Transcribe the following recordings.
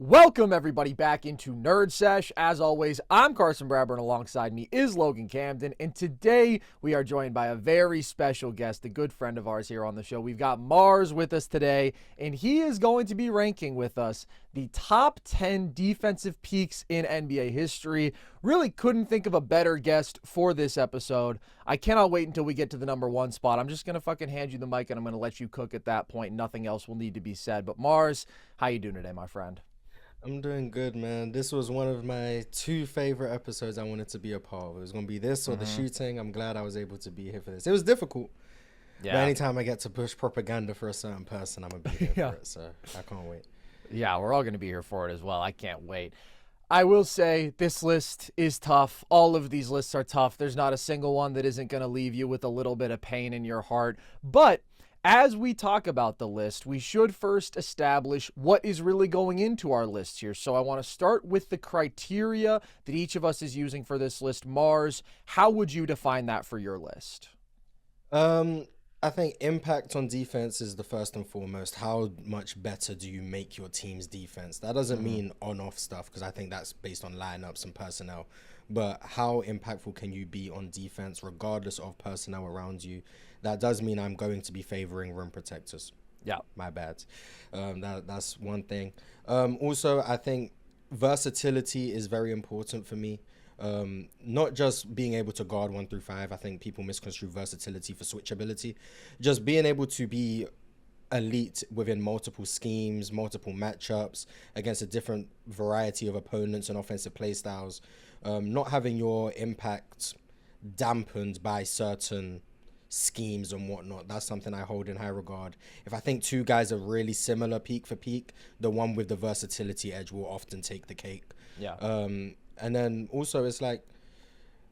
Welcome, everybody, back into Nerd Sesh. As always, I'm Carson Bradburn, and alongside me is Logan Camden, and today we are joined by a very special guest, a good friend of ours here on the show. We've got Marz with us today, and he is going to be ranking with us the top 10 defensive peaks in NBA history. Really couldn't think of a better guest for this episode. I cannot wait until we get to the number one spot. I'm just going to fucking hand you the mic, and I'm going to let you cook at that point. Nothing else will need to be said. But Marz, how you doing today, my friend? I'm doing good, man. This was one of my two favorite episodes I wanted to be a part of. It was going to be this or the shooting. I'm glad I was able to be here for this. It was difficult. But anytime I get to push propaganda for a certain person, I'm going to be here for it. So I can't wait. Yeah, we're all going to be here for it as well. I can't wait. I will say this list is tough. All of these lists are tough. There's not a single one that isn't going to leave you with a little bit of pain in your heart. But as we talk about the list, we should first establish what is really going into our list here. So I want to start with the criteria that each of us is using for this list. Marz, how would you define that for your list? I think impact on defense is the first and foremost. How much better do you make your team's defense? That doesn't mean on-off stuff, because I think that's based on lineups and personnel. But how impactful can you be on defense regardless of personnel around you? That does mean I'm going to be favoring rim protectors. Yeah. My bad. That's one thing. Also, I think versatility is very important for me. Not just being able to guard 1 through 5. I think people misconstrue versatility for switchability. Just being able to be elite within multiple schemes, multiple matchups against a different variety of opponents and offensive play styles. Not having your impact dampened by certain schemes and whatnot. That's something I hold in high regard. If I think two guys are really similar peak for peak, the one with the versatility edge will often take the cake. Yeah. And then also it's like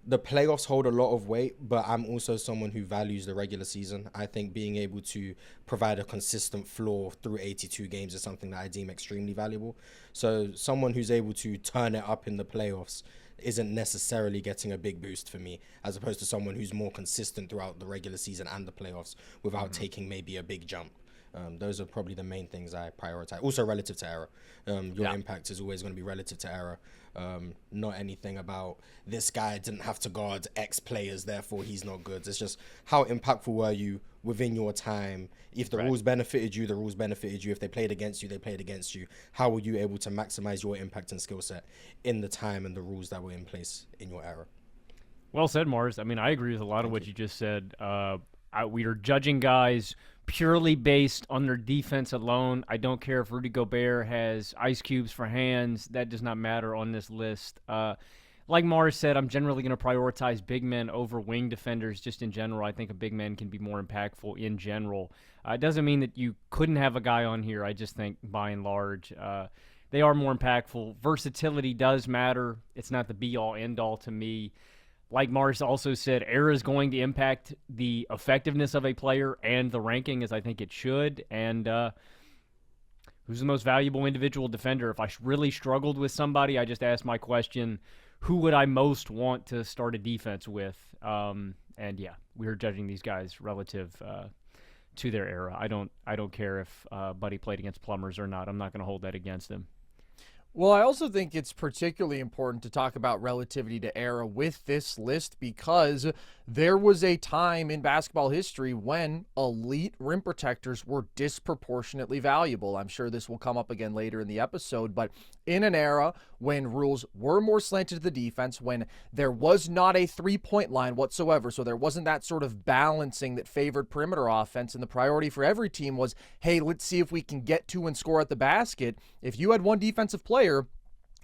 the playoffs hold a lot of weight, but I'm also someone who values the regular season. I think being able to provide a consistent floor through 82 games is something that I deem extremely valuable. So someone who's able to turn it up in the playoffs isn't necessarily getting a big boost for me, as opposed to someone who's more consistent throughout the regular season and the playoffs without taking maybe a big jump. Those are probably the main things I prioritize. Also relative to error. Your impact is always going to be relative to error. Not anything about this guy didn't have to guard X players, therefore he's not good. It's just how impactful were you within your time? If the rules benefited you, the rules benefited you. If they played against you, they played against you. How were you able to maximize your impact and skill set in the time and the rules that were in place in your era? Well said, Marz. I mean, I agree with a lot of what you just said. We are judging guys purely based on their defense alone. I don't care if Rudy Gobert has ice cubes for hands. That does not matter on this list. Like Marz said, I'm generally going to prioritize big men over wing defenders just in general. I think a big man can be more impactful in general. It doesn't mean that you couldn't have a guy on here. I just think by and large, they are more impactful. Versatility does matter. It's not the be-all, end-all to me. Like Marz also said, era is going to impact the effectiveness of a player and the ranking, as I think it should. And who's the most valuable individual defender? If I really struggled with somebody, I just asked my question, who would I most want to start a defense with? And yeah, we're judging these guys relative to their era. I don't care if Buddy played against plumbers or not. I'm not going to hold that against him. Well, I also think it's particularly important to talk about relativity to era with this list because there was a time in basketball history when elite rim protectors were disproportionately valuable. I'm sure this will come up again later in the episode, but in an era when rules were more slanted to the defense, when there was not a three-point line whatsoever, so there wasn't that sort of balancing that favored perimeter offense, and the priority for every team was, hey, let's see if we can get to and score at the basket. If you had one defensive player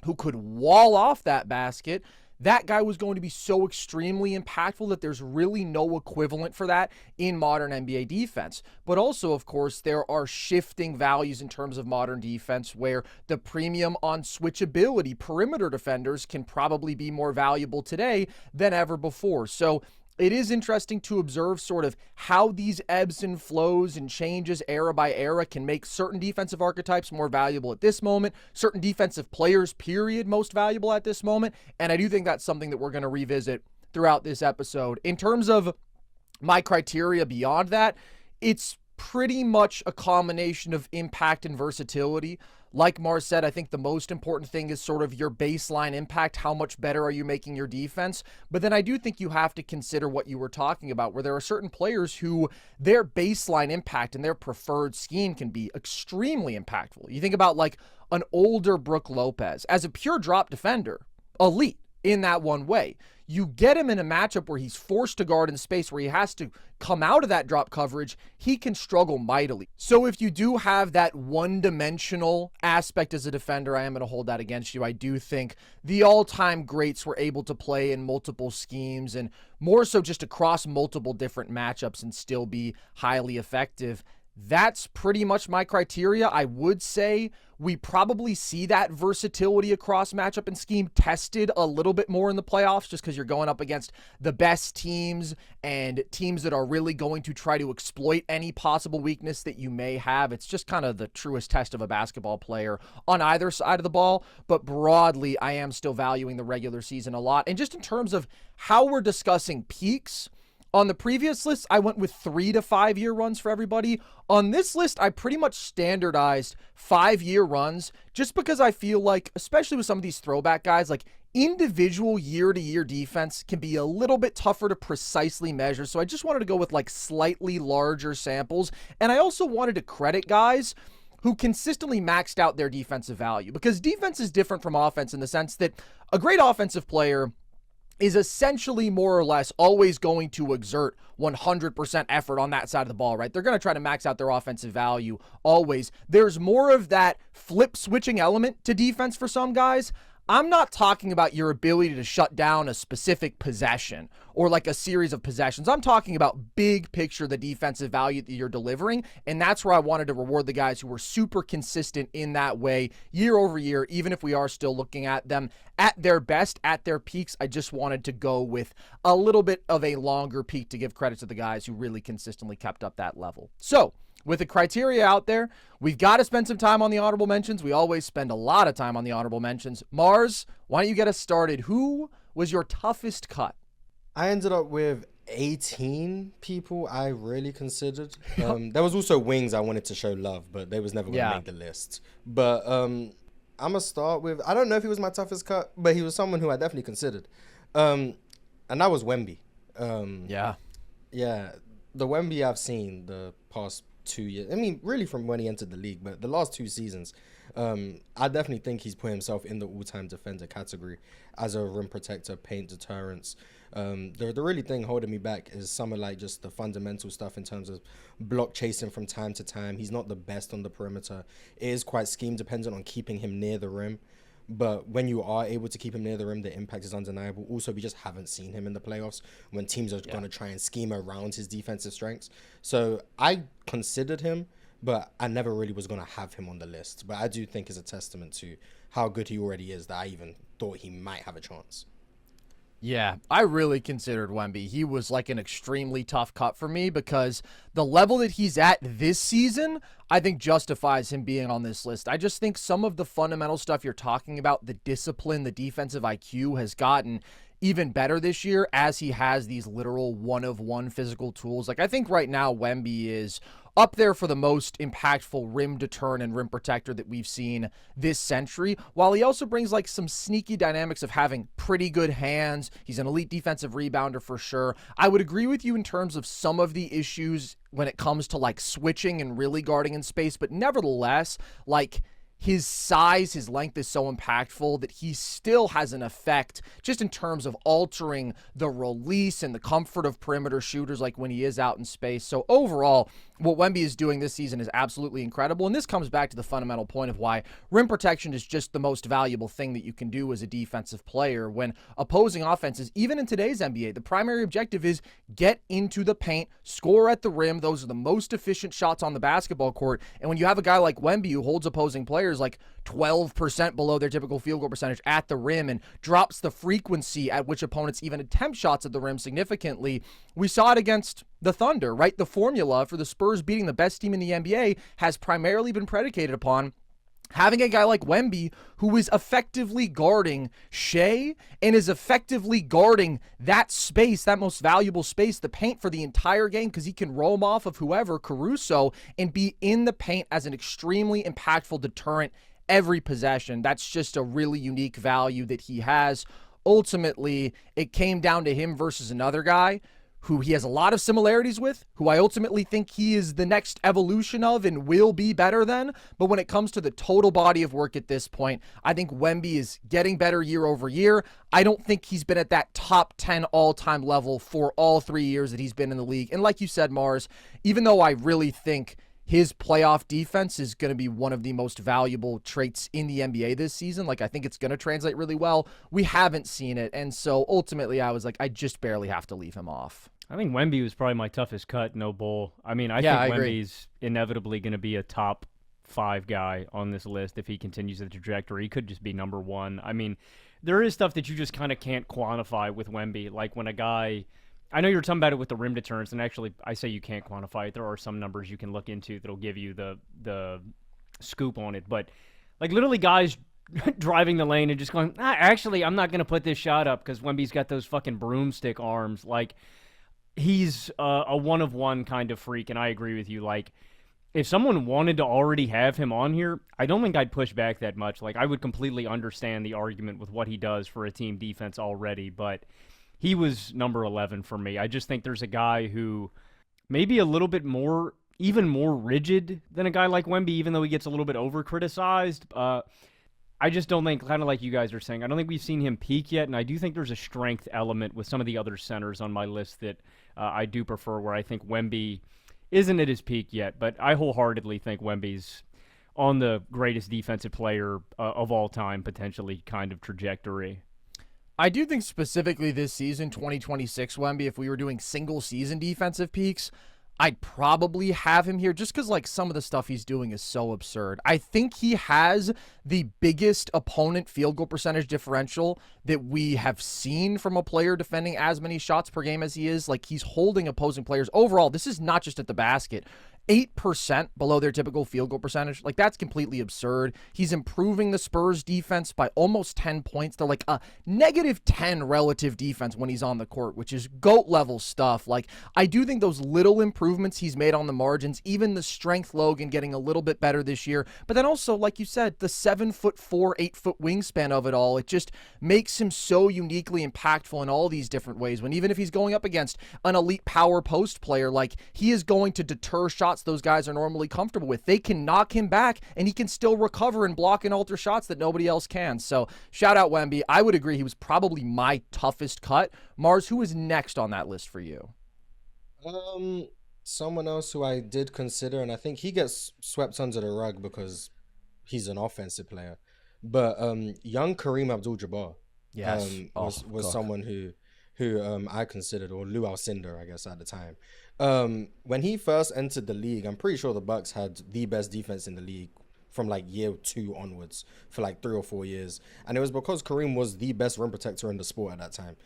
who could wall off that basket, that guy was going to be so extremely impactful that there's really no equivalent for that in modern NBA defense. But also, of course, there are shifting values in terms of modern defense where the premium on switchability, perimeter defenders can probably be more valuable today than ever before. So it is interesting to observe sort of how these ebbs and flows and changes era by era can make certain defensive archetypes more valuable at this moment, certain defensive players, period, most valuable at this moment. And I do think that's something that we're going to revisit throughout this episode. In terms of my criteria beyond that, it's pretty much a combination of impact and versatility. Like Marz said, I think the most important thing is sort of your baseline impact. How much better are you making your defense? But then I do think you have to consider what you were talking about, where there are certain players who their baseline impact and their preferred scheme can be extremely impactful. You think about like an older Brook Lopez as a pure drop defender, elite in that one way. You get him in a matchup where he's forced to guard in space, where he has to come out of that drop coverage, he can struggle mightily. So if you do have that one-dimensional aspect as a defender, I am going to hold that against you. I do think the all-time greats were able to play in multiple schemes and more so just across multiple different matchups and still be highly effective. That's pretty much my criteria. I would say we probably see that versatility across matchup and scheme tested a little bit more in the playoffs, just because you're going up against the best teams and teams that are really going to try to exploit any possible weakness that you may have. It's just kind of the truest test of a basketball player on either side of the ball. But broadly, I am still valuing the regular season a lot. And just in terms of how we're discussing peaks, on the previous list, I went with 3 to 5 year runs for everybody. On this list, I pretty much standardized 5-year runs just because I feel like, especially with some of these throwback guys, like individual year-to-year defense can be a little bit tougher to precisely measure. So I just wanted to go with like slightly larger samples. And I also wanted to credit guys who consistently maxed out their defensive value, because defense is different from offense in the sense that a great offensive player is essentially more or less always going to exert 100% effort on that side of the ball, right? They're going to try to max out their offensive value always. There's more of that flip switching element to defense for some guys. I'm not talking about your ability to shut down a specific possession or like a series of possessions. I'm talking about big picture, the defensive value that you're delivering. And that's where I wanted to reward the guys who were super consistent in that way year over year, even if we are still looking at them at their best, at their peaks. I just wanted to go with a little bit of a longer peak to give credit to the guys who really consistently kept up that level. So, with the criteria out there, we've got to spend some time on the honorable mentions. We always spend a lot of time on the honorable mentions. Marz, why don't you get us started? Who was your toughest cut? I ended up with 18 people I really considered. There was also wings I wanted to show love, but they was never going to make the list. But I'm going to start with, I don't know if he was my toughest cut, but he was someone who I definitely considered. And that was Wemby. Yeah, the Wemby I've seen the past 2 years. I mean, really from when he entered the league, but the last 2 seasons, I definitely think he's put himself in the all-time defender category as a rim protector, paint deterrence. The really thing holding me back is some of like just the fundamental stuff in terms of block chasing from time to time. He's not the best on the perimeter. It is quite scheme dependent on keeping him near the rim. But when you are able to keep him near the rim, the impact is undeniable. Also, we just haven't seen him in the playoffs when teams are going to try and scheme around his defensive strengths. So I considered him, but I never really was going to have him on the list. But I do think it's a testament to how good he already is that I even thought he might have a chance. Yeah, I really considered Wemby. He was like an extremely tough cut for me because the level that he's at this season, I think justifies him being on this list. I just think some of the fundamental stuff you're talking about, the discipline, the defensive IQ has gotten even better this year as he has these literal one-of-one physical tools. Like I think right now Wemby is up there for the most impactful rim deterrent and rim protector that we've seen this century, while he also brings like some sneaky dynamics of having pretty good hands. He's an elite defensive rebounder for sure. I would agree with you in terms of some of the issues when it comes to like switching and really guarding in space, but nevertheless, like his size, his length is so impactful that he still has an effect just in terms of altering the release and the comfort of perimeter shooters like when he is out in space. So overall, what Wemby is doing this season is absolutely incredible. And this comes back to the fundamental point of why rim protection is just the most valuable thing that you can do as a defensive player. When opposing offenses, even in today's NBA, the primary objective is get into the paint, score at the rim. Those are the most efficient shots on the basketball court. And when you have a guy like Wemby who holds opposing players like 12% below their typical field goal percentage at the rim and drops the frequency at which opponents even attempt shots at the rim significantly, we saw it against the Thunder, right? The formula for the Spurs beating the best team in the NBA has primarily been predicated upon having a guy like Wemby who is effectively guarding Shea and is effectively guarding that space, that most valuable space, the paint, for the entire game, because he can roam off of whoever, Caruso, and be in the paint as an extremely impactful deterrent every possession. That's just a really unique value that he has. Ultimately, it came down to him versus another guy who he has a lot of similarities with, who I ultimately think he is the next evolution of and will be better than. But when it comes to the total body of work at this point, I think Wemby is getting better year over year. I don't think he's been at that top 10 all-time level for all 3 years that he's been in the league. And like you said, Marz, even though I really think his playoff defense is going to be one of the most valuable traits in the NBA this season, like I think it's going to translate really well, we haven't seen it. And so ultimately I was like, I just barely have to leave him off. I think Wemby was probably my toughest cut, no bull. I mean, I Yeah, think I agree. Wemby's inevitably going to be a top 5 guy on this list if he continues the trajectory. He could just be number 1. I mean, there is stuff that you just kind of can't quantify with Wemby. Like when a guy, I know you're talking about it with the rim deterrence, and actually I say you can't quantify it. There are some numbers you can look into that'll give you the scoop on it. But like literally guys driving the lane and just going, actually, I'm not going to put this shot up because Wemby's got those fucking broomstick arms. Like, he's a one-of-one kind of freak, and I agree with you. Like, if someone wanted to already have him on here, I don't think I'd push back that much. Like, I would completely understand the argument with what he does for a team defense already, but he was number 11 for me. I just think there's a guy who maybe a little bit more, even more rigid than a guy like Wemby, even though he gets a little bit over-criticized. I just don't think, kind of like you guys are saying, I don't think we've seen him peak yet, and I do think there's a strength element with some of the other centers on my list that I do prefer, where I think Wemby isn't at his peak yet, but I wholeheartedly think Wemby's on the greatest defensive player of all time, potentially, kind of trajectory. I do think specifically this season, 2026 Wemby, if we were doing single season defensive peaks, I'd probably have him here just because like some of the stuff he's doing is so absurd. I think he has the biggest opponent field goal percentage differential that we have seen from a player defending as many shots per game as he is. Like he's holding opposing players overall. This is not just at the basket. 8% below their typical field goal percentage. Like, that's completely absurd. He's improving the Spurs defense by almost 10 points. They're like a negative 10 relative defense when he's on the court, which is GOAT level stuff. Like, I do think those little improvements he's made on the margins, even the strength Logan getting a little bit better this year, but then also, like you said, the 7'4", 8-foot wingspan of it all, it just makes him so uniquely impactful in all these different ways. When even if he's going up against an elite power post player, like, he is going to deter shots those guys are normally comfortable with. They can knock him back and he can still recover and block and alter shots that nobody else can. So shout out Wemby. I would agree he was probably my toughest cut. Marz, who is next on that list for you? Someone else who I did consider, and I think he gets swept under the rug because he's an offensive player, but young Kareem Abdul-Jabbar was someone who I considered, or Lou Alcindor, I guess, at the time. When he first entered the league, I'm pretty sure the Bucks had the best defense in the league from like year 2 onwards for like 3 or 4 years. And it was because Kareem was the best rim protector in the sport at that time.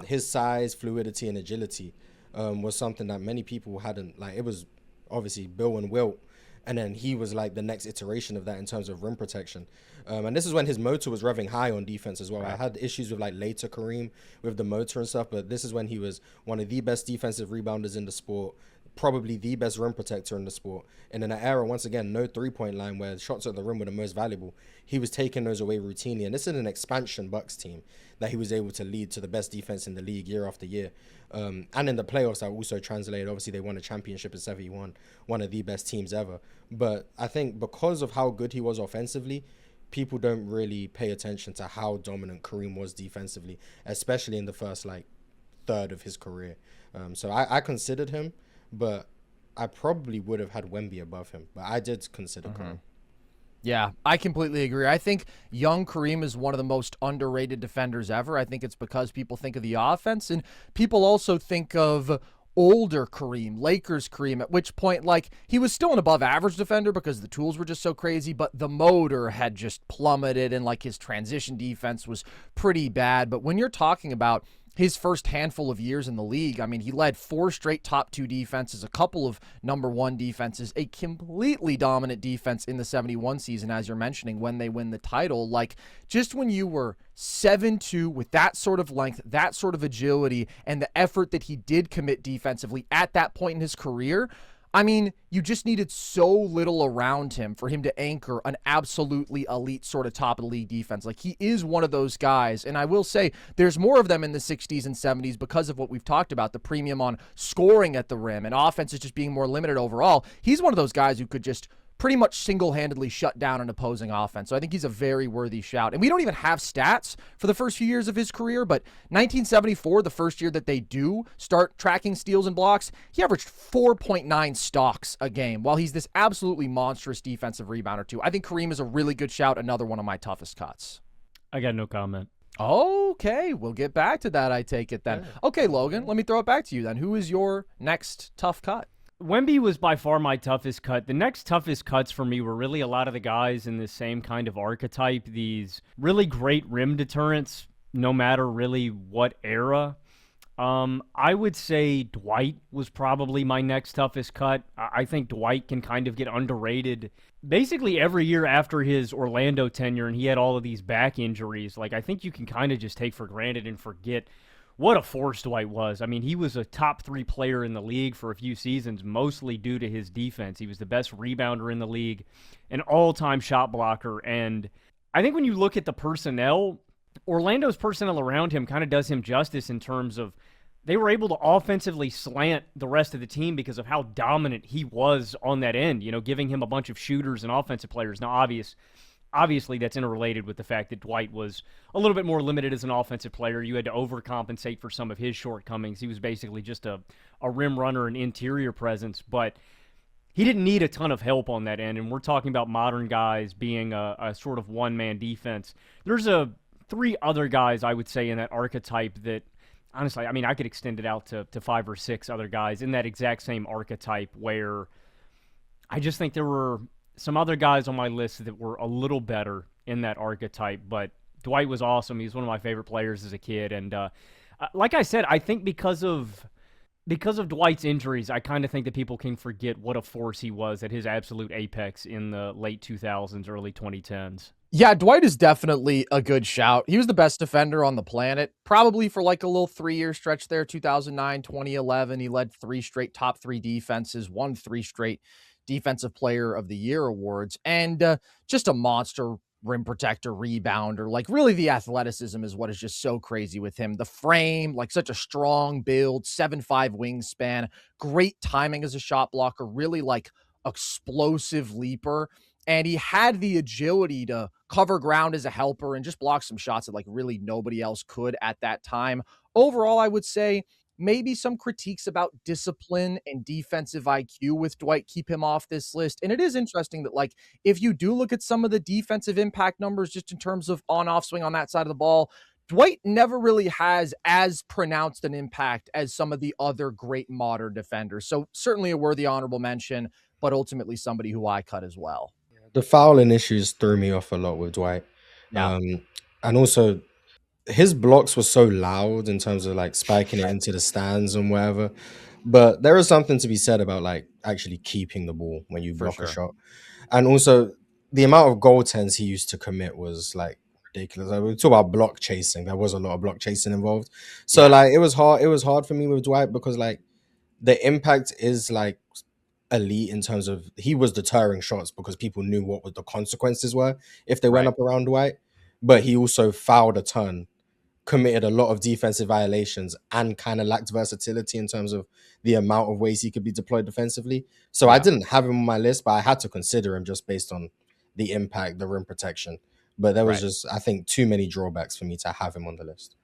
His size, fluidity, and agility was something that many people hadn't, like, it was obviously Bill and Wilt, and then he was like the next iteration of that in terms of rim protection. And this is when his motor was revving high on defense as well. Right. I had issues with like later Kareem with the motor and stuff, but this is when he was one of the best defensive rebounders in the sport, probably the best rim protector in the sport. And in an era, once again, no three-point line where shots at the rim were the most valuable, he was taking those away routinely. And this is an expansion Bucks team that he was able to lead to the best defense in the league year after year. And in the playoffs, that also translated. Obviously, they won a championship in 71, one of the best teams ever. But I think because of how good he was offensively, people don't really pay attention to how dominant Kareem was defensively, especially in the first like third of his career. So I considered him, but I probably would have had Wemby above him. But I did consider Kareem. Yeah, I completely agree. I think young Kareem is one of the most underrated defenders ever. I think it's because people think of the offense, and people also think of older Kareem, Lakers Kareem, at which point, like, he was still an above average defender because the tools were just so crazy, but the motor had just plummeted and like his transition defense was pretty bad. But when you're talking about his first handful of years in the league, I mean, he led 4 straight top 2 defenses, a couple of number 1 defenses, a completely dominant defense in the 71 season, as you're mentioning, when they win the title. Like, just when you were 7'2", with that sort of length, that sort of agility, and the effort that he did commit defensively at that point in his career, I mean, you just needed so little around him for him to anchor an absolutely elite sort of top of the league defense. Like, he is one of those guys. And I will say there's more of them in the 60s and 70s because of what we've talked about, the premium on scoring at the rim and offenses just being more limited overall. He's one of those guys who could just pretty much single-handedly shut down an opposing offense. So I think he's a very worthy shout. And we don't even have stats for the first few years of his career, but 1974, the first year that they do start tracking steals and blocks, he averaged 4.9 stocks a game, while he's this absolutely monstrous defensive rebounder too. I think Kareem is a really good shout, another one of my toughest cuts. I got no comment. Okay, we'll get back to that, I take it then. Okay, Logan, let me throw it back to you then. Who is your next tough cut? Wemby was by far my toughest cut. The next toughest cuts for me were really a lot of the guys in the same kind of archetype, these really great rim deterrents, no matter really what era. I would say Dwight was probably my next toughest cut. I think Dwight can kind of get underrated basically every year after his Orlando tenure, and he had all of these back injuries. Like, I think you can kind of just take for granted and forget what a force Dwight was. I mean, he was a top 3 player in the league for a few seasons, mostly due to his defense. He was the best rebounder in the league, an all-time shot blocker. And I think when you look at the personnel, Orlando's personnel around him kind of does him justice in terms of they were able to offensively slant the rest of the team because of how dominant he was on that end, giving him a bunch of shooters and offensive players. Now, obviously, that's interrelated with the fact that Dwight was a little bit more limited as an offensive player. You had to overcompensate for some of his shortcomings. He was basically just a rim runner and interior presence, but he didn't need a ton of help on that end, and we're talking about modern guys being a sort of one-man defense. There's 3 other guys, I would say, in that archetype that, honestly, I mean, I could extend it out to 5 or 6 other guys in that exact same archetype where I just think there were some other guys on my list that were a little better in that archetype, but Dwight was awesome. He was one of my favorite players as a kid, and like I said, I think because of Dwight's injuries, I kind of think that people can forget what a force he was at his absolute apex in the late 2000s, early 2010s. Yeah, Dwight is definitely a good shout. He was the best defender on the planet, probably for like a little 3-year stretch there, 2009, 2011. He led 3 straight top 3 defenses, won 3 straight Defensive Player of the Year awards, and just a monster rim protector, rebounder. Like, really, the athleticism is what is just so crazy with him. The frame, like such a strong build, 7'5" wingspan, great timing as a shot blocker, really like explosive leaper. And he had the agility to cover ground as a helper and just block some shots that like really nobody else could at that time. Overall, I would say maybe some critiques about discipline and defensive IQ with Dwight keep him off this list. And it is interesting that, like, if you do look at some of the defensive impact numbers, just in terms of on-off swing on that side of the ball, Dwight never really has as pronounced an impact as some of the other great modern defenders. So certainly a worthy honorable mention, but ultimately somebody who I cut as well. The fouling issues threw me off a lot with Dwight. Yeah. And also, his blocks were so loud in terms of like spiking it into the stands and whatever. But there is something to be said about like actually keeping the ball when you block a shot. And also, the amount of goaltends he used to commit was like ridiculous. Like, we talk about block chasing. There was a lot of block chasing involved. So like it was hard. It was hard for me with Dwight because like the impact is like elite in terms of he was deterring shots because people knew what the consequences were if they went up around Dwight. But he also fouled a ton, committed a lot of defensive violations, and kind of lacked versatility in terms of the amount of ways he could be deployed defensively. So I didn't have him on my list, but I had to consider him just based on the impact, the rim protection. But there was just, I think, too many drawbacks for me to have him on the list.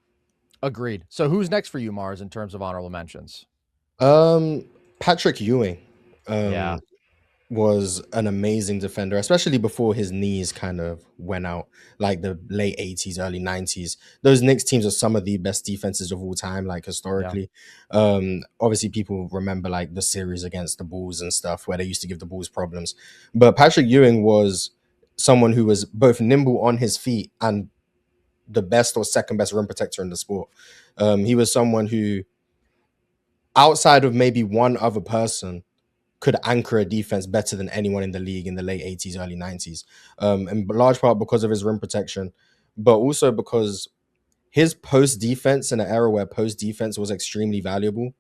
Agreed. So who's next for you, Marz, in terms of honorable mentions? Patrick Ewing was an amazing defender, especially before his knees kind of went out, like the late 80s, early 90s. Those Knicks teams are some of the best defenses of all time, like historically. Obviously, people remember like the series against the Bulls and stuff where they used to give the Bulls problems. But Patrick Ewing was someone who was both nimble on his feet and the best or second best rim protector in the sport. He was someone who, outside of maybe one other person, could anchor a defense better than anyone in the league in the late 80s, early 90s. In large part because of his rim protection, but also because his post defense in an era where post defense was extremely valuable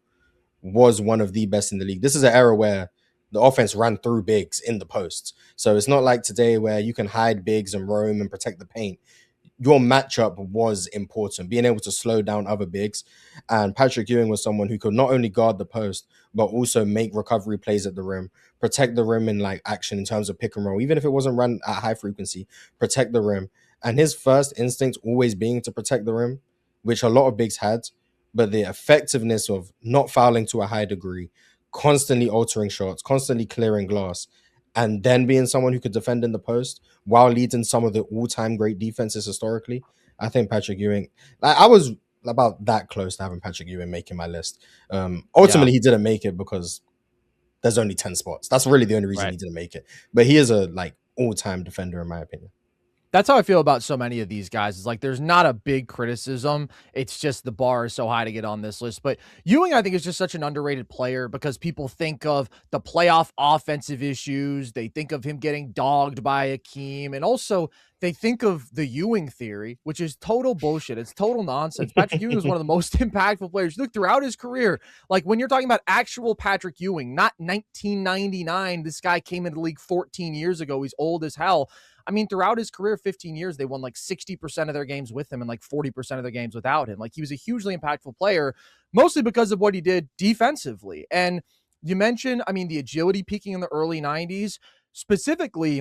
was one of the best in the league. This is an era where the offense ran through bigs in the posts. So it's not like today where you can hide bigs and roam and protect the paint. Your matchup was important, being able to slow down other bigs. And Patrick Ewing was someone who could not only guard the post, but also make recovery plays at the rim, protect the rim in like action in terms of pick and roll, even if it wasn't run at high frequency, protect the rim. And his first instinct always being to protect the rim, which a lot of bigs had, but the effectiveness of not fouling to a high degree, constantly altering shots, constantly clearing glass, and then being someone who could defend in the post while leading some of the all-time great defenses historically. I think Patrick Ewing, I was about that close to having Patrick Ewing making my list. Ultimately, he didn't make it because there's only 10 spots. That's really the only reason he didn't make it. But he is a like all-time defender in my opinion. That's how I feel about so many of these guys. It's like there's not a big criticism. It's just the bar is so high to get on this list. But Ewing, I think, is just such an underrated player because people think of the playoff offensive issues. They think of him getting dogged by Hakeem. And also, they think of the Ewing theory, which is total bullshit. It's total nonsense. Patrick Ewing is one of the most impactful players. Look, throughout his career, like when you're talking about actual Patrick Ewing, not 1999, this guy came into the league 14 years ago. He's old as hell. I mean, throughout his career, 15 years, they won like 60% of their games with him and like 40% of their games without him. Like he was a hugely impactful player, mostly because of what he did defensively. And you mentioned, I mean, the agility peaking in the early 90s, specifically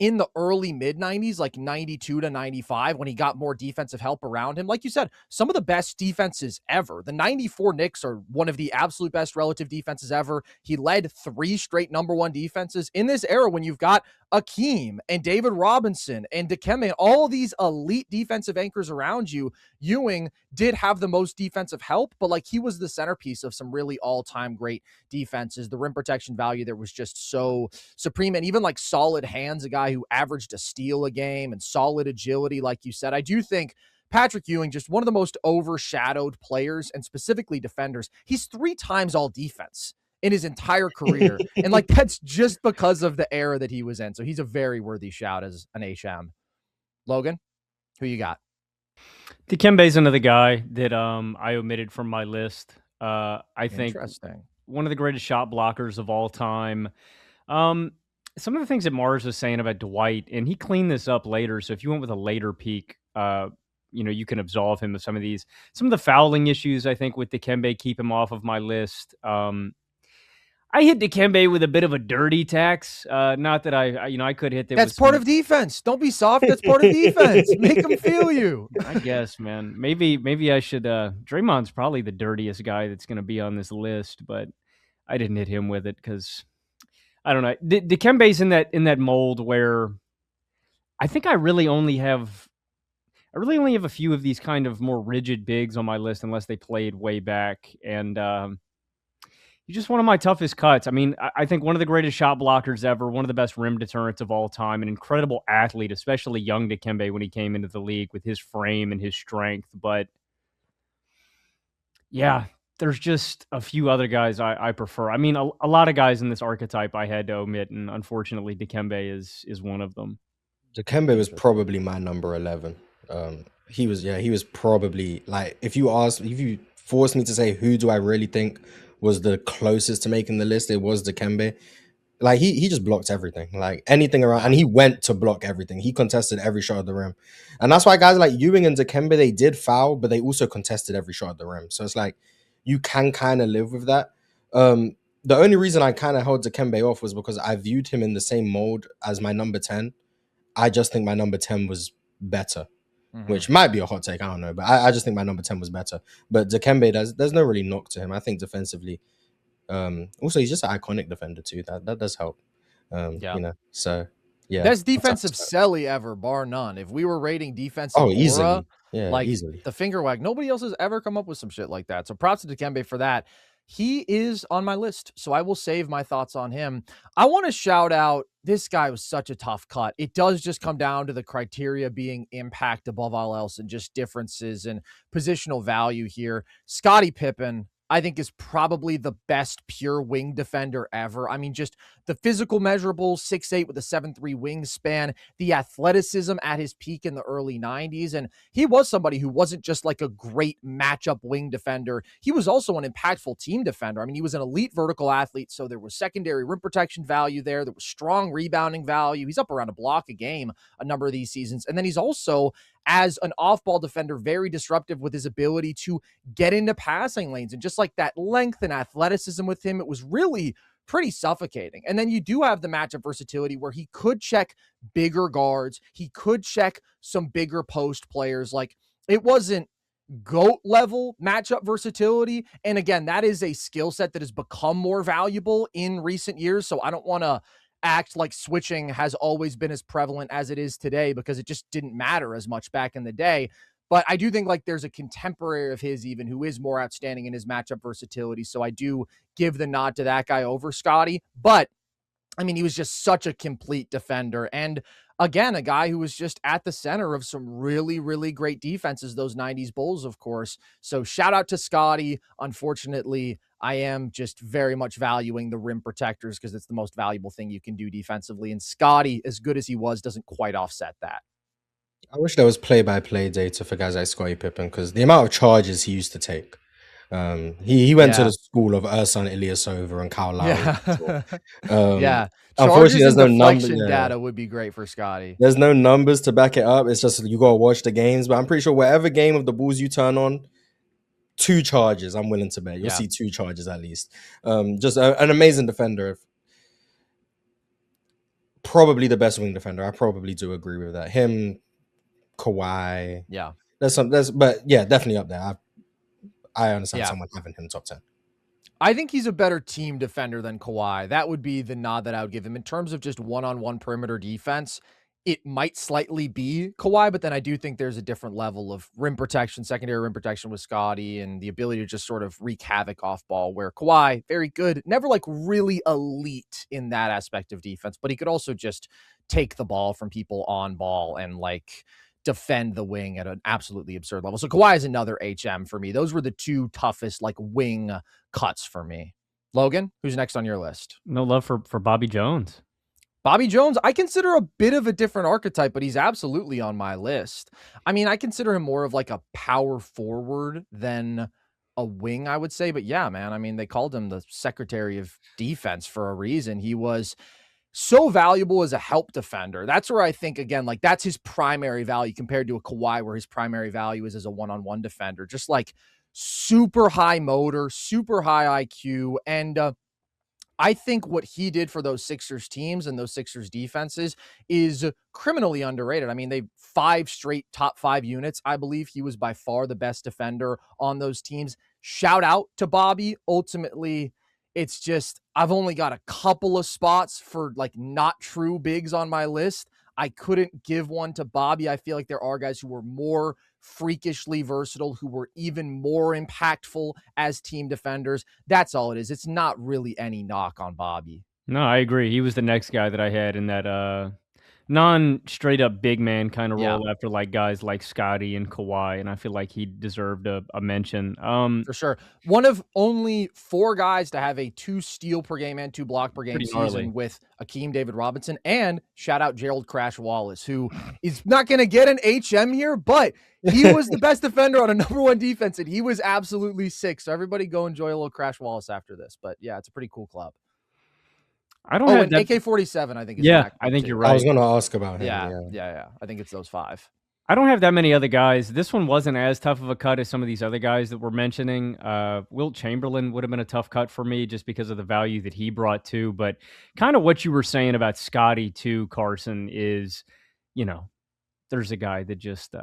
in the early mid 90s, like 92 to 95, when he got more defensive help around him. Like you said, some of the best defenses ever. The 94 Knicks are one of the absolute best relative defenses ever. He led 3 straight number 1 defenses in this era when you've got Hakeem and David Robinson and Dikembe and all of these elite defensive anchors around you. Ewing did have the most defensive help, but like he was the centerpiece of some really all-time great defenses. The rim protection value there was just so supreme, and even like solid hands, a guy who averaged a steal a game, and solid agility, like you said. I do think Patrick Ewing, just one of the most overshadowed players, and specifically defenders. He's 3 times all defense in his entire career. And like, that's just because of the era that he was in. So he's a very worthy shout as an HM. Logan, who you got? Dikembe's another guy that I omitted from my list. I think one of the greatest shot blockers of all time. Some of the things that Marz was saying about Dwight, and he cleaned this up later. So if you went with a later peak, you can absolve him of some of these. Some of the fouling issues, I think, with Dikembe keep him off of my list. I hit Dikembe with a bit of a dirty tax. Not that I could hit that. That's part of defense. Don't be soft. That's part of defense. Make them feel you. I guess, man. Maybe I should. Draymond's probably the dirtiest guy that's going to be on this list, but I didn't hit him with it because I don't know. Dikembe's in that mold where I think I really only have a few of these kind of more rigid bigs on my list, unless they played way back. And he's just one of my toughest cuts. I mean, I think one of the greatest shot blockers ever, one of the best rim deterrents of all time, an incredible athlete, especially young Dikembe when he came into the league with his frame and his strength. But yeah, there's just a few other guys I prefer. I mean, a lot of guys in this archetype I had to omit, and unfortunately Dikembe is one of them. Dikembe was probably my number 11. He was probably, like, if you forced me to say who do I really think was the closest to making the list, it was Dikembe. Like he just blocked everything, like anything around, and he went to block everything. He contested every shot at the rim, and that's why guys like Ewing and Dikembe, they did foul, but they also contested every shot at the rim. So it's like you can kind of live with that. The only reason I kind of held Dikembe off was because I viewed him in the same mold as my number 10. I just think my number 10 was better. Which might be a hot take, I don't know, but I just think my number 10 was better. But Dikembe, there's no really knock to him. I think defensively, also he's just an iconic defender too. That does help. So yeah, best defensive celly ever, bar none. If we were rating defensive, easily, easily, the finger wag, nobody else has ever come up with some shit like that. So props to Dikembe for that. He is on my list, so I will save my thoughts on him. I want to shout out, this guy was such a tough cut. It does just come down to the criteria being impact above all else and just differences and positional value here. Scottie Pippen, I think is probably the best pure wing defender ever. I mean, just the physical measurables, 6'8" with a 7'3" wingspan, the athleticism at his peak in the early 90s. And he was somebody who wasn't just like a great matchup wing defender. He was also an impactful team defender. I mean, he was an elite vertical athlete, so there was secondary rim protection value there. There was strong rebounding value. He's up around a block a game a number of these seasons. And then he's also, as an off-ball defender, very disruptive with his ability to get into passing lanes, and just like that length and athleticism with him, it was really pretty suffocating. And then you do have the matchup versatility where he could check bigger guards. He could check some bigger post players. Like, it wasn't GOAT level matchup versatility. And again, that is a skill set that has become more valuable in recent years. So I don't want to act like switching has always been as prevalent as it is today, because it just didn't matter as much back in the day. But I do think like there's a contemporary of his even who is more outstanding in his matchup versatility. So I do give the nod to that guy over Scotty. But I mean, he was just such a complete defender. And again, a guy who was just at the center of some really, really great defenses, those 90s Bulls, of course. So shout out to Scotty. Unfortunately, I am just very much valuing the rim protectors because it's the most valuable thing you can do defensively. And Scotty, as good as he was, doesn't quite offset that. I wish there was play-by-play data for guys like Scottie Pippen, because the amount of charges he used to take. He went to the school of Ersan Ilyasova and Kyle Lowry. Yeah. Unfortunately, there's no numbers. Data would be great for Scotty. There's no numbers to back it up. It's just you gotta watch the games. But I'm pretty sure whatever game of the Bulls you turn on, 2 charges, I'm willing to bet. You'll see 2 charges at least. Just an amazing defender. Probably the best wing defender. I probably do agree with that. Him, Kawhi. Yeah. But yeah, definitely up there. I understand someone having him top 10. I think he's a better team defender than Kawhi. That would be the nod that I would give him. In terms of just one-on-one perimeter defense, it might slightly be Kawhi, but then I do think there's a different level of rim protection, secondary rim protection with Scotty, and the ability to just sort of wreak havoc off ball, where Kawhi, very good, never like really elite in that aspect of defense, but he could also just take the ball from people on ball and like defend the wing at an absolutely absurd level. So Kawhi is another HM for me. Those were the 2 toughest like wing cuts for me. Logan, who's next on your list? No love for Bobby Jones. Bobby Jones, I consider a bit of a different archetype, but he's absolutely on my list. I mean, I consider him more of like a power forward than a wing, I would say. But yeah, man, I mean, they called him the Secretary of Defense for a reason. He was so valuable as a help defender. That's where I think, again, like that's his primary value compared to a Kawhi, where his primary value is as a one-on-one defender. Just like super high motor, super high IQ. And I think what he did for those Sixers teams and those Sixers defenses is criminally underrated. I mean, they 5 straight top 5 units. I believe he was by far the best defender on those teams. Shout out to Bobby. Ultimately, it's just, I've only got a couple of spots for like not true bigs on my list. I couldn't give one to Bobby. I feel like there are guys who were more freakishly versatile, who were even more impactful as team defenders. That's all it is. It's not really any knock on Bobby. No, I agree. He was the next guy that I had in that non-straight up big man kind of role after like guys like Scotty and Kawhi, and I feel like he deserved a mention. For sure. One of only 4 guys to have a 2 steal per game and 2 block per game season with Hakeem David Robinson, and shout out Gerald Crash Wallace, who is not going to get an HM here, but he was the best defender on a number 1 defense, and he was absolutely sick. So everybody go enjoy a little Crash Wallace after this. But yeah, it's a pretty cool club. I don't have that. AK-47, I think. I think you're right. I was going to ask about him. Yeah. I think it's those 5. I don't have that many other guys. This one wasn't as tough of a cut as some of these other guys that we're mentioning. Wilt Chamberlain would have been a tough cut for me just because of the value that he brought too. But kind of what you were saying about Scotty too, Carson, is, there's a guy that just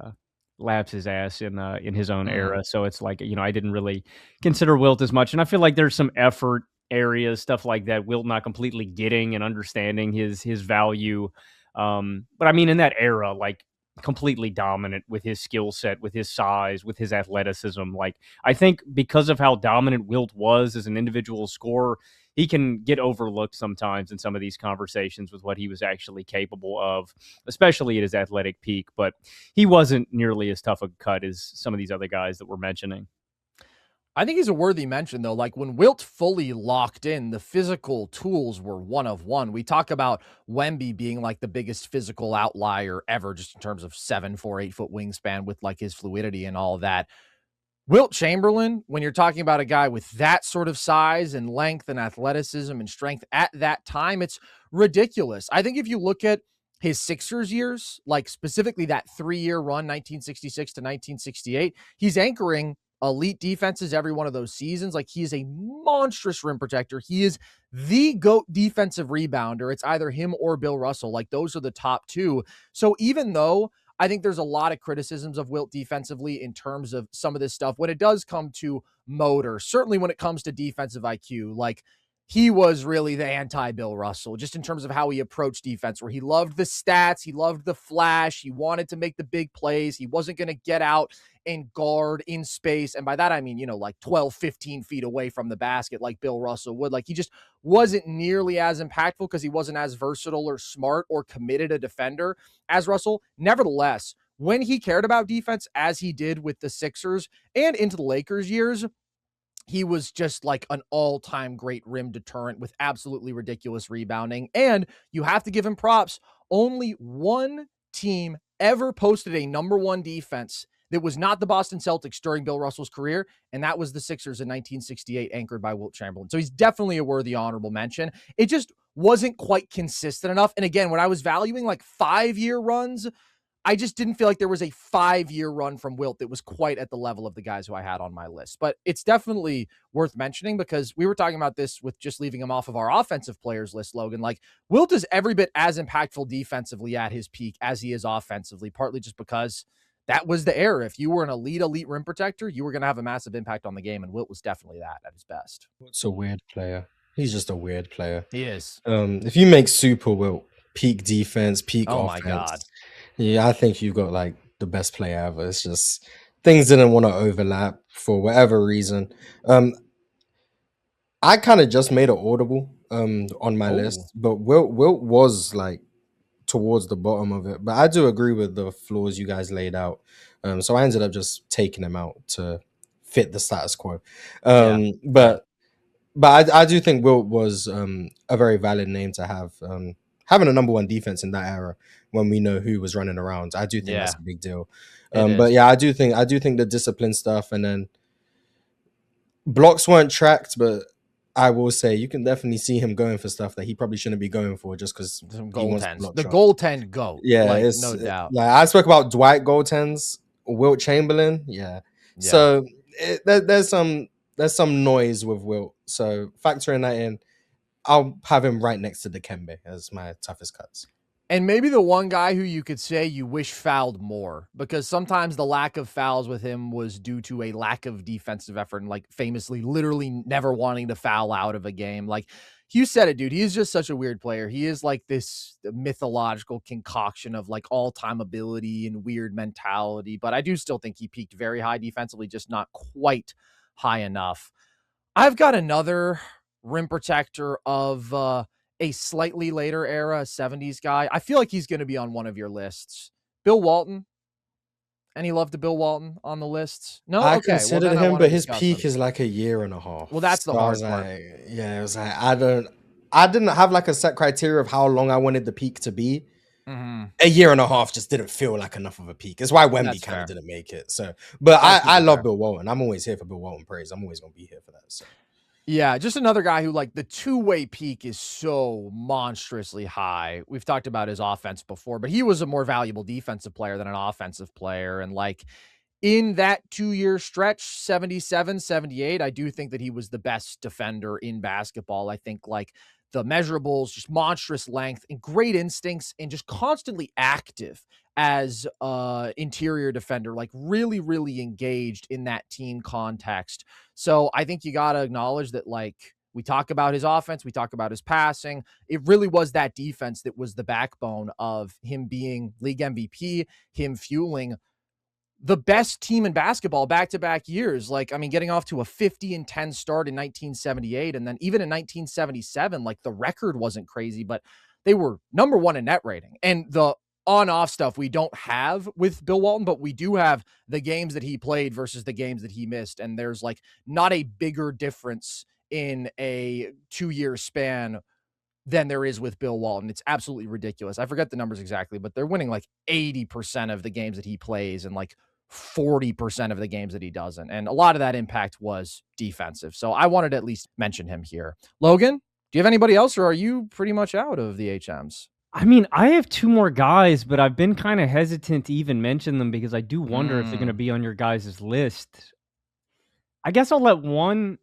laps his ass in his own era. So it's like, I didn't really consider Wilt as much. And I feel like there's some effort areas, stuff like that, Wilt not completely getting and understanding his value. But I mean, in that era, like completely dominant with his skill set, with his size, with his athleticism. Like, I think because of how dominant Wilt was as an individual scorer, he can get overlooked sometimes in some of these conversations with what he was actually capable of, especially at his athletic peak. But he wasn't nearly as tough a cut as some of these other guys that we're mentioning. I think he's a worthy mention, though. Like when Wilt fully locked in, the physical tools were one of one. We talk about Wemby being like the biggest physical outlier ever, just in terms of 7'4", 8-foot wingspan with like his fluidity and all of that. Wilt Chamberlain, when you're talking about a guy with that sort of size and length and athleticism and strength at that time, it's ridiculous. I think if you look at his Sixers years, like specifically that 3-year run, 1966 to 1968, he's anchoring elite defenses every one of those seasons. Like he is a monstrous rim protector. He is the GOAT defensive rebounder. It's either him or Bill Russell. Like those are the top two. So even though I think there's a lot of criticisms of Wilt defensively in terms of some of this stuff, when it does come to motor, certainly when it comes to defensive IQ, like he was really the anti-Bill Russell, just in terms of how he approached defense, where he loved the stats, he loved the flash, he wanted to make the big plays, he wasn't going to get out and guard in space. And by that, I mean, like 12, 15 feet away from the basket like Bill Russell would. Like he just wasn't nearly as impactful because he wasn't as versatile or smart or committed a defender as Russell. Nevertheless, when he cared about defense, as he did with the Sixers and into the Lakers years, he was just like an all-time great rim deterrent with absolutely ridiculous rebounding. And you have to give him props. Only one team ever posted a number one defense that was not the Boston Celtics during Bill Russell's career, and that was the Sixers in 1968, anchored by Wilt Chamberlain. So he's definitely a worthy honorable mention. It just wasn't quite consistent enough. And again, when I was valuing like 5-year runs, I just didn't feel like there was a 5-year run from Wilt that was quite at the level of the guys who I had on my list. But it's definitely worth mentioning because we were talking about this with just leaving him off of our offensive players list, Logan. Like Wilt is every bit as impactful defensively at his peak as he is offensively, partly just because that was the era. If you were an elite rim protector, you were going to have a massive impact on the game, and Wilt was definitely that at his best. What's a weird player? He's just a weird player. He is. If you make Super Wilt peak defense, peak Oh offense, my God. yeah, I think you've got like the best player ever. It's just things didn't want to overlap for whatever reason. I kind of just made it audible on my list, but Wilt was like towards the bottom of it. But I do agree with the flaws you guys laid out. So I ended up just taking him out to fit the status quo. But I do think Wilt was a very valid name to have. Having a number one defense in that era when we know who was running around, I do think that's a big deal. But yeah, I do think the discipline stuff, and then blocks weren't tracked, but I will say you can definitely see him going for stuff that he probably shouldn't be going for just because goaltends. The goaltend goat. Yeah, like, no doubt. Like I spoke about Dwight goaltends, Wilt Chamberlain. Yeah. So there's some noise with Wilt. So factoring that in, I'll have him right next to Dikembe as my toughest cuts. And maybe the one guy who you could say you wish fouled more, because sometimes the lack of fouls with him was due to a lack of defensive effort and like famously literally never wanting to foul out of a game. Like you said it, dude, he is just such a weird player. He is like this mythological concoction of like all-time ability and weird mentality, but I do still think he peaked very high defensively, just not quite high enough. I've got another rim protector of a slightly later era, 70s guy. I feel like he's going to be on one of your lists. Bill Walton. Any love to Bill Walton on the lists? No, I considered him, but his peak is like a year and a half. Well, that's the hard part. Yeah, it was like I didn't have like a set criteria of how long I wanted the peak to be. Mm-hmm. A year and a half just didn't feel like enough of a peak. It's why Wemby kind of didn't make it. So, but I love Bill Walton. I'm always here for Bill Walton praise. I'm always going to be here for that. So. Yeah, just another guy who like the two-way peak is so monstrously high. We've talked about his offense before, but he was a more valuable defensive player than an offensive player. And like in that 2-year stretch, 77, 78, I do think that he was the best defender in basketball. I think like the measurables, just monstrous length and great instincts and just constantly active as interior defender, like really, really engaged in that team context. So I think you got to acknowledge that, like, we talk about his offense, we talk about his passing. It really was that defense that was the backbone of him being league MVP, him fueling the best team in basketball back-to-back years. Like, I mean, getting off to a 50-10 start in 1978. And then even in 1977, like the record wasn't crazy, but they were number one in net rating. And the on-off stuff we don't have with Bill Walton, but we do have the games that he played versus the games that he missed. And there's like not a bigger difference in a 2-year span than there is with Bill Walton. It's absolutely ridiculous. I forget the numbers exactly, but they're winning like 80% of the games that he plays and like 40% of the games that he doesn't. And a lot of that impact was defensive. So I wanted to at least mention him here. Logan, do you have anybody else, or are you pretty much out of the HMs? I mean, I have 2 more guys, but I've been kind of hesitant to even mention them because I do wonder if they're going to be on your guys' list. I guess I'll let one.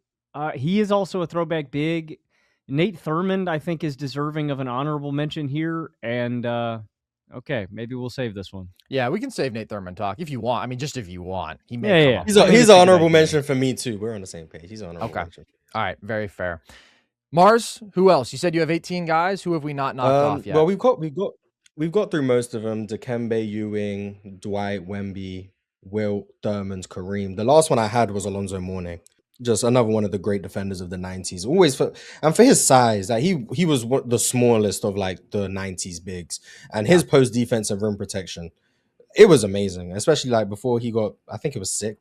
He is also a throwback big. Nate Thurmond, I think, is deserving of an honorable mention here. And okay, maybe we'll save this one. Yeah, we can save Nate Thurmond talk if you want. I mean, just if you want. He may come up. He's an honorable mention for me too. We're on the same page. He's an honorable mention. All right, very fair. Marz, who else? You said you have 18 guys. Who have we not knocked off yet? Well, we've got through most of them. Dikembe, Ewing, Dwight, Wemby, Wilt, Thurmond, Kareem. The last one I had was Alonzo Mourning. Just another one of the great defenders of the 90s. Always for his size, that he was the smallest of like the 90s bigs, and his post defense and rim protection, it was amazing. Especially like before he got sick.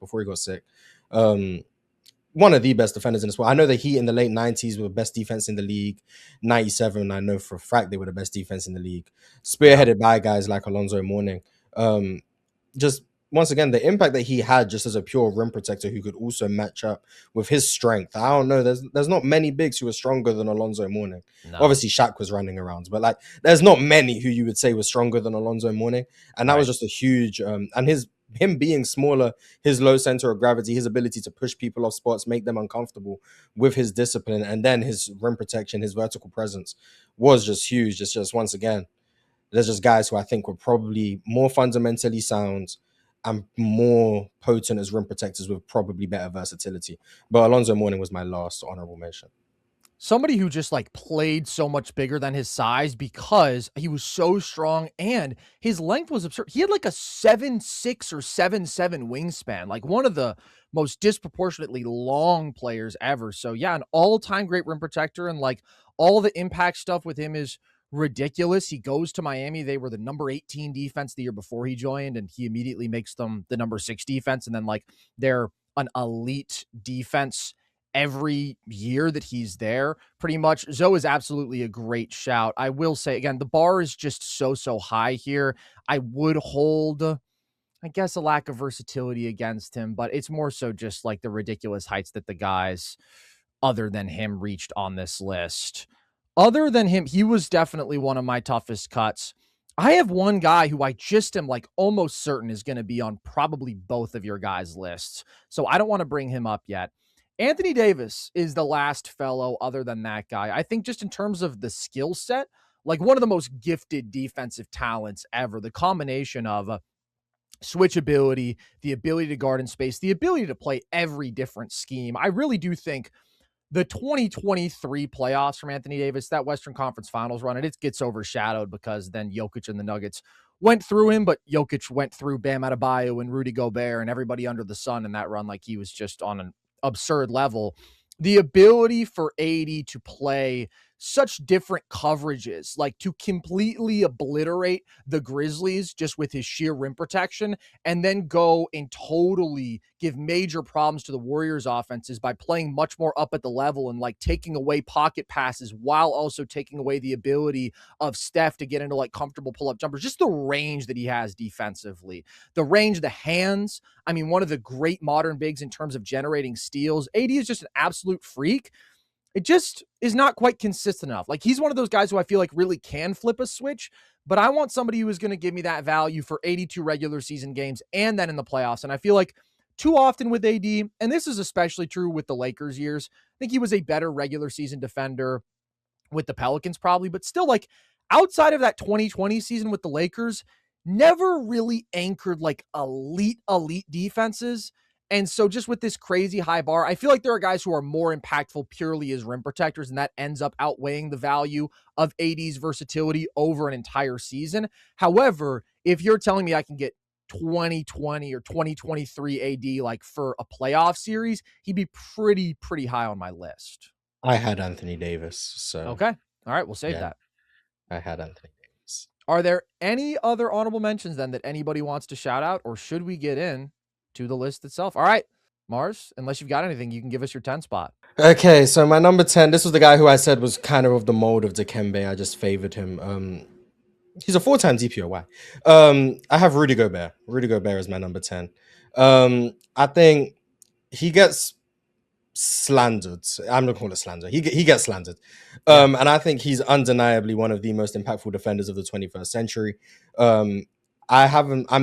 One of the best defenders in the sport. I know that he in the late 90s were the best defense in the league. 97, I know for a fact they were the best defense in the league. Spearheaded by guys like Alonzo Mourning. Just once again, the impact that he had just as a pure rim protector who could also match up with his strength. I don't know. There's not many bigs who are stronger than Alonzo Mourning. No. Obviously, Shaq was running around, but like there's not many who you would say was stronger than Alonzo Mourning. And that was just a huge and him being smaller, his low center of gravity, his ability to push people off spots, make them uncomfortable with his discipline, and then his rim protection, his vertical presence was just huge. It's just once again, there's just guys who I think were probably more fundamentally sound and more potent as rim protectors with probably better versatility. But Alonzo Mourning was my last honorable mention. Somebody who just like played so much bigger than his size because he was so strong and his length was absurd. He had like a 7'6" or 7'7" wingspan, like one of the most disproportionately long players ever. So yeah, an all-time great rim protector, and like all the impact stuff with him is ridiculous. He goes to Miami. They were the number 18 defense the year before he joined, and he immediately makes them the number 6 defense. And then like they're an elite defense every year that he's there, pretty much. Zoe is absolutely a great shout. I will say, again, the bar is just so high here. I would hold, I guess, a lack of versatility against him, but it's more so just like the ridiculous heights that the guys other than him reached on this list. Other than him, he was definitely one of my toughest cuts. I have one guy who I just am like almost certain is going to be on probably both of your guys' lists, so I don't want to bring him up yet. Anthony Davis is the last fellow other than that guy. I think just in terms of the skill set, like one of the most gifted defensive talents ever. The combination of switchability, the ability to guard in space, the ability to play every different scheme. I really do think the 2023 playoffs from Anthony Davis, that Western Conference Finals run, and it gets overshadowed because then Jokic and the Nuggets went through him, but Jokic went through Bam Adebayo and Rudy Gobert and everybody under the sun in that run like he was just on an absurd level. The ability for AD to play such different coverages, like to completely obliterate the Grizzlies just with his sheer rim protection, and then go and totally give major problems to the Warriors offenses by playing much more up at the level and like taking away pocket passes while also taking away the ability of Steph to get into like comfortable pull-up jumpers. Just the range that he has defensively, the range, the hands. I mean, one of the great modern bigs in terms of generating steals. AD is just an absolute freak. It just is not quite consistent enough. Like he's one of those guys who I feel like really can flip a switch, but I want somebody who is going to give me that value for 82 regular season games and then in the playoffs. And I feel like too often with AD, and this is especially true with the Lakers years, I think he was a better regular season defender with the Pelicans probably, but still like outside of that 2020 season with the Lakers, never really anchored like elite defenses. And so just with this crazy high bar, I feel like there are guys who are more impactful purely as rim protectors, and that ends up outweighing the value of AD's versatility over an entire season. However, if you're telling me I can get 2020 or 2023 AD like for a playoff series, he'd be pretty high on my list. I had Anthony Davis. So okay. All right, we'll save that. I had Anthony Davis. Are there any other honorable mentions then that anybody wants to shout out, or should we get in to the list itself? All right, Marz, unless you've got anything, you can give us your 10 spot. Okay, so my number 10, this was the guy who I said was kind of the mold of Dikembe. I just favored him. He's a 4-time DPOY. I have Rudy Gobert. Rudy Gobert is my number 10. I think he gets slandered. I'm not calling it slander. He gets slandered. And I think he's undeniably one of the most impactful defenders of the 21st century. I'm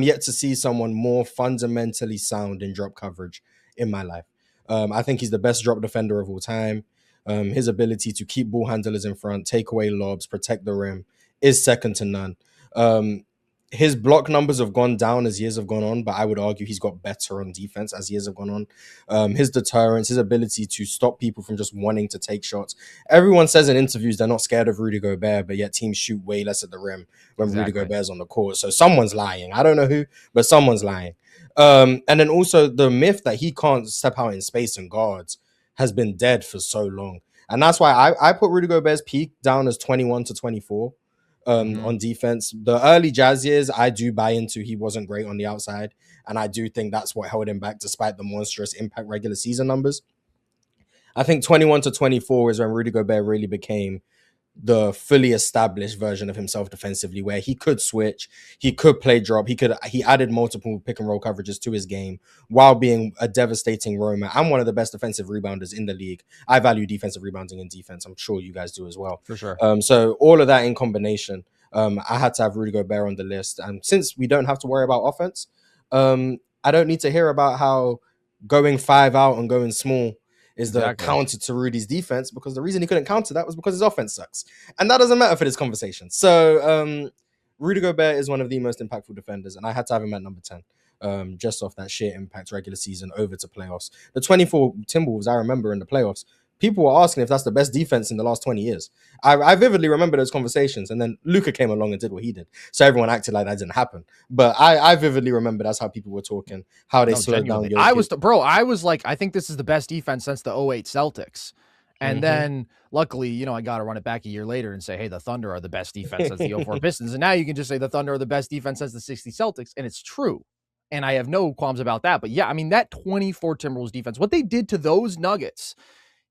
yet to see someone more fundamentally sound in drop coverage in my life. I think he's the best drop defender of all time. His ability to keep ball handlers in front, take away lobs, protect the rim is second to none. His block numbers have gone down as years have gone on, but I would argue he's got better on defense as years have gone on. His deterrence, his ability to stop people from just wanting to take shots. Everyone says in interviews they're not scared of Rudy Gobert, but yet teams shoot way less at the rim when Rudy Gobert's on the court. So someone's lying. I don't know who, but someone's lying. And then also the myth that he can't step out in space and guards has been dead for so long. And that's why I put Rudy Gobert's peak down as 21 to 24. On defense. The early Jazz years, I do buy into he wasn't great on the outside, and I do think that's what held him back despite the monstrous impact regular season numbers. I think 21 to 24 is when Rudy Gobert really became the fully established version of himself defensively, where he could switch, he could play drop, he added multiple pick and roll coverages to his game while being a devastating roamer. I'm one of the best defensive rebounders in the league. I value defensive rebounding in defense. I'm sure you guys do as well. For sure. So all of that in combination, I had to have Rudy Gobert on the list. And since we don't have to worry about offense, I don't need to hear about how going 5 out and going small is the counter to Rudy's defense, because the reason he couldn't counter that was because his offense sucks. And that doesn't matter for this conversation. So Rudy Gobert is one of the most impactful defenders, and I had to have him at number 10, just off that sheer impact regular season over to playoffs. The 24 Timberwolves, I remember in the playoffs, people were asking if that's the best defense in the last 20 years. I vividly remember those conversations, and then Luka came along and did what he did. So everyone acted like that didn't happen. But I vividly remember that's how people were talking, how they slowed down. I was like, I think this is the best defense since the 08 Celtics. And then luckily, I got to run it back a year later and say, hey, the Thunder are the best defense since the 04 Pistons. And now you can just say the Thunder are the best defense since the 60 Celtics. And it's true. And I have no qualms about that. But yeah, I mean, that 24 Timberwolves defense, what they did to those Nuggets,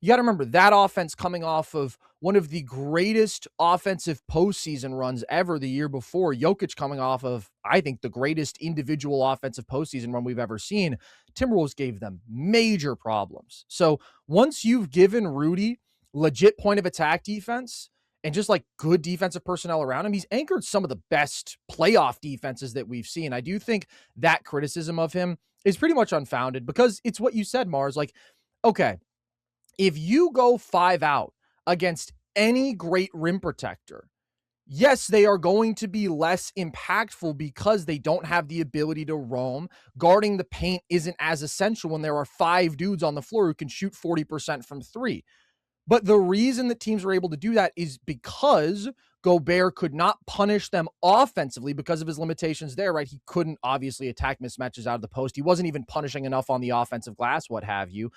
you got to remember that offense coming off of one of the greatest offensive postseason runs ever the year before. Jokic coming off of, I think, the greatest individual offensive postseason run we've ever seen. Timberwolves gave them major problems. So once you've given Rudy legit point of attack defense and just like good defensive personnel around him, he's anchored some of the best playoff defenses that we've seen. I do think that criticism of him is pretty much unfounded, because it's what you said, Marz. Like, okay, if you go 5 out against any great rim protector, yes, they are going to be less impactful because they don't have the ability to roam. Guarding the paint isn't as essential when there are 5 dudes on the floor who can shoot 40% from 3. But the reason that teams were able to do that is because Gobert could not punish them offensively because of his limitations there, right? He couldn't obviously attack mismatches out of the post. He wasn't even punishing enough on the offensive glass, what have you.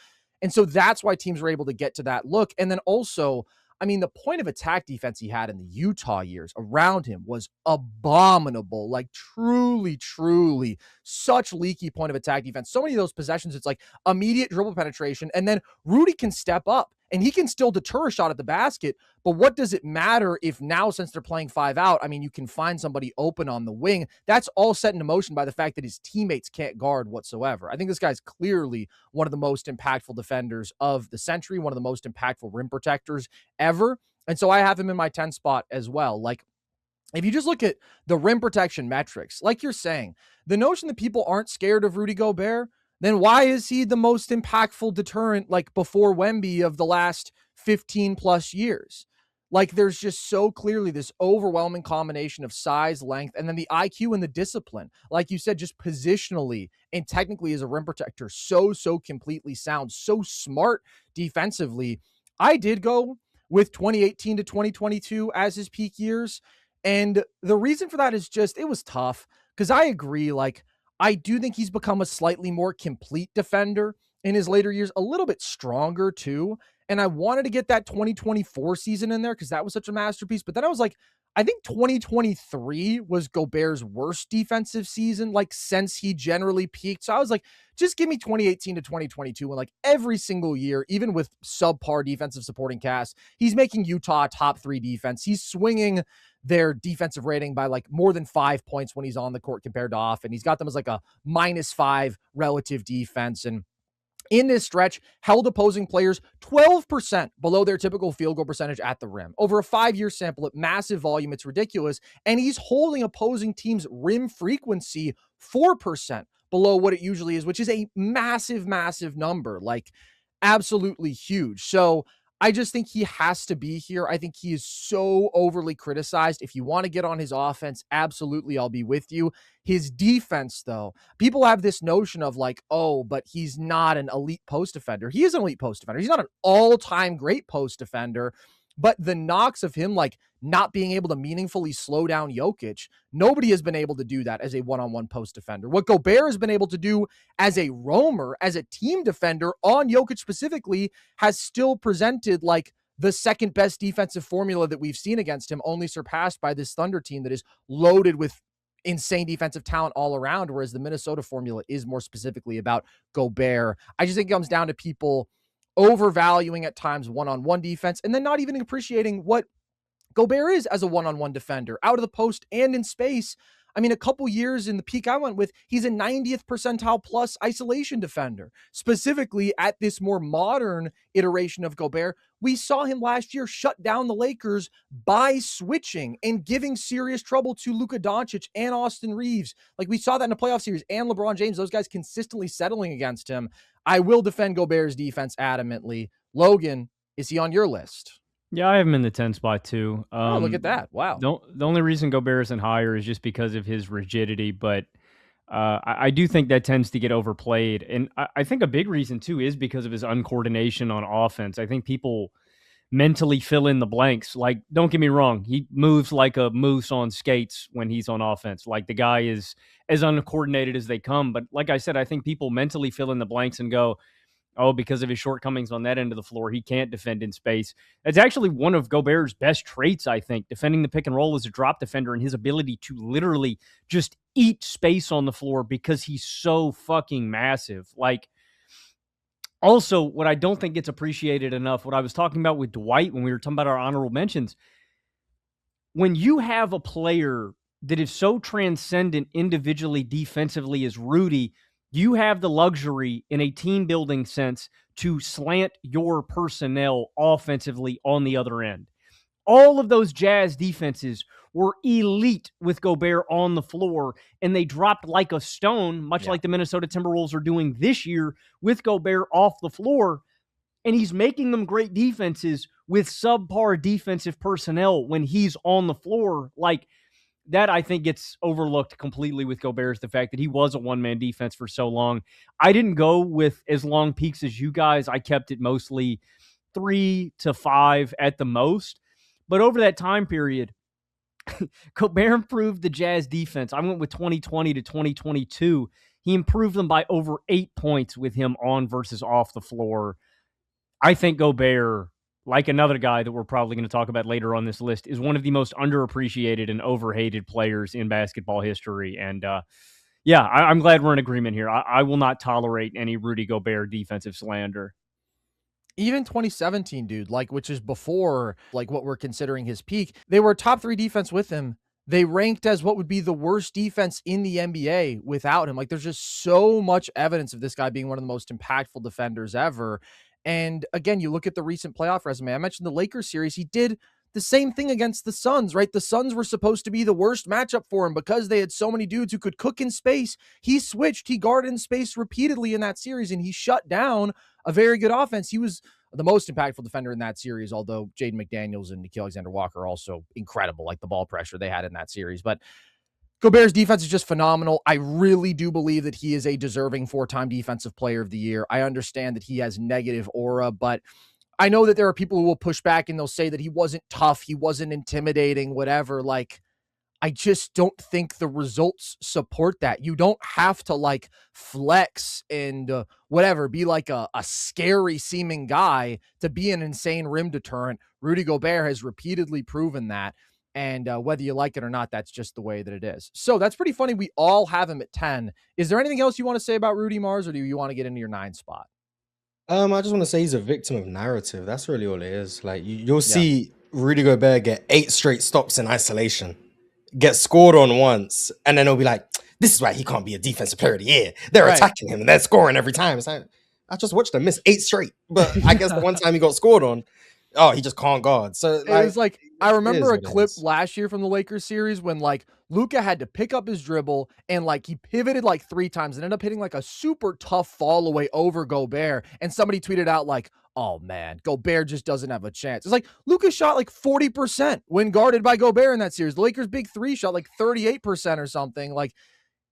And so that's why teams were able to get to that look. And then also, I mean, the point of attack defense he had in the Utah years around him was abominable, like truly, truly such leaky point of attack defense. So many of those possessions, it's like immediate dribble penetration. And then Rudy can step up and he can still deter a shot at the basket. But what does it matter if now, since they're playing 5 out, I mean, you can find somebody open on the wing? That's all set into motion by the fact that his teammates can't guard whatsoever. I think this guy's clearly one of the most impactful defenders of the century, one of the most impactful rim protectors ever. And so I have him in my 10 spot as well. Like, if you just look at the rim protection metrics, like you're saying, the notion that people aren't scared of Rudy Gobert, then why is he the most impactful deterrent, like before Wemby, of the last 15 plus years? Like, there's just so clearly this overwhelming combination of size, length, and then the IQ and the discipline. Like you said, just positionally and technically as a rim protector, so completely sound, so smart defensively. I did go with 2018 to 2022 as his peak years. And the reason for that is just, it was tough, because I agree, like, I do think he's become a slightly more complete defender in his later years, a little bit stronger too. And I wanted to get that 2024 season in there because that was such a masterpiece. But then I was like, I think 2023 was Gobert's worst defensive season, like since he generally peaked. So I was like, just give me 2018 to 2022 when like every single year, even with subpar defensive supporting cast, he's making Utah top 3 defense. He's swinging their defensive rating by like more than 5 points when he's on the court compared to off. And he's got them as like a -5 relative defense. And in this stretch, held opposing players 12% below their typical field goal percentage at the rim. Over a 5-year sample at massive volume, it's ridiculous. And he's holding opposing teams' rim frequency 4% below what it usually is, which is a massive, massive number, like absolutely huge. So I just think he has to be here. I think he is so overly criticized. If you want to get on his offense, absolutely, I'll be with you. His defense, though, people have this notion of like, oh, but he's not an elite post defender. He is an elite post defender. He's not an all-time great post defender, but the knocks of him like not being able to meaningfully slow down Jokic, nobody has been able to do that as a one-on-one post defender. What Gobert has been able to do as a roamer, as a team defender on Jokic specifically, has still presented like the second best defensive formula that we've seen against him, only surpassed by this Thunder team that is loaded with insane defensive talent all around, whereas the Minnesota formula is more specifically about Gobert. I just think it comes down to people overvaluing at times one-on-one defense and then not even appreciating what Gobert is as a one-on-one defender, out of the post and in space. I mean, a couple years in the peak I went with, he's a 90th percentile plus isolation defender. Specifically at this more modern iteration of Gobert, we saw him last year shut down the Lakers by switching and giving serious trouble to Luka Doncic and Austin Reeves. Like we saw that in a playoff series, and LeBron James, those guys consistently settling against him. I will defend Gobert's defense adamantly. Logan, is he on your list? Yeah, I have him in the 10 spot too. Oh, look at that. Wow. The only reason Gobert isn't higher is just because of his rigidity, but I do think that tends to get overplayed. And I think a big reason too is because of his uncoordination on offense. I think people mentally fill in the blanks. Like, don't get me wrong, he moves like a moose on skates when he's on offense. Like, the guy is as uncoordinated as they come. But like I said, I think people mentally fill in the blanks and go, oh, because of his shortcomings on that end of the floor, he can't defend in space. It's actually one of Gobert's best traits, I think, defending the pick and roll as a drop defender and his ability to literally just eat space on the floor because he's so fucking massive. Like, also, what I don't think gets appreciated enough, what I was talking about with Dwight when we were talking about our honorable mentions, when you have a player that is so transcendent individually, defensively as Rudy, you have the luxury in a team building sense to slant your personnel offensively on the other end. All of those Jazz defenses were elite with Gobert on the floor, and they dropped like a stone, much like the Minnesota Timberwolves are doing this year with Gobert off the floor. And he's making them great defenses with subpar defensive personnel when he's on the floor. Like, that I think gets overlooked completely with Gobert is the fact that he was a one-man defense for so long. I didn't go with as long peaks as you guys. I kept it mostly 3 to 5 at the most. But over that time period, Gobert improved the Jazz defense. I went with 2020 to 2022. He improved them by over 8 points with him on versus off the floor. I think Gobert, like another guy that we're probably going to talk about later on this list, is one of the most underappreciated and overhated players in basketball history. And I'm glad we're in agreement here. I will not tolerate any Rudy Gobert defensive slander. Even 2017, dude, like, which is before like what we're considering his peak, they were top 3 defense with him. They ranked as what would be the worst defense in the NBA without him. Like, there's just so much evidence of this guy being one of the most impactful defenders ever. And again, you look at the recent playoff resume. I mentioned the Lakers series. He did the same thing against the Suns, right? The Suns were supposed to be the worst matchup for him because they had so many dudes who could cook in space. He switched. He guarded in space repeatedly in that series, and he shut down a very good offense. He was the most impactful defender in that series, although Jaden McDaniels and Nickeil Alexander-Walker are also incredible, like the ball pressure they had in that series. But Gobert's defense is just phenomenal. I really do believe that he is a deserving 4-time defensive player of the year. I understand that he has negative aura, but I know that there are people who will push back and they'll say that he wasn't tough, he wasn't intimidating, whatever. Like, I just don't think the results support that. You don't have to like flex and whatever, be like a scary seeming guy to be an insane rim deterrent. Rudy Gobert has repeatedly proven that. And whether you like it or not, that's just the way that it is. So that's pretty funny. We all have him at 10. Is there anything else you want to say about Rudy, Marz, or do you want to get into your 9 spot? I just want to say he's a victim of narrative. That's really all it is. Like you'll Yeah. see Rudy Gobert get 8 straight stops in isolation, get scored on once, and then he'll be like, "This is why he can't be a defensive player of the year. They're Right. attacking him and they're scoring every time." It's like, I just watched him miss 8 straight, but I guess the one time he got scored on, he just can't guard. So It was like, I remember a what it clip is. last year from the Lakers series when like Luka had to pick up his dribble and like he pivoted like 3 times and ended up hitting like a super tough fall away over Gobert. And somebody tweeted out like, "Oh man, Gobert just doesn't have a chance." It's like Luka shot like 40% when guarded by Gobert in that series. The Lakers' big 3 shot like 38% or something. Like,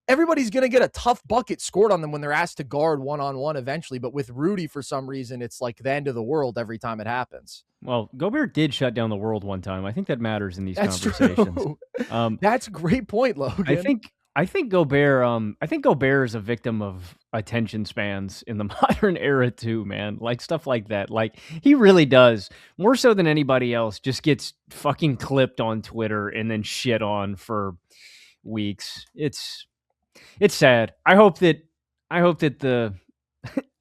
everybody's going to get a tough bucket scored on them when they're asked to guard one-on-one eventually. But with Rudy, for some reason, it's like the end of the world every time it happens. Well, Gobert did shut down the world one time. I think that matters in these That's conversations. true. That's a great point, Logan. I think Gobert is a victim of attention spans in the modern era too, man. Like stuff like that. Like he really does, more so than anybody else, just gets fucking clipped on Twitter and then shit on for weeks. It's sad. I hope that the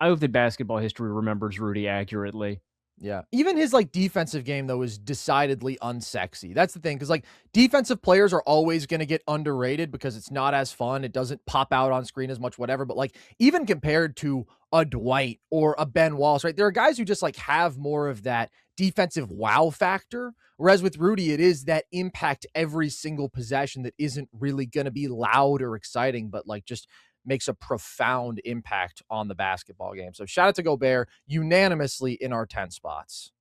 I hope that basketball history remembers Rudy accurately. Yeah. Even his like defensive game though is decidedly unsexy. That's the thing, because like defensive players are always going to get underrated because it's not as fun. It doesn't pop out on screen as much, whatever. But like even compared to a Dwight or a Ben Wallace, right? There are guys who just like have more of that defensive wow factor. Whereas with Rudy, it is that impact every single possession that isn't really going to be loud or exciting, but like just makes a profound impact on the basketball game. So shout out to Gobert unanimously in our 10 spots.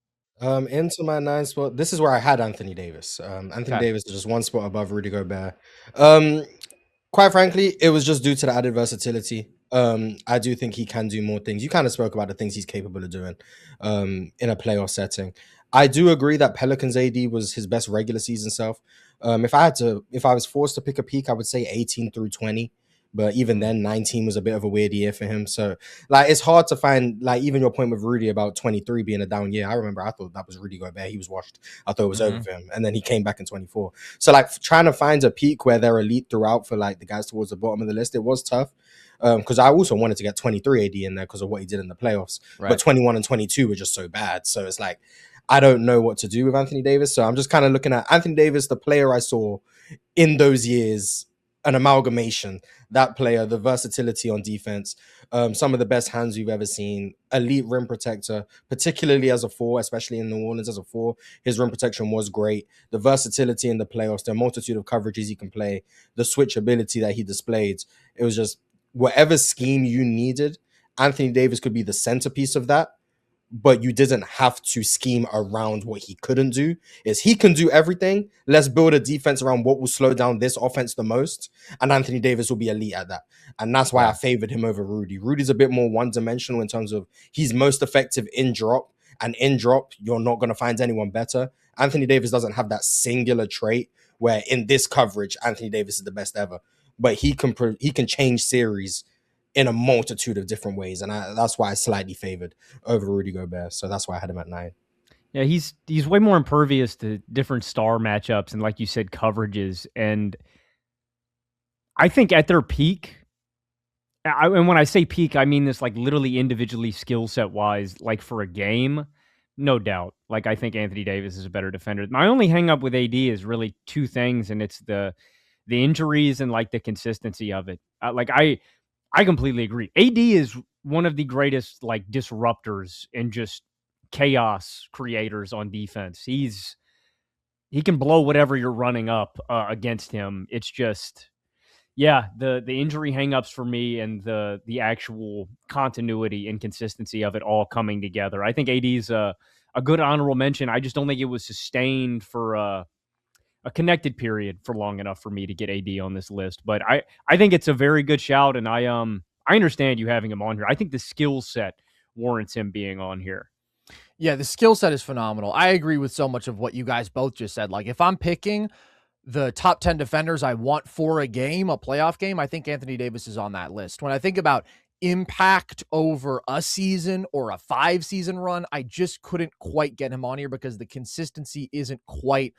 Into my 9 spot. This is where I had Anthony Davis. Anthony Okay. Davis is just 1 spot above Rudy Gobert. Quite frankly, it was just due to the added versatility. I do think he can do more things. You kind of spoke about the things he's capable of doing in a playoff setting. I do agree that Pelicans AD was his best regular season self. If I was forced to pick a peak, I would say 18 through 20. But even then, 19 was a bit of a weird year for him. So, like, it's hard to find, like, even your point with Rudy about 23 being a down year. I remember I thought that was Rudy Gobert. He was washed. I thought it was over for him. And then he came back in 24. So, like, trying to find a peak where they're elite throughout for, like, the guys towards the bottom of the list, it was tough. Because I also wanted to get 23 AD in there because of what he did in the playoffs. Right. But 21 and 22 were just so bad. So, it's like, I don't know what to do with Anthony Davis. So, I'm just kind of looking at Anthony Davis, the player I saw in those years, an amalgamation. That player, the versatility on defense, some of the best hands you've ever seen, elite rim protector, particularly as a 4, especially in New Orleans as a 4. His rim protection was great. The versatility in the playoffs, the multitude of coverages he can play, the switch ability that he displayed. It was just whatever scheme you needed, Anthony Davis could be the centerpiece of that. But you didn't have to scheme around what he couldn't do. Is he can do everything. Let's build a defense around what will slow down this offense the most. And Anthony Davis will be elite at that. And that's why I favored him over Rudy. Rudy's a bit more one-dimensional in terms of he's most effective in drop. And in drop, you're not going to find anyone better. Anthony Davis doesn't have that singular trait where in this coverage, Anthony Davis is the best ever. But he can change series in a multitude of different ways. And that's why I slightly favored over Rudy Gobert. So that's why I had him at 9. Yeah, he's way more impervious to different star matchups and, like you said, coverages. And I think at their peak, and when I say peak, I mean this like literally individually skill set wise, like for a game, no doubt. Like I think Anthony Davis is a better defender. My only hang up with AD is really 2 things, and it's the injuries and like the consistency of it. I completely agree. AD is one of the greatest like disruptors and just chaos creators on defense. He can blow whatever you're running up against him. It's just, yeah, the injury hangups for me and the actual continuity and consistency of it all coming together. I think AD's a good honorable mention. I just don't think it was sustained for a connected period for long enough for me to get AD on this list. But I think it's a very good shout, and I understand you having him on here. I think the skill set warrants him being on here. Yeah, the skill set is phenomenal. I agree with so much of what you guys both just said. Like if I'm picking the top 10 defenders I want for a game, a playoff game, I think Anthony Davis is on that list. When I think about impact over a season or a 5-season run, I just couldn't quite get him on here because the consistency isn't quite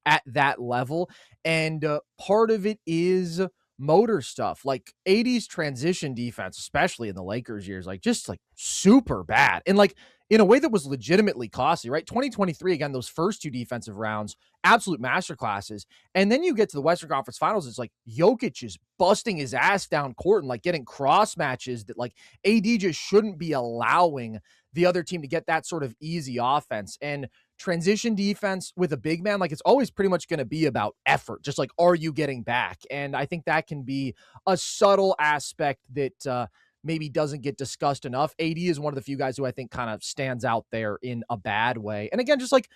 at that level. And part of it is motor stuff. Like AD's transition defense, especially in the Lakers years, like just like super bad. And like in a way that was legitimately costly, right? 2023, again, those first two defensive rounds, absolute masterclasses. And then you get to the Western Conference Finals, it's like Jokic is busting his ass down court and like getting cross matches that like AD just shouldn't be allowing the other team to get that sort of easy offense. And transition defense with a big man, like it's always pretty much going to be about effort, just like, are you getting back? And I think that can be a subtle aspect that maybe doesn't get discussed enough. AD is one of the few guys who I think kind of stands out there in a bad way. And again, just like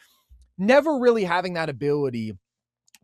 never really having that ability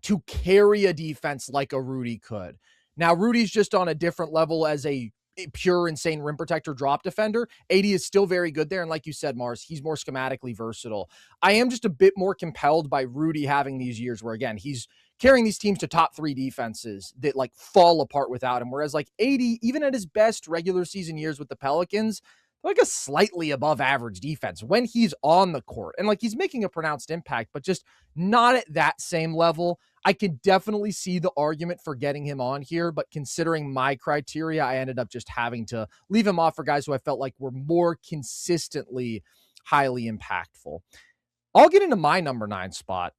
to carry a defense like a Rudy could. Now, Rudy's just on a different level as a pure insane rim protector drop defender. AD is still very good there. And like you said, Marz, he's more schematically versatile. I am just a bit more compelled by Rudy having these years where, again, he's carrying these teams to top 3 defenses that like fall apart without him. Whereas like AD, even at his best regular season years with the Pelicans, like a slightly above average defense when he's on the court. And like he's making a pronounced impact, but just not at that same level. I could definitely see the argument for getting him on here, but considering my criteria, I ended up just having to leave him off for guys who I felt like were more consistently highly impactful. I'll get into my number 9 spot.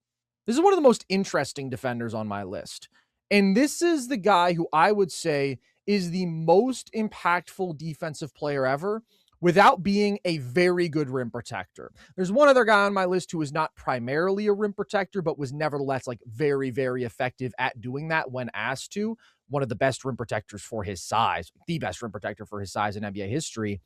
This is one of the most interesting defenders on my list. And this is the guy who I would say is the most impactful defensive player ever, without being a very good rim protector. There's one other guy on my list who is not primarily a rim protector, but was nevertheless like very, very effective at doing that when asked to. One of the best rim protectors for his size, the best rim protector for his size in NBA history.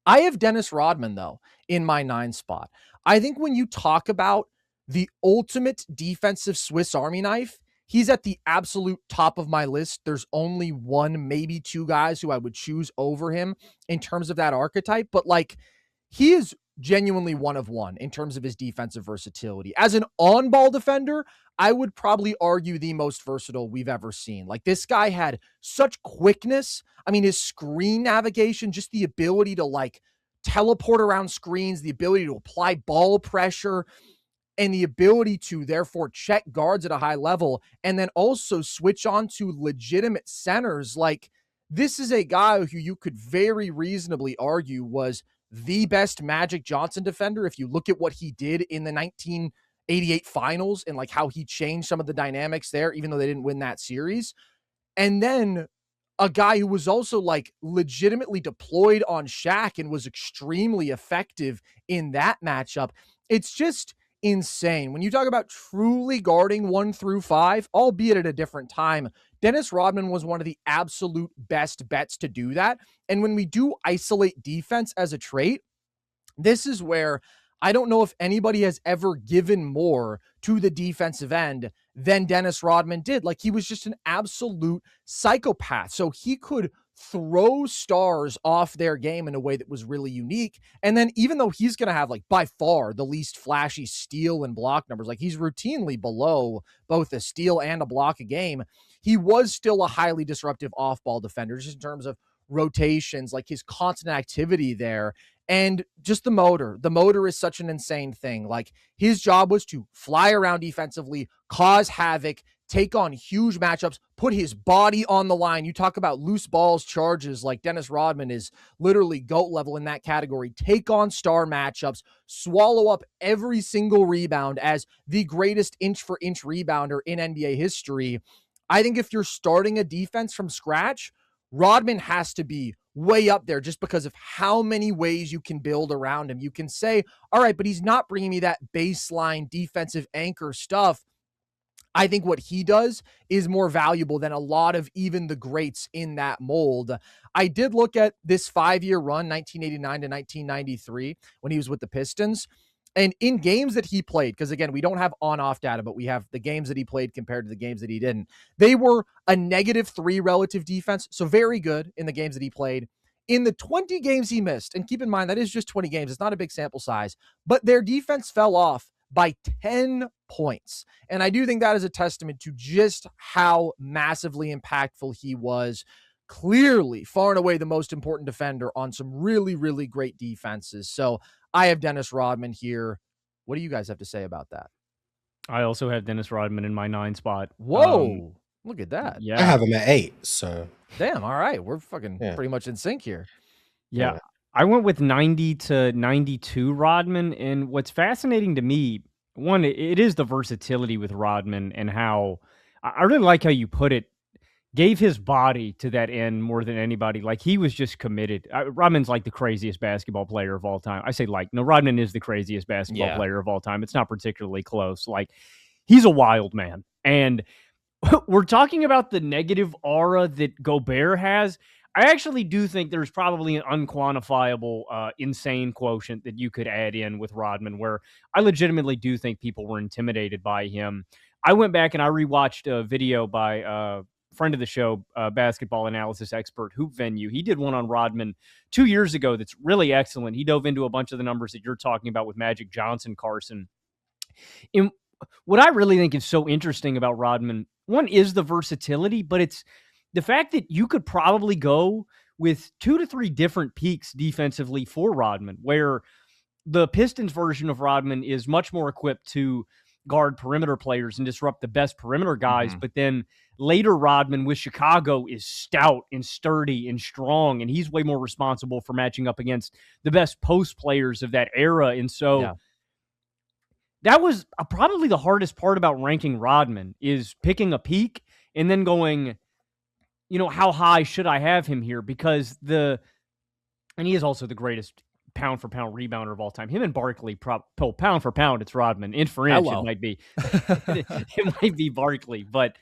I have Dennis Rodman, though, in my 9 spot. I think when you talk about the ultimate defensive Swiss Army knife, he's at the absolute top of my list. There's only one, maybe 2 guys who I would choose over him in terms of that archetype, but like he is genuinely one of one in terms of his defensive versatility. As an on-ball defender, I would probably argue the most versatile we've ever seen. Like this guy had such quickness. I mean, his screen navigation, just the ability to like teleport around screens, the ability to apply ball pressure, and the ability to therefore check guards at a high level and then also switch on to legitimate centers. Like this is a guy who you could very reasonably argue was the best Magic Johnson defender. If you look at what he did in the 1988 finals and like how he changed some of the dynamics there, even though they didn't win that series. And then a guy who was also like legitimately deployed on Shaq and was extremely effective in that matchup. It's just insane. When you talk about truly guarding 1 through 5, albeit at a different time, Dennis Rodman was one of the absolute best bets to do that. And when we do isolate defense as a trait, this is where I don't know if anybody has ever given more to the defensive end than Dennis Rodman did. Like he was just an absolute psychopath. So he could throw stars off their game in a way that was really unique. And then even though he's going to have like by far the least flashy steal and block numbers, like he's routinely below both a steal and a block a game, he was still a highly disruptive off-ball defender just in terms of rotations, like his constant activity there. And just the motor. The motor is such an insane thing. Like his job was to fly around defensively, cause havoc, take on huge matchups, put his body on the line. You talk about loose balls charges, like Dennis Rodman is literally GOAT level in that category. Take on star matchups, swallow up every single rebound as the greatest inch-for-inch rebounder in NBA history. I think if you're starting a defense from scratch, Rodman has to be way up there just because of how many ways you can build around him. You can say, all right, but he's not bringing me that baseline defensive anchor stuff. I think what he does is more valuable than a lot of even the greats in that mold. I did look at this 5-year run, 1989 to 1993, when he was with the Pistons. And in games that he played, because again, we don't have on-off data, but we have the games that he played compared to the games that he didn't. They were a -3 relative defense, so very good in the games that he played. In the 20 games he missed, and keep in mind, that is just 20 games. It's not a big sample size, but their defense fell off by 10 points. And I do think that is a testament to just how massively impactful he was. Clearly, far and away, the most important defender on some really, really great defenses. So I have Dennis Rodman here. What do you guys have to say about that? I also have Dennis Rodman in my 9 spot. Whoa. Look at that. I Yeah. have him at 8, so Damn. All right. We're fucking Yeah. pretty much in sync here. Yeah. Yeah. I went with 90 to 92 Rodman. And what's fascinating to me, one, it is the versatility with Rodman and how I really like how you put it. Gave his body to that end more than anybody. Like, he was just committed. Rodman's like the craziest basketball player of all time. I say like, no, Rodman is the craziest basketball player of all time. It's not particularly close. Like, he's a wild man. And we're talking about the negative aura that Gobert has. I actually do think there's probably an unquantifiable, insane quotient that you could add in with Rodman, where I legitimately do think people were intimidated by him. I went back and I rewatched a video by friend of the show, basketball analysis expert, Hoop Venue. He did one on Rodman 2 years ago that's really excellent. He dove into a bunch of the numbers that you're talking about with Magic Johnson, Carson. And what I really think is so interesting about Rodman, one is the versatility, but it's the fact that you could probably go with 2 to 3 different peaks defensively for Rodman, where the Pistons version of Rodman is much more equipped to guard perimeter players and disrupt the best perimeter guys. But then later Rodman with Chicago is stout and sturdy and strong, and he's way more responsible for matching up against the best post players of that era. And so that was probably the hardest part about ranking Rodman, is picking a peak and then going, how high should I have him here? Because and he is also the greatest pound for pound rebounder of all time. Him and Barkley, pound for pound, it's Rodman. Inch for inch, it might be. It might be Barkley, but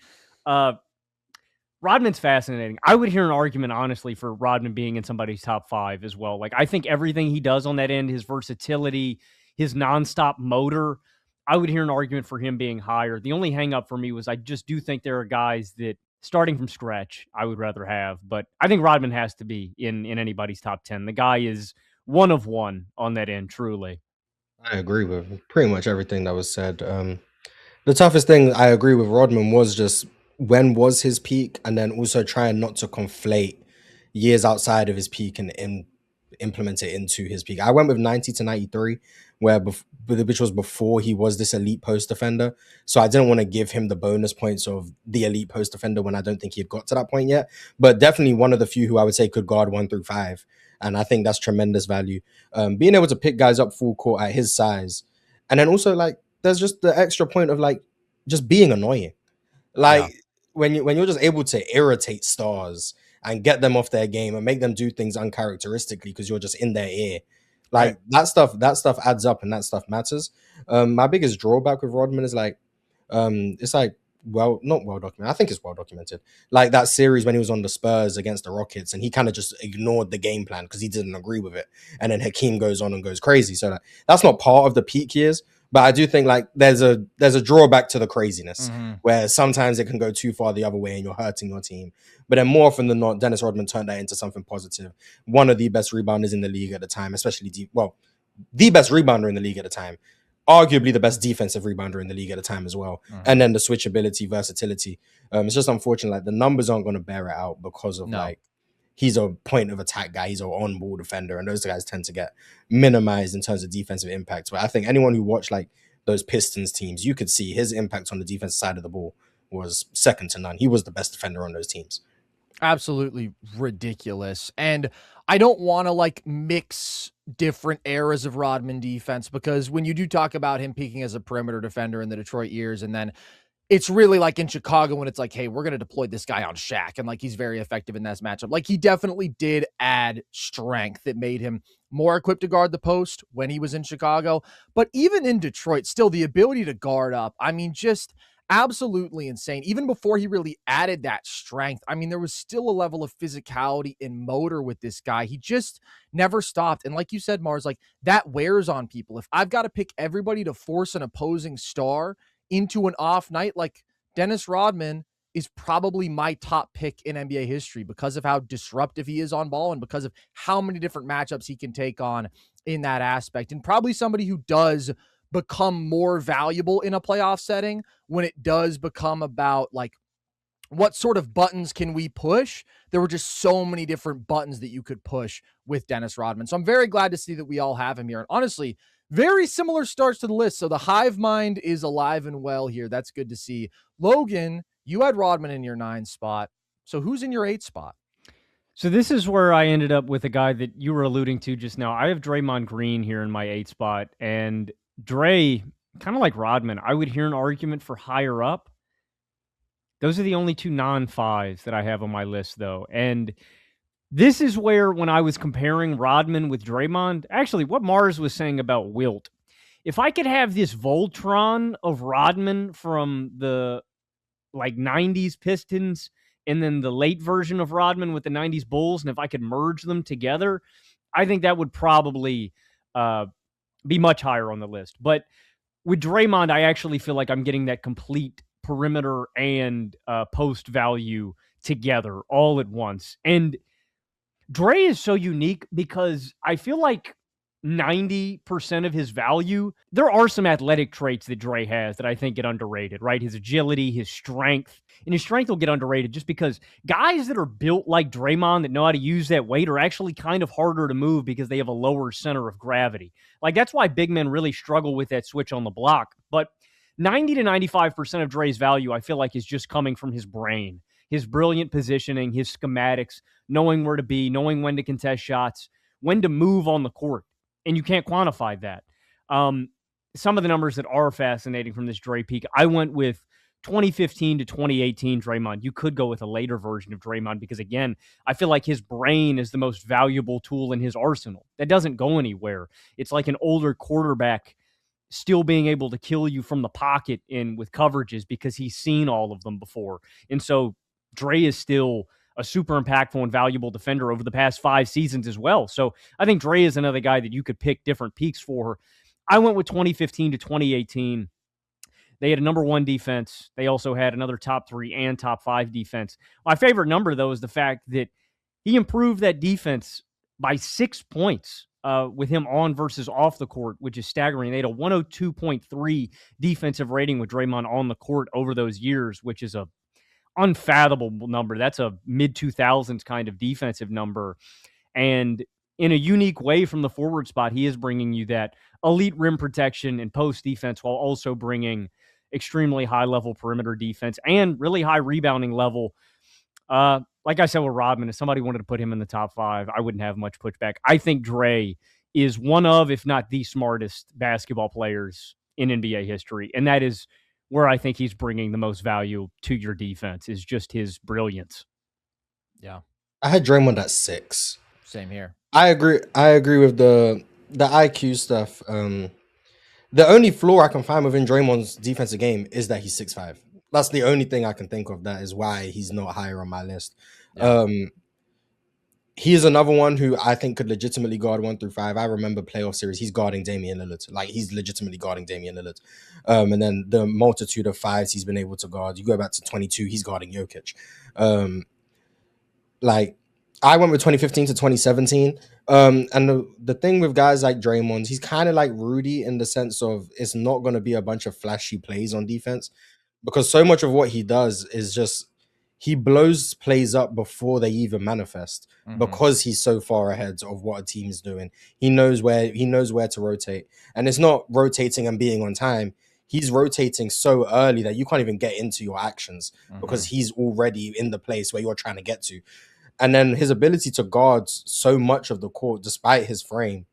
Rodman's fascinating. I would hear an argument, honestly, for Rodman being in somebody's top 5 as well. Like, I think everything he does on that end, his versatility, his nonstop motor, I would hear an argument for him being higher. The only hang up for me was I just do think there are guys that, starting from scratch, I would rather have. But I think Rodman has to be in anybody's top 10. The guy is one of one on that end, truly. I agree with pretty much everything that was said. The toughest thing I agree with Rodman was just when was his peak, and then also trying not to conflate years outside of his peak and implement it into his peak. I went with 90 to 93, which was before he was this elite post defender. So I didn't want to give him the bonus points of the elite post defender when I don't think he had got to that point yet. But definitely one of the few who I would say could guard 1 through 5. And I think that's tremendous value. Being able to pick guys up full court at his size. And then also, like, there's just the extra point of, like, just being annoying. Like, when you're just able to irritate stars and get them off their game and make them do things uncharacteristically because you're just in their ear. Like, that stuff adds up and that stuff matters. My biggest drawback with Rodman is, like, it's like, well, not well documented. I think it's well documented. Like that series when he was on the Spurs against the Rockets and he kind of just ignored the game plan because he didn't agree with it. And then Hakeem goes on and goes crazy. So like, that's not part of the peak years. But I do think like there's a drawback to the craziness where sometimes it can go too far the other way and you're hurting your team. But then more often than not, Dennis Rodman turned that into something positive. One of the best rebounders in the league at the time, especially the best rebounder in the league at the time. Arguably the best defensive rebounder in the league at the time as well. And then the switchability, versatility. It's just unfortunate. Like the numbers aren't going to bear it out because of like he's a point of attack guy. He's an on-ball defender. And those guys tend to get minimized in terms of defensive impact. But I think anyone who watched like those Pistons teams, you could see his impact on the defensive side of the ball was second to none. He was the best defender on those teams. Absolutely ridiculous. And I don't want to like mix different eras of Rodman defense because when you do talk about him peaking as a perimeter defender in the Detroit years, and then it's really like in Chicago when it's like, hey, we're going to deploy this guy on Shaq. And like, he's very effective in this matchup. Like he definitely did add strength that made him more equipped to guard the post when he was in Chicago. But even in Detroit, still the ability to guard up, I mean, just absolutely insane. Even before he really added that strength, I mean, there was still a level of physicality and motor with this guy. He just never stopped. And like you said, Marz, like that wears on people. If I've got to pick everybody to force an opposing star into an off night, like Dennis Rodman is probably my top pick in NBA history because of how disruptive he is on ball and because of how many different matchups he can take on in that aspect. And probably somebody who does become more valuable in a playoff setting when it does become about like what sort of buttons can we push. There were just so many different buttons that you could push with Dennis Rodman. So I'm very glad to see that we all have him here. And honestly, Very similar starts to the list. So the hive mind is alive and well here. That's good to see. Logan, you had Rodman in your 9 spot. So who's in your 8 spot? So this is where I ended up with a guy that you were alluding to just now. I have Draymond Green here in my 8 spot. And Dre, kind of like Rodman, I would hear an argument for higher up. Those are the only 2 non-5s that I have on my list, though. And this is where, when I was comparing Rodman with Draymond, actually, what Marz was saying about Wilt, if I could have this Voltron of Rodman from the 90s Pistons and then the late version of Rodman with the 90s Bulls, and if I could merge them together, I think that would probably be much higher on the list. But with Draymond, I actually feel like I'm getting that complete perimeter and post value together all at once. And Dre is so unique because I feel like 90% of his value, there are some athletic traits that Dre has that I think get underrated, right? His agility, his strength, and his strength will get underrated just because guys that are built like Draymond that know how to use that weight are actually kind of harder to move because they have a lower center of gravity. Like, that's why big men really struggle with that switch on the block. But 90 to 95% of Dre's value, I feel like, is just coming from his brain, his brilliant positioning, his schematics, knowing where to be, knowing when to contest shots, when to move on the court. And you can't quantify that. Some of the numbers that are fascinating from this Dre peak, I went with 2015 to 2018 Draymond. You could go with a later version of Draymond because, again, I feel like his brain is the most valuable tool in his arsenal. That doesn't go anywhere. It's like an older quarterback still being able to kill you from the pocket and with coverages because he's seen all of them before. And so Dre is still a super impactful and valuable defender over the past 5 seasons as well. So I think Dre is another guy that you could pick different peaks for. I went with 2015 to 2018. They had a number 1 defense. They also had another top 3 and top 5 defense. My favorite number, though, is the fact that he improved that defense by 6 points with him on versus off the court, which is staggering. They had a 102.3 defensive rating with Draymond on the court over those years, which is a unfathomable number. That's a mid-2000s kind of defensive number. And in a unique way from the forward spot, he is bringing you that elite rim protection and post defense while also bringing extremely high-level perimeter defense and really high rebounding level. Like I said with Rodman, if somebody wanted to put him in the top 5, I wouldn't have much pushback. I think Dre is one of, if not the smartest basketball players in NBA history. And that is where I think he's bringing the most value to your defense, is just his brilliance. Yeah. I had Draymond at 6. Same here. I agree with the IQ stuff. The only flaw I can find within Draymond's defensive game is that he's 6'5". That's the only thing I can think of that is why he's not higher on my list. Yeah. He is another one who I think could legitimately guard 1 through 5. I remember playoff series, he's guarding Damian Lillard. Like, he's legitimately guarding Damian Lillard. And then the multitude of 5s he's been able to guard. You go back to 22, he's guarding Jokic. Like, I went with 2015 to 2017. And the thing with guys like Draymond, he's kind of like Rudy in the sense of it's not going to be a bunch of flashy plays on defense, because so much of what he does is just he blows plays up before they even manifest, because he's so far ahead of what a team's doing. He knows where to rotate, and it's not rotating and being on time. He's rotating so early that you can't even get into your actions because he's already in the place where you're trying to get to. And then his ability to guard so much of the court, despite his frame,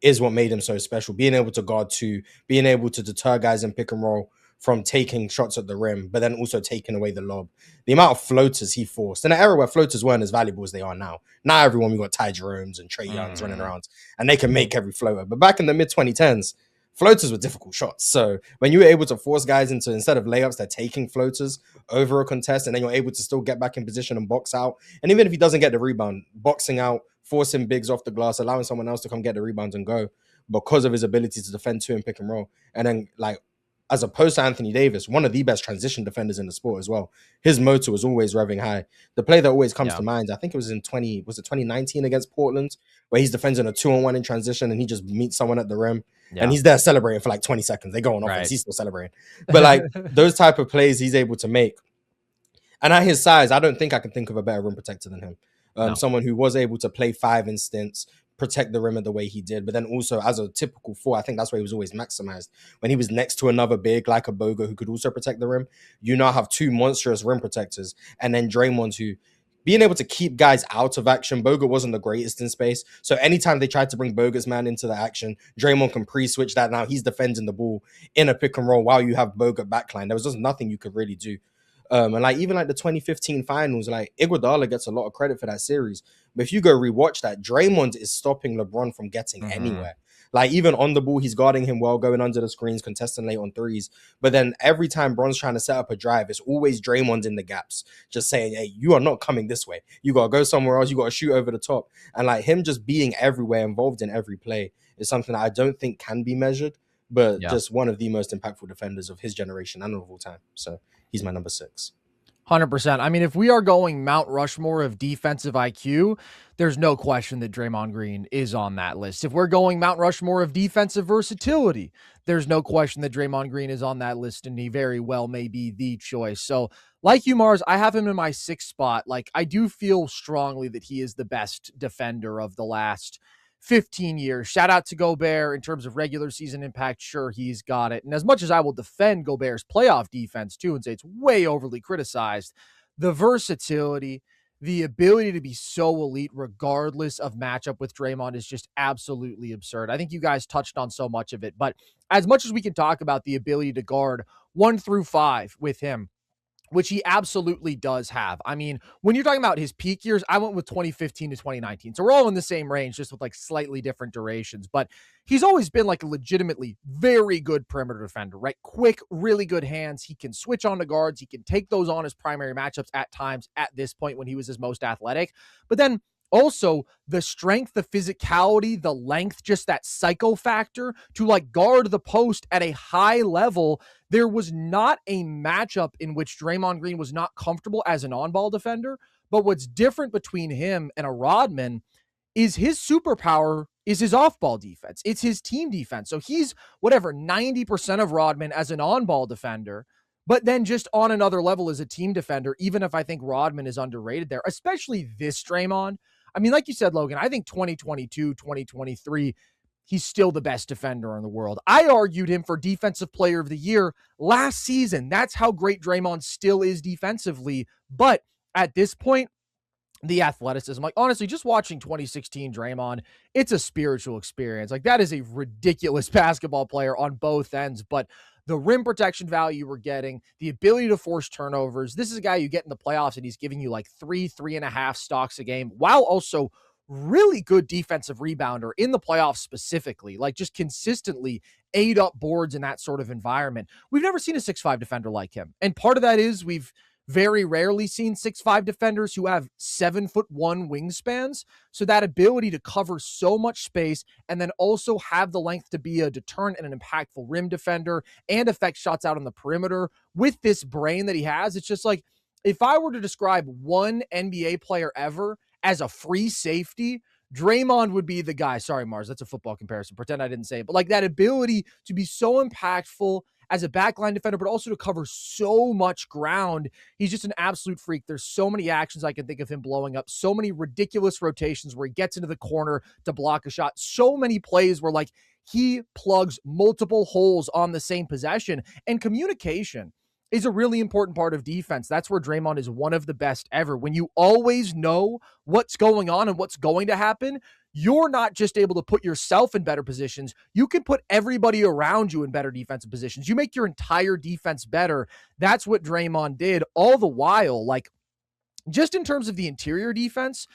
is what made him so special. Being able to guard 2, being able to deter guys in pick and roll from taking shots at the rim, but then also taking away the lob. The amount of floaters he forced in an era where floaters weren't as valuable as they are now. Now everyone, we got Ty Jerome's and Trae Young's running around, and they can make every floater. But back in the mid-2010s, floaters were difficult shots. So when you were able to force guys into, instead of layups, they're taking floaters over a contest, and then you're able to still get back in position and box out. And even if he doesn't get the rebound, boxing out, forcing bigs off the glass, allowing someone else to come get the rebounds and go, because of his ability to defend 2 and pick and roll. And then, like, as opposed to Anthony Davis, one of the best transition defenders in the sport as well. His motor was always revving high. The play that always comes to mind, I think it was in 2019 against Portland, where he's defending a 2-on-1 in transition and he just meets someone at the rim. And he's there celebrating for like 20 seconds. They go on offense. He's still celebrating. But like those type of plays he's able to make. And at his size, I don't think I can think of a better rim protector than him. Someone who was able to play 5 in stints, protect the rim the way he did. But then also as a typical four, I think that's where he was always maximized. When he was next to another big like a Boga who could also protect the rim, you now have two monstrous rim protectors, and then Draymond who being able to keep guys out of action. Bogut wasn't the greatest in space. So anytime they tried to bring Bogut's man into the action, Draymond can pre-switch that. Now he's defending the ball in a pick and roll while you have Bogut backline. There was just nothing you could really do. And like even like the 2015 finals, like Iguodala gets a lot of credit for that series. But if you go rewatch that, Draymond is stopping LeBron from getting anywhere. Like even on the ball, he's guarding him well, going under the screens, contesting late on threes. But then every time Bron's trying to set up a drive, it's always Draymond in the gaps, just saying, hey, you are not coming this way. You got to go somewhere else. You got to shoot over the top. And like him just being everywhere, involved in every play is something that I don't think can be measured, but just one of the most impactful defenders of his generation and of all time. So he's my number 6. 100%. I mean, if we are going Mount Rushmore of defensive IQ, there's no question that Draymond Green is on that list. If we're going Mount Rushmore of defensive versatility, there's no question that Draymond Green is on that list, and he very well may be the choice. So, like you, Marz, I have him in my 6th spot. Like, I do feel strongly that he is the best defender of the last 15 years. Shout out to Gobert in terms of regular season impact. Sure, he's got it. And as much as I will defend Gobert's playoff defense too and say it's way overly criticized, the versatility, the ability to be so elite regardless of matchup with Draymond is just absolutely absurd. I think you guys touched on so much of it, but as much as we can talk about the ability to guard 1 through 5 with him, which he absolutely does have. I mean, when you're talking about his peak years, I went with 2015 to 2019. So we're all in the same range, just with like slightly different durations. But he's always been like a legitimately very good perimeter defender, right? Quick, really good hands. He can switch on to guards. He can take those on as primary matchups at times at this point when he was his most athletic. But then also, the strength, the physicality, the length, just that psycho factor to like guard the post at a high level. There was not a matchup in which Draymond Green was not comfortable as an on-ball defender. But what's different between him and a Rodman is his superpower is his off-ball defense. It's his team defense. So he's 90% of Rodman as an on-ball defender, but then just on another level as a team defender, even if I think Rodman is underrated there, especially this Draymond. I mean, like you said, Logan, I think 2022, 2023, he's still the best defender in the world. I argued him for Defensive Player of the Year last season. That's how great Draymond still is defensively. But at this point, the athleticism, like honestly, just watching 2016 Draymond, it's a spiritual experience. Like that is a ridiculous basketball player on both ends, but the rim protection value we're getting, the ability to force turnovers. This is a guy you get in the playoffs and he's giving you like 3.5 stocks a game, while also really good defensive rebounder in the playoffs specifically, like just consistently ate up boards in that sort of environment. We've never seen a 6'5" defender like him. And part of that is we've very rarely seen 6'5" defenders who have 7'1" wingspans. So that ability to cover so much space and then also have the length to be a deterrent and an impactful rim defender and affect shots out on the perimeter with this brain that he has. It's just like, if I were to describe one NBA player ever as a free safety, Draymond would be the guy. Sorry, Marz, that's a football comparison. Pretend I didn't say it. But like that ability to be so impactful as a backline defender, but also to cover so much ground. He's just an absolute freak. There's so many actions I can think of him blowing up, so many ridiculous rotations where he gets into the corner to block a shot, so many plays where like he plugs multiple holes on the same possession. And communication is a really important part of defense. That's where Draymond is one of the best ever. When you always know what's going on and what's going to happen, you're not just able to put yourself in better positions. You can put everybody around you in better defensive positions. You make your entire defense better. That's what Draymond did all the while. Like, just in terms of the interior defense,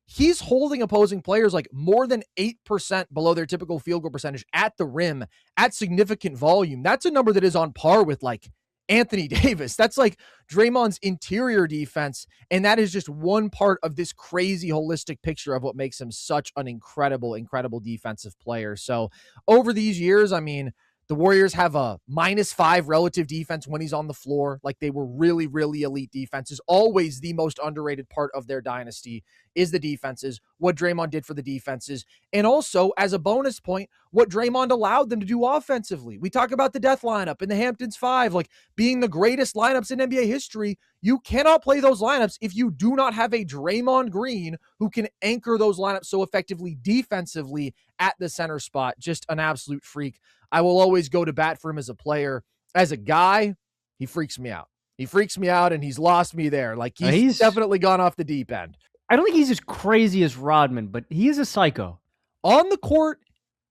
he's holding opposing players like more than 8% below their typical field goal percentage at the rim at significant volume. That's a number that is on par with like Anthony Davis. That's like Draymond's interior defense. And that is just one part of this crazy holistic picture of what makes him such an incredible, incredible defensive player. So over these years, I mean, The Warriors have a -5 relative defense when he's on the floor. Like, they were really, really elite defenses. Always the most underrated part of their dynasty is the defenses, what Draymond did for the defenses, and also, as a bonus point, what Draymond allowed them to do offensively. We talk about the death lineup and the Hamptons 5, like being the greatest lineups in NBA history. You cannot play those lineups if you do not have a Draymond Green who can anchor those lineups so effectively defensively at the center spot. Just an absolute freak. I will always go to bat for him as a player. As a guy, he freaks me out. He freaks me out, and he's lost me there. Like, he's definitely gone off the deep end. I don't think he's as crazy as Rodman, but he is a psycho. On the court,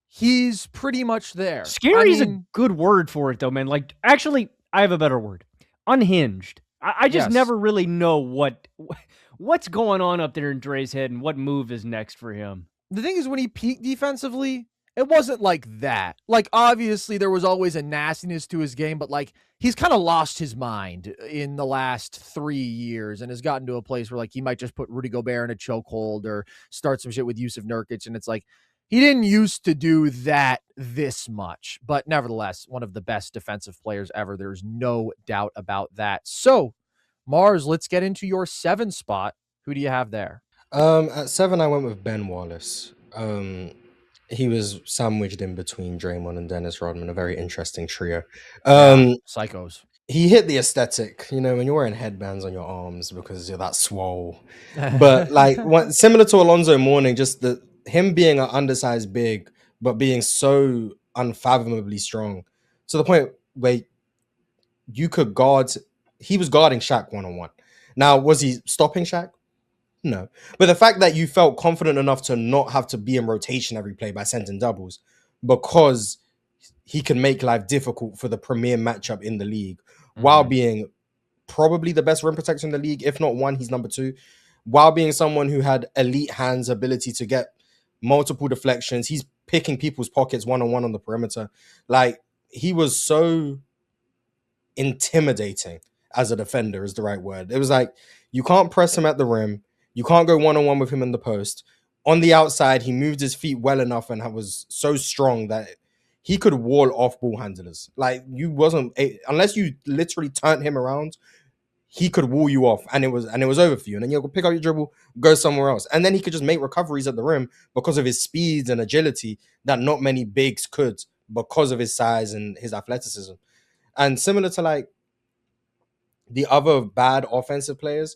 he's pretty much there. Scary is a good word for it, though, man. Like, actually, I have a better word. Unhinged. I just never really know what's going on up there in Dre's head and what move is next for him. The thing is, when he peaked defensively, it wasn't like that. Like, obviously, there was always a nastiness to his game, but, like, he's kind of lost his mind in the last 3 years and has gotten to a place where, like, he might just put Rudy Gobert in a chokehold or start some shit with Yusuf Nurkic, and it's like, he didn't used to do that this much. But nevertheless, one of the best defensive players ever. There's no doubt about that. So, Marz, let's get into your 7 spot. Who do you have there? At 7, I went with Ben Wallace. He was sandwiched in between Draymond and Dennis Rodman, a very interesting trio. Psychos. He hit the aesthetic, when you're wearing headbands on your arms because you're that swole. But like similar to Alonzo Mourning, just him being an undersized big, but being so unfathomably strong to the point where you could guard. He was guarding Shaq one-on-one. Now, was he stopping Shaq? No. But the fact that you felt confident enough to not have to be in rotation every play by sending doubles because he can make life difficult for the premier matchup in the league while being probably the best rim protector in the league. If not one, he's number 2. While being someone who had elite hands, ability to get multiple deflections. He's picking people's pockets one-on-one on the perimeter. Like, he was so intimidating as a defender is the right word. It was like, you can't press him at the rim. You can't go one-on-one with him in the post. On the outside, he moved his feet well enough and was so strong that he could wall off ball handlers. Like, unless you literally turned him around, he could wall you off and it was over for you. And then you'll pick up your dribble, go somewhere else. And then he could just make recoveries at the rim because of his speeds and agility that not many bigs could because of his size and his athleticism. And similar to like the other bad offensive players,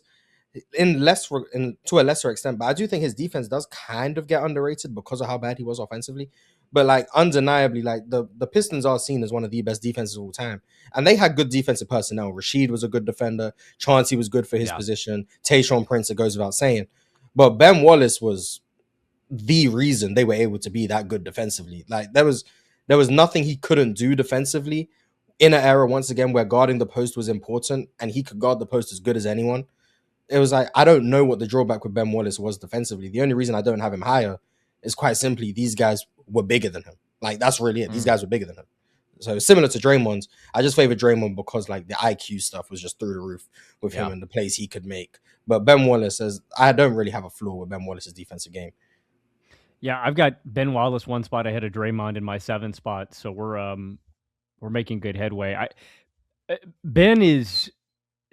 to a lesser extent, but I do think his defense does kind of get underrated because of how bad he was offensively. But like undeniably, like the Pistons are seen as one of the best defenses of all time, and they had good defensive personnel. Rashid was a good defender. Chauncey was good for his position. Tayshaun Prince, it goes without saying. But Ben Wallace was the reason they were able to be that good defensively. Like there was nothing he couldn't do defensively in an era once again where guarding the post was important, and he could guard the post as good as anyone. It was like, I don't know what the drawback with Ben Wallace was defensively. The only reason I don't have him higher is quite simply these guys were bigger than him. Like, that's really it. These guys were bigger than him. So similar to Draymond, I just favor Draymond because like the IQ stuff was just through the roof with him and the plays he could make. But Ben Wallace I don't really have a flaw with Ben Wallace's defensive game. Yeah, I've got Ben Wallace one spot ahead of Draymond in my 7 spot, so we're making good headway. Ben is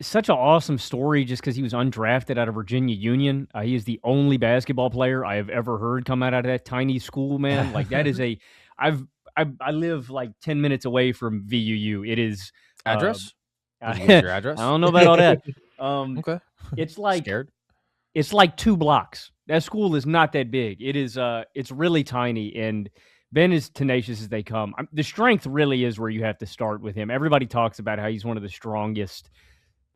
such an awesome story just because he was undrafted out of Virginia Union. He is the only basketball player I have ever heard come out of that tiny school, man. Like that is I live like 10 minutes away from VUU. It is address. Your address? I don't know about all that. Okay. It's like scared. It's like 2 blocks. That school is not that big. It is. It's really tiny, and Ben is tenacious as they come. The strength really is where you have to start with him. Everybody talks about how he's one of the strongest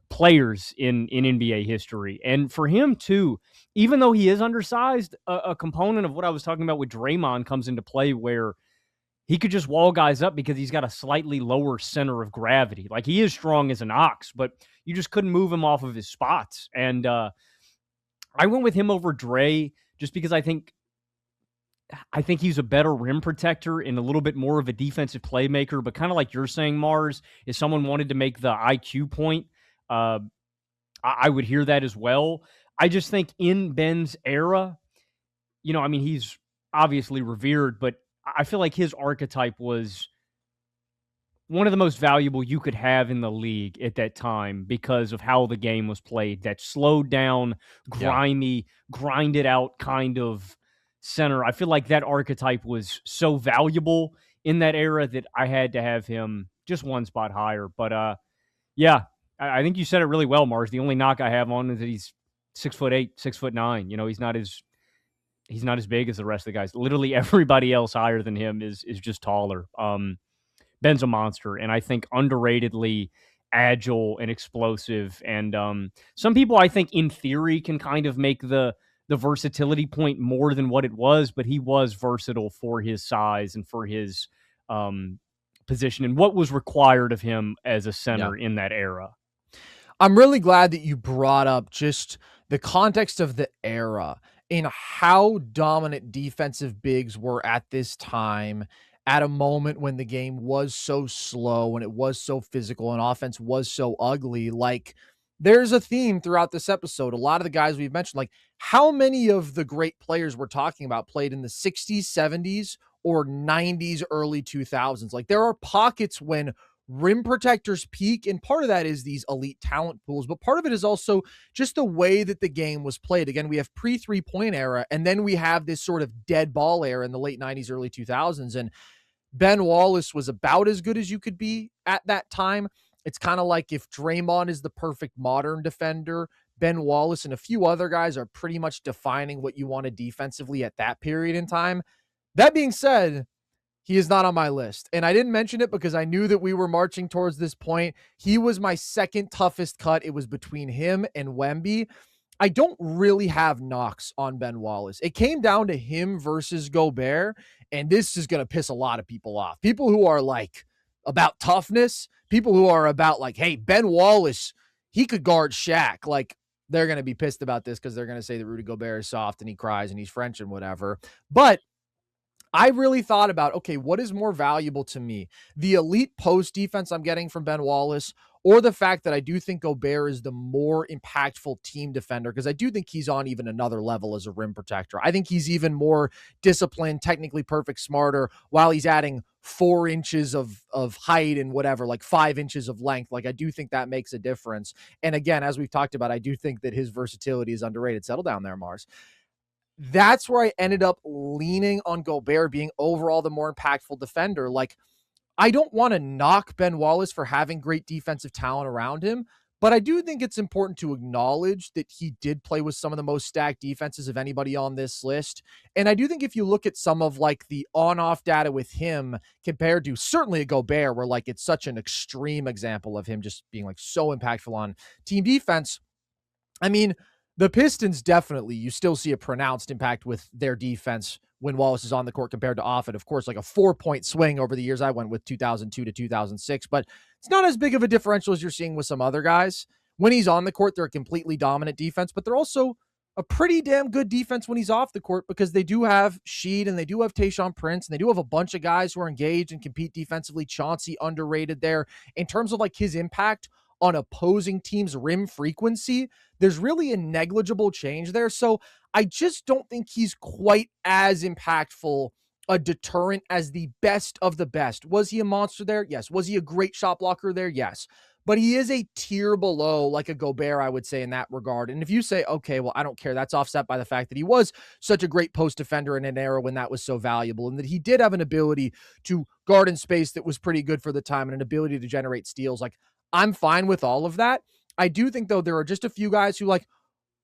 players in NBA history. And for him too, even though he is undersized, a component of what I was talking about with Draymond comes into play where he could just wall guys up because he's got a slightly lower center of gravity. Like he is strong as an ox, but you just couldn't move him off of his spots. And I went with him over Dre just because I think he's a better rim protector and a little bit more of a defensive playmaker, but kind of like you're saying, Marz, if someone wanted to make the IQ point, I would hear that as well. I just think in Ben's era, he's obviously revered, but I feel like his archetype was one of the most valuable you could have in the league at that time because of how the game was played. That slowed down, Yeah. grimy, grinded out kind of center. I feel like that archetype was so valuable in that era that I had to have him just one spot higher. But yeah, I think you said it really well, Marz. The only knock I have on is that he's 6'8", 6'9". You know, he's not as big as the rest of the guys. Literally everybody else higher than him is just taller. Ben's a monster, and I think underratedly agile and explosive. And some people, I think, in theory, can kind of make the versatility point more than what it was, but he was versatile for his size and for his position and what was required of him as a center in that era. I'm really glad that you brought up just the context of the era and how dominant defensive bigs were at this time at a moment when the game was so slow and it was so physical and offense was so ugly. Like, there's a theme throughout this episode. A lot of the guys we've mentioned, like how many of the great players we're talking about played in the 60s, 70s, or 90s, early 2000s. Like, there are pockets when rim protectors peak, and part of that is these elite talent pools, but part of it is also just the way that the game was played. Again, we have pre-3-point era, and then we have this sort of dead ball era in the late 90s, early 2000s, and Ben Wallace was about as good as you could be at that time. It's kind of like if Draymond is the perfect modern defender, Ben Wallace and a few other guys are pretty much defining what you wanted defensively at that period in time. That being said, he is not on my list. And I didn't mention it because I knew that we were marching towards this point. He was my second toughest cut. It was between him and Wemby. I don't really have knocks on Ben Wallace. It came down to him versus Gobert, and this is going to piss a lot of people off. People who are like about toughness, people who are about like, hey, Ben Wallace, he could guard Shaq. Like, they're going to be pissed about this because they're going to say that Rudy Gobert is soft and he cries and he's French and whatever. But I really thought about, okay, what is more valuable to me? The elite post defense I'm getting from Ben Wallace, or the fact that I do think Gobert is the more impactful team defender, because I do think he's on even another level as a rim protector. I think he's even more disciplined, technically perfect, smarter, while he's adding 4 inches of height and whatever, like 5 inches of length. Like, I do think that makes a difference. And again, as we've talked about, I do think that his versatility is underrated. Settle down there, Marz. That's where I ended up leaning on Gobert being overall the more impactful defender. Like, I don't want to knock Ben Wallace for having great defensive talent around him, but I do think it's important to acknowledge that he did play with some of the most stacked defenses of anybody on this list. And I do think if you look at some of like the on-off data with him compared to certainly a Gobert, where like it's such an extreme example of him just being like so impactful on team defense. I mean, the Pistons definitely, you still see a pronounced impact with their defense when Wallace is on the court compared to off it. Of course, like a 4-point swing over the years I went with 2002 to 2006, but it's not as big of a differential as you're seeing with some other guys. When he's on the court, they're a completely dominant defense, but they're also a pretty damn good defense when he's off the court because they do have Sheed and they do have Tayshaun Prince and they do have a bunch of guys who are engaged and compete defensively. Chauncey underrated there. In terms of like his impact on opposing teams' rim frequency, there's really a negligible change there. So I just don't think he's quite as impactful a deterrent as the best of the best. Was he a monster there? Yes. Was he a great shot blocker there? Yes. But he is a tier below like a Gobert, I would say, in that regard. And if you say, okay, well, I don't care, that's offset by the fact that he was such a great post defender in an era when that was so valuable and that he did have an ability to guard in space that was pretty good for the time and an ability to generate steals. Like, I'm fine with all of that. I do think, though, there are just a few guys who like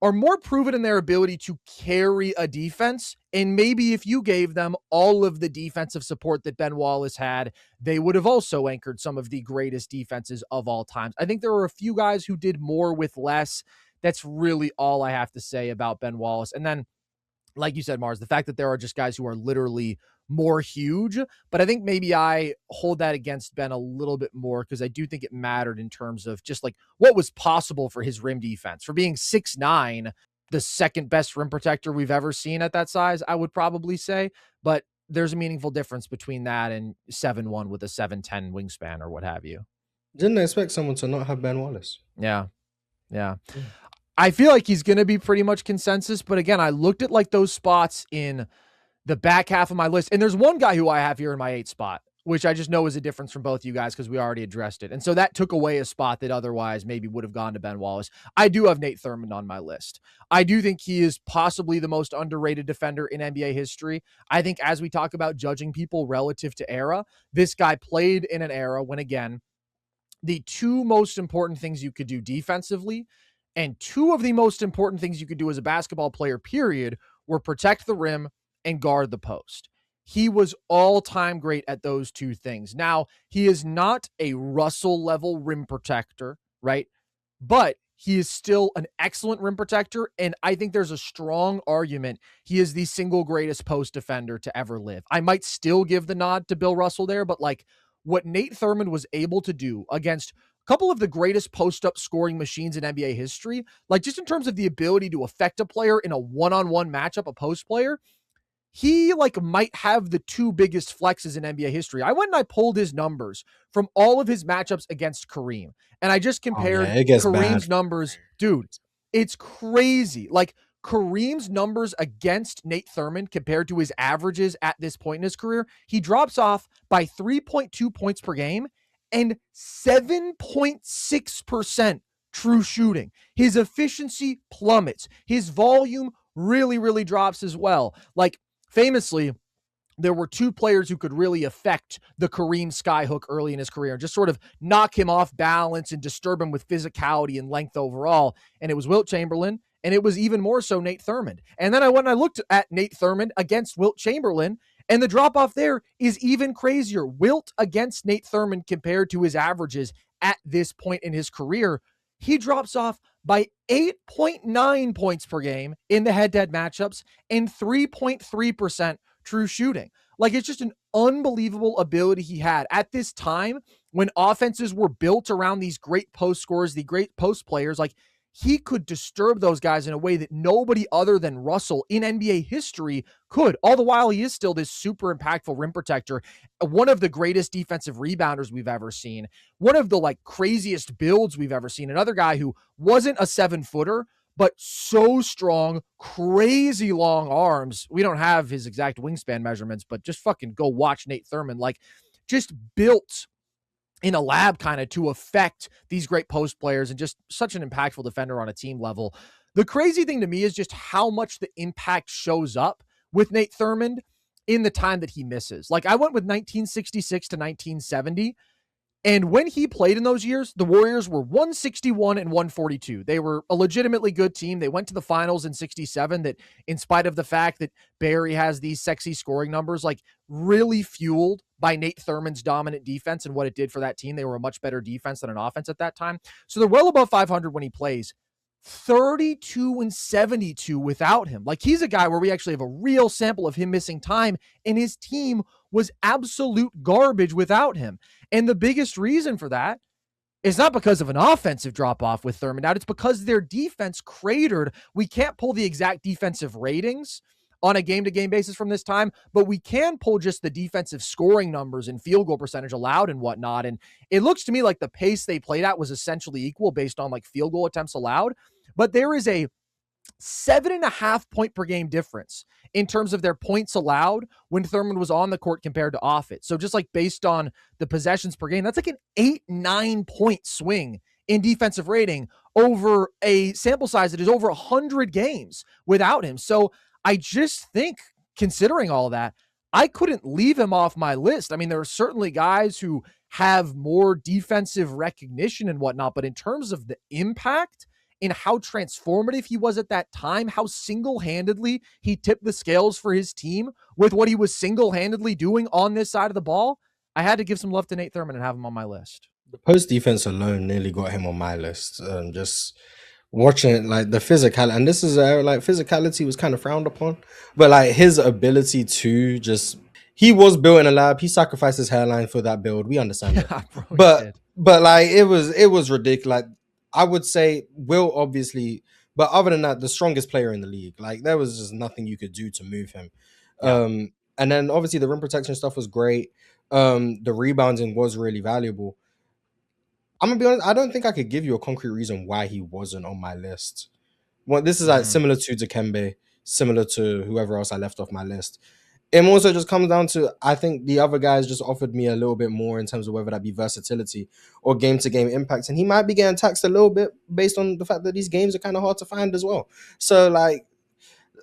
are more proven in their ability to carry a defense. And maybe if you gave them all of the defensive support that Ben Wallace had, they would have also anchored some of the greatest defenses of all time. I think there are a few guys who did more with less. That's really all I have to say about Ben Wallace. And then, like you said, Marz, the fact that there are just guys who are literally more huge, but I think maybe I hold that against Ben a little bit more because I do think it mattered in terms of just like what was possible for his rim defense. For being 6'9", the second best rim protector we've ever seen at that size, I would probably say, but there's a meaningful difference between that and 7'1" with a 7'10" wingspan or what have you. Didn't expect someone to not have Ben Wallace. Yeah. I feel like he's going to be pretty much consensus, but again, I looked at like those spots in the back half of my list, and there's one guy who I have here in my 8th spot which I just know is a difference from both you guys because we already addressed it. And so that took away a spot that otherwise maybe would have gone to Ben Wallace. I do have Nate Thurmond on my list. I do think he is possibly the most underrated defender in NBA history. I think as we talk about judging people relative to era, this guy played in an era when, again, the two most important things you could do defensively and two of the most important things you could do as a basketball player, period, were protect the rim and guard the post. He was all-time great at those two things. Now, he is not a Russell-level rim protector, right? But he is still an excellent rim protector, and I think there's a strong argument he is the single greatest post defender to ever live. I might still give the nod to Bill Russell there, but like what Nate Thurmond was able to do against a couple of the greatest post-up scoring machines in NBA history, like just in terms of the ability to affect a player in a one-on-one matchup, a post player, he like might have the two biggest flexes in NBA history. I went and I pulled his numbers from all of his matchups against Kareem. And I just compared Kareem's numbers. Dude, it's crazy. Like Kareem's numbers against Nate Thurmond compared to his averages at this point in his career, he drops off by 3.2 points per game and 7.6% true shooting. His efficiency plummets. His volume really, really drops as well. Like, famously, there were two players who could really affect the Kareem skyhook early in his career and just sort of knock him off balance and disturb him with physicality and length overall. And it was Wilt Chamberlain, and it was even more so Nate Thurmond. And then I went and I looked at Nate Thurmond against Wilt Chamberlain, and the drop-off there is even crazier. Wilt against Nate Thurmond compared to his averages at this point in his career, he drops off by 8.9 points per game in the head-to-head matchups and 3.3% true shooting. Like, it's just an unbelievable ability he had at this time when offenses were built around these great post scorers, the great post players. Like, he could disturb those guys in a way that nobody other than Russell in NBA history could. All the while, he is still this super impactful rim protector, one of the greatest defensive rebounders we've ever seen, one of the like craziest builds we've ever seen, another guy who wasn't a 7-footer, but so strong, crazy long arms. We don't have his exact wingspan measurements, but just fucking go watch Nate Thurmond. Like, just built in a lab kind of to affect these great post players and just such an impactful defender on a team level. The crazy thing to me is just how much the impact shows up with Nate Thurmond in the time that he misses. Like, I went with 1966 to 1970. And when he played in those years, the Warriors were 161 and 142. They were a legitimately good team. They went to the finals in 67 that, in spite of the fact that Barry has these sexy scoring numbers, like really fueled by Nate Thurmond's dominant defense and what it did for that team. They were a much better defense than an offense at that time. So they're well above 500 when he plays. 32 and 72 without him. Like, he's a guy where we actually have a real sample of him missing time, and his team was absolute garbage without him. And the biggest reason for that is not because of an offensive drop-off with Thurmond out. It's because their defense cratered. We can't pull the exact defensive ratings on a game-to-game basis from this time, but we can pull just the defensive scoring numbers and field goal percentage allowed and whatnot. And it looks to me like the pace they played at was essentially equal based on like field goal attempts allowed. But there is a 7.5 point per game difference in terms of their points allowed when Thurmond was on the court compared to off it. So just like based on the possessions per game, that's like an 8-9 point swing in defensive rating over a sample size that is over 100 games without him. So I just think, considering all that, I couldn't leave him off my list. I mean, there are certainly guys who have more defensive recognition and whatnot, but in terms of the impact and how transformative he was at that time, how single-handedly he tipped the scales for his team with what he was single-handedly doing on this side of the ball, I had to give some love to Nate Thurmond and have him on my list. The post defense alone nearly got him on my list. Just watching it, like the physical, and this is like physicality was kind of frowned upon, but like his ability to just, he was built in a lab. He sacrificed his hairline for that build. We understand it, but like it was ridiculous. Like, I would say Will, obviously, but other than that, the strongest player in the league. Like, there was just nothing you could do to move him. Yeah. And then obviously the rim protection stuff was great. The rebounding was really valuable. I'm gonna be honest, I don't think I could give you a concrete reason why he wasn't on my list. Well, this is like similar to Dikembe, similar to whoever else I left off my list. it also just comes down to, I think the other guys just offered me a little bit more in terms of whether that be versatility or game-to-game impact. And he might be getting taxed a little bit based on the fact that these games are kind of hard to find as well. So, like,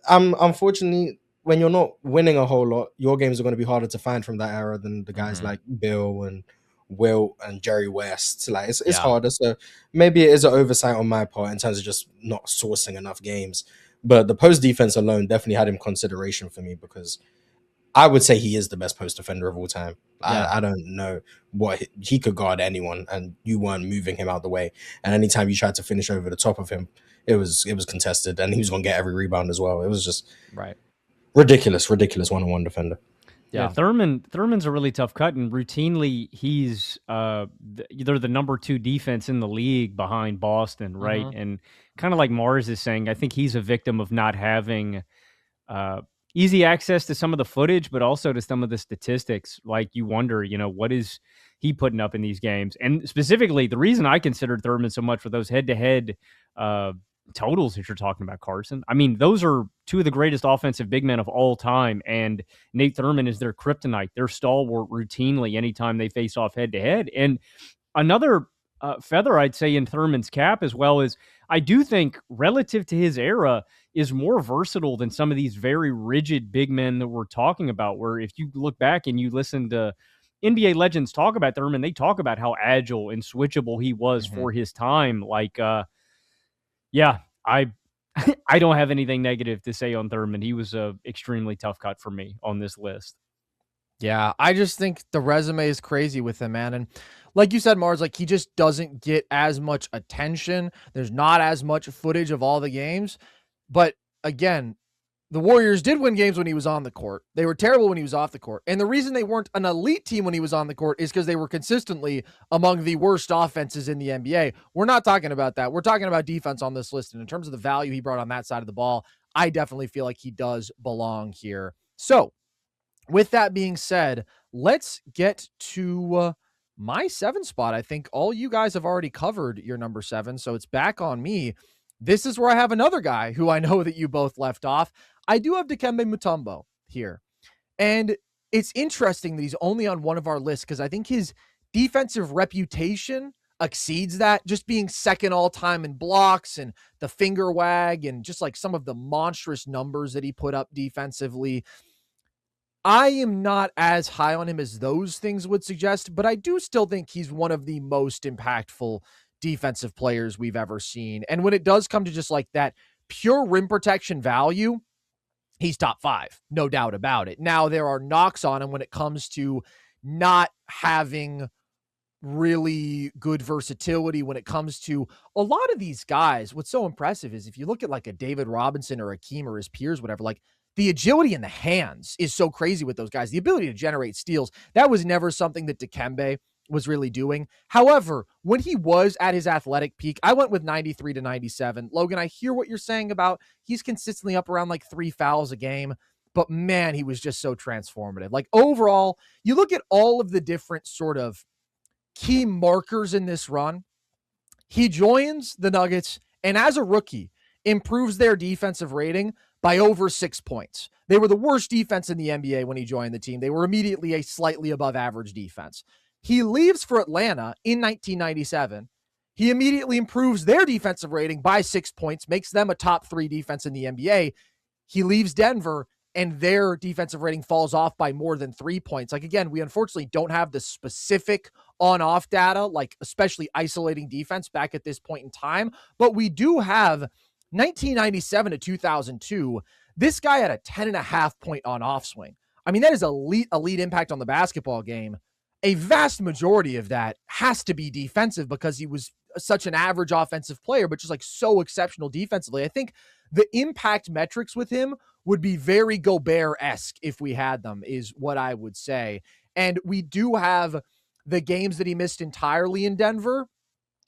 unfortunately, when you're not winning a whole lot, your games are going to be harder to find from that era than the guys like Bill and Wilt and Jerry West. Like, it's harder. So maybe it is an oversight on my part in terms of just not sourcing enough games. But the post defense alone definitely had him consideration for me, because I would say he is the best post defender of all time. Yeah. I don't know what he could guard anyone, and you weren't moving him out the way. And anytime you tried to finish over the top of him, it was contested, and he was going to get every rebound as well. It was just ridiculous one-on-one defender. Yeah, Thurmond's a really tough cut, and routinely he's they're the number 2 defense in the league behind Boston, right? And kind of like Marz is saying, I think he's a victim of not having easy access to some of the footage, but also to some of the statistics. Like, you wonder, what is he putting up in these games? And specifically, the reason I considered Thurmond so much for those head-to-head totals that you're talking about, Carson. I mean, those are 2 of the greatest offensive big men of all time, and Nate Thurmond is their kryptonite, their stalwart routinely anytime they face off head-to-head. And another feather, I'd say, in Thurmond's cap as well is, I do think, relative to his era, is more versatile than some of these very rigid big men that we're talking about, where if you look back and you listen to NBA legends talk about Thurmond, they talk about how agile and switchable he was for his time. Like, I I don't have anything negative to say on Thurmond. He was a extremely tough cut for me on this list. Yeah, I just think the resume is crazy with him, man. And like you said, Marz, like, he just doesn't get as much attention. There's not as much footage of all the games. But again, the Warriors did win games when he was on the court. They were terrible when he was off the court. And the reason they weren't an elite team when he was on the court is because they were consistently among the worst offenses in the NBA. We're not talking about that. We're talking about defense on this list. And in terms of the value he brought on that side of the ball, I definitely feel like he does belong here. So with that being said, let's get to my 7 spot. I think all you guys have already covered your number 7, so it's back on me. This is where I have another guy who I know that you both left off. I do have Dikembe Mutombo here. And it's interesting that he's only on one of our lists, because I think his defensive reputation exceeds that, just being second all time in blocks and the finger wag and just like some of the monstrous numbers that he put up defensively. I am not as high on him as those things would suggest, but I do still think he's one of the most impactful defensive players we've ever seen. And when it does come to just like that pure rim protection value, he's top 5, no doubt about it. Now, there are knocks on him when it comes to not having really good versatility when it comes to a lot of these guys. What's so impressive is if you look at like a David Robinson or Hakeem or his peers, whatever, like, the agility in the hands is so crazy with those guys. The ability to generate steals, that was never something that Dikembe was really doing. However, when he was at his athletic peak, I went with 93 to 97. Logan, I hear what you're saying about he's consistently up around like 3 fouls a game, but man, he was just so transformative. Like, overall, you look at all of the different sort of key markers in this run, he joins the Nuggets and as a rookie improves their defensive rating by over 6 points. They were the worst defense in the NBA when he joined the team. They were immediately a slightly above average defense. He leaves for Atlanta in 1997. He immediately improves their defensive rating by 6 points, makes them a top 3 defense in the NBA. He leaves Denver and their defensive rating falls off by more than 3 points. Like, again, we unfortunately don't have the specific on-off data, like especially isolating defense back at this point in time, but we do have 1997 to 2002, this guy had a 10.5 point on-off swing. I mean, that is elite impact on the basketball game. A vast majority of that has to be defensive because he was such an average offensive player, but just like so exceptional defensively. I think the impact metrics with him would be very Gobert-esque if we had them, is what I would say. And we do have the games that he missed entirely in Denver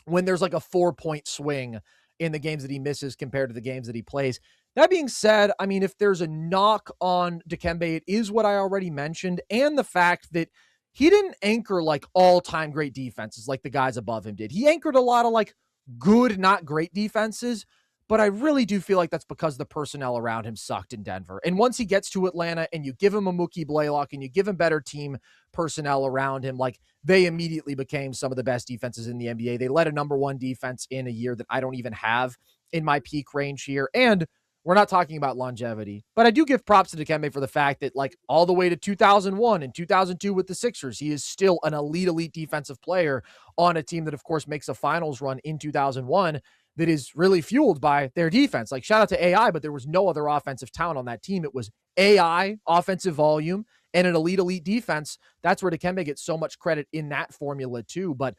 when there's like a 4-point swing in the games that he misses compared to the games that he plays. That being said, I mean, if there's a knock on Dikembe, it is what I already mentioned, and the fact that he didn't anchor like all-time great defenses like the guys above him did. He anchored a lot of like good, not great defenses, but I really do feel like that's because the personnel around him sucked in Denver. And once he gets to Atlanta and you give him a Mookie Blaylock and you give him better team personnel around him, like they immediately became some of the best defenses in the NBA. They led a number one defense in a year that I don't even have in my peak range here. And we're not talking about longevity, but I do give props to Dikembe for the fact that like all the way to 2001 and 2002 with the Sixers, he is still an elite defensive player on a team that of course makes a finals run in 2001 that is really fueled by their defense. Like shout out to AI, but there was no other offensive talent on that team. It was AI, offensive volume, and an elite defense. That's where Dikembe gets so much credit in that formula too. But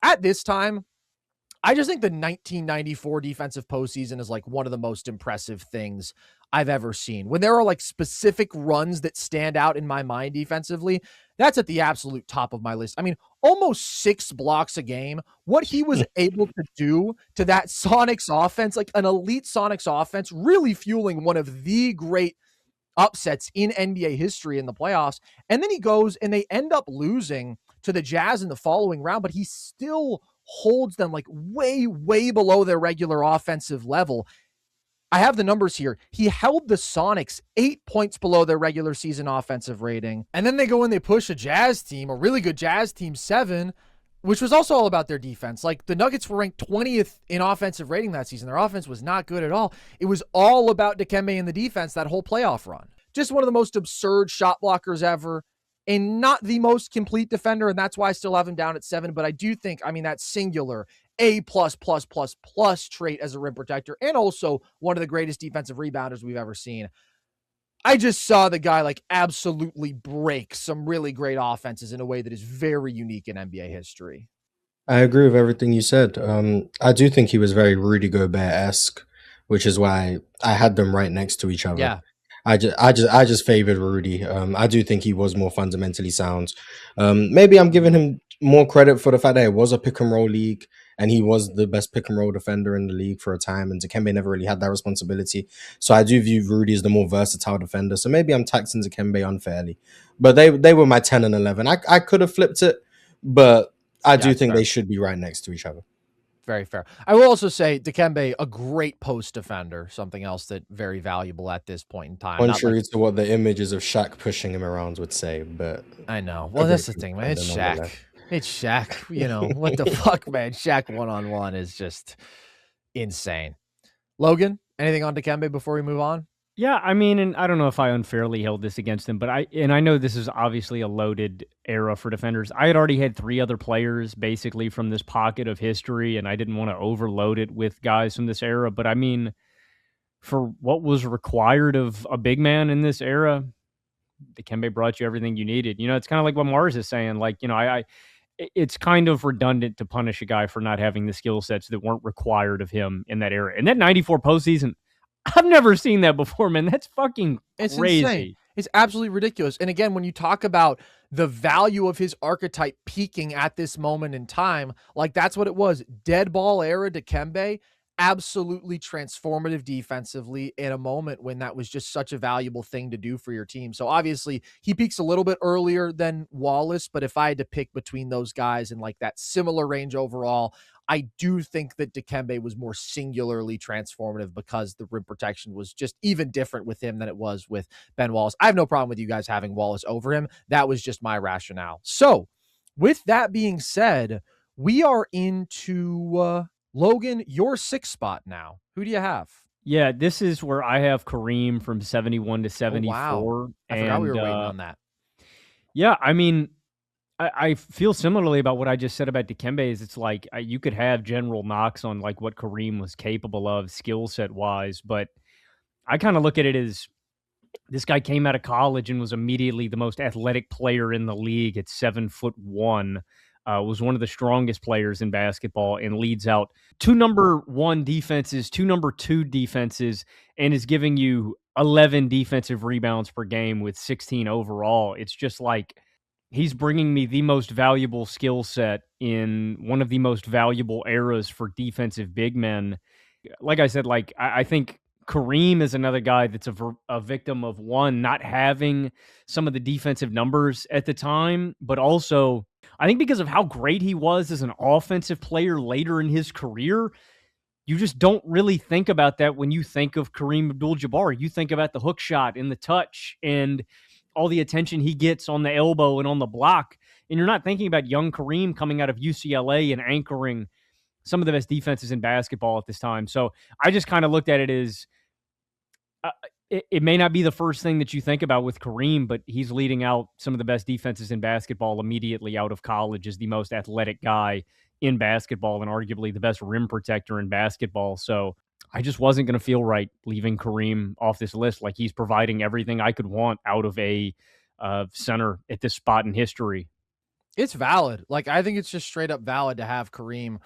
at this time, I just think the 1994 defensive postseason is like one of the most impressive things I've ever seen. When there are like specific runs that stand out in my mind defensively, that's at the absolute top of my list. I mean, almost 6 blocks a game. What he was able to do to that Sonics offense, like an elite Sonics offense, really fueling one of the great upsets in NBA history in the playoffs. And then he goes and they end up losing to the Jazz in the following round, but he still holds them like way below their regular offensive level. I have the numbers here. He held the Sonics 8 points below their regular season offensive rating. And then they go and they push a Jazz team, a really good Jazz team, 7, which was also all about their defense. Like the Nuggets were ranked 20th in offensive rating that season. Their offense was not good at all. It was all about Dikembe and the defense that whole playoff run. Just one of the most absurd shot blockers ever. And not the most complete defender, and that's why I still have him down at 7. But I do think, I mean, that singular A++++ trait as a rim protector, and also one of the greatest defensive rebounders we've ever seen. I just saw the guy like absolutely break some really great offenses in a way that is very unique in NBA history. I agree with everything you said. I do think he was very Rudy Gobert-esque, which is why I had them right next to each other. Yeah. I just favored Rudy. I do think he was more fundamentally sound. Maybe I'm giving him more credit for the fact that it was a pick and roll league and he was the best pick and roll defender in the league for a time, and Dikembe never really had that responsibility. So I do view Rudy as the more versatile defender. So maybe I'm taxing Dikembe unfairly. But they were my 10 and 11. I could have flipped it, but I do think they should be right next to each other. Very fair. I will also say Dikembe, a great post defender, something else that very valuable at this point in time. Contrary to what the images of Shaq pushing him around would say, but I know. Well, that's the thing, man. It's Shaq. It's Shaq. You know, what the fuck, man? Shaq one-on-one is just insane. Logan, anything on Dikembe before we move on? Yeah, I mean, and I don't know if I unfairly held this against him, but I know this is obviously a loaded era for defenders. I had already had 3 other players basically from this pocket of history, and I didn't want to overload it with guys from this era. But I mean, for what was required of a big man in this era, Dikembe brought you everything you needed. You know, it's kind of like what Marz is saying. Like, you know, it's kind of redundant to punish a guy for not having the skill sets that weren't required of him in that era. And that 94 postseason, I've never seen that before, man. That's fucking crazy. It's insane. It's absolutely ridiculous. And again, when you talk about the value of his archetype peaking at this moment in time, like that's what it was. Dead ball era Dikembe, absolutely transformative defensively in a moment when that was just such a valuable thing to do for your team. So obviously he peaks a little bit earlier than Wallace, but if I had to pick between those guys in like that similar range overall, I do think that Dikembe was more singularly transformative because the rim protection was just even different with him than it was with Ben Wallace. I have no problem with you guys having Wallace over him. That was just my rationale. So with that being said, we are into Logan, your 6th spot now. Who do you have? Yeah, this is where I have Kareem from 71 to 74. Oh, wow. I forgot we were waiting on that. Yeah, I mean, I feel similarly about what I just said about Dikembe. Is it's like you could have general knocks on like what Kareem was capable of skill set wise, but I kind of look at it as this guy came out of college and was immediately the most athletic player in the league at 7'1". Was one of the strongest players in basketball and leads out 2 number 1 defenses, 2 number 2 defenses, and is giving you 11 defensive rebounds per game with 16 overall. It's just like he's bringing me the most valuable skill set in one of the most valuable eras for defensive big men. Like I said, like I think Kareem is another guy that's a victim of one, not having some of the defensive numbers at the time, but also I think because of how great he was as an offensive player later in his career, you just don't really think about that when you think of Kareem Abdul-Jabbar. You think about the hook shot and the touch and all the attention he gets on the elbow and on the block. And you're not thinking about young Kareem coming out of UCLA and anchoring some of the best defenses in basketball at this time. So I just kind of looked at it as it may not be the first thing that you think about with Kareem, but he's leading out some of the best defenses in basketball immediately out of college as the most athletic guy in basketball and arguably the best rim protector in basketball. So I just wasn't going to feel right leaving Kareem off this list. Like, he's providing everything I could want out of a center at this spot in history. It's valid. Like, I think it's just straight up valid to have Kareem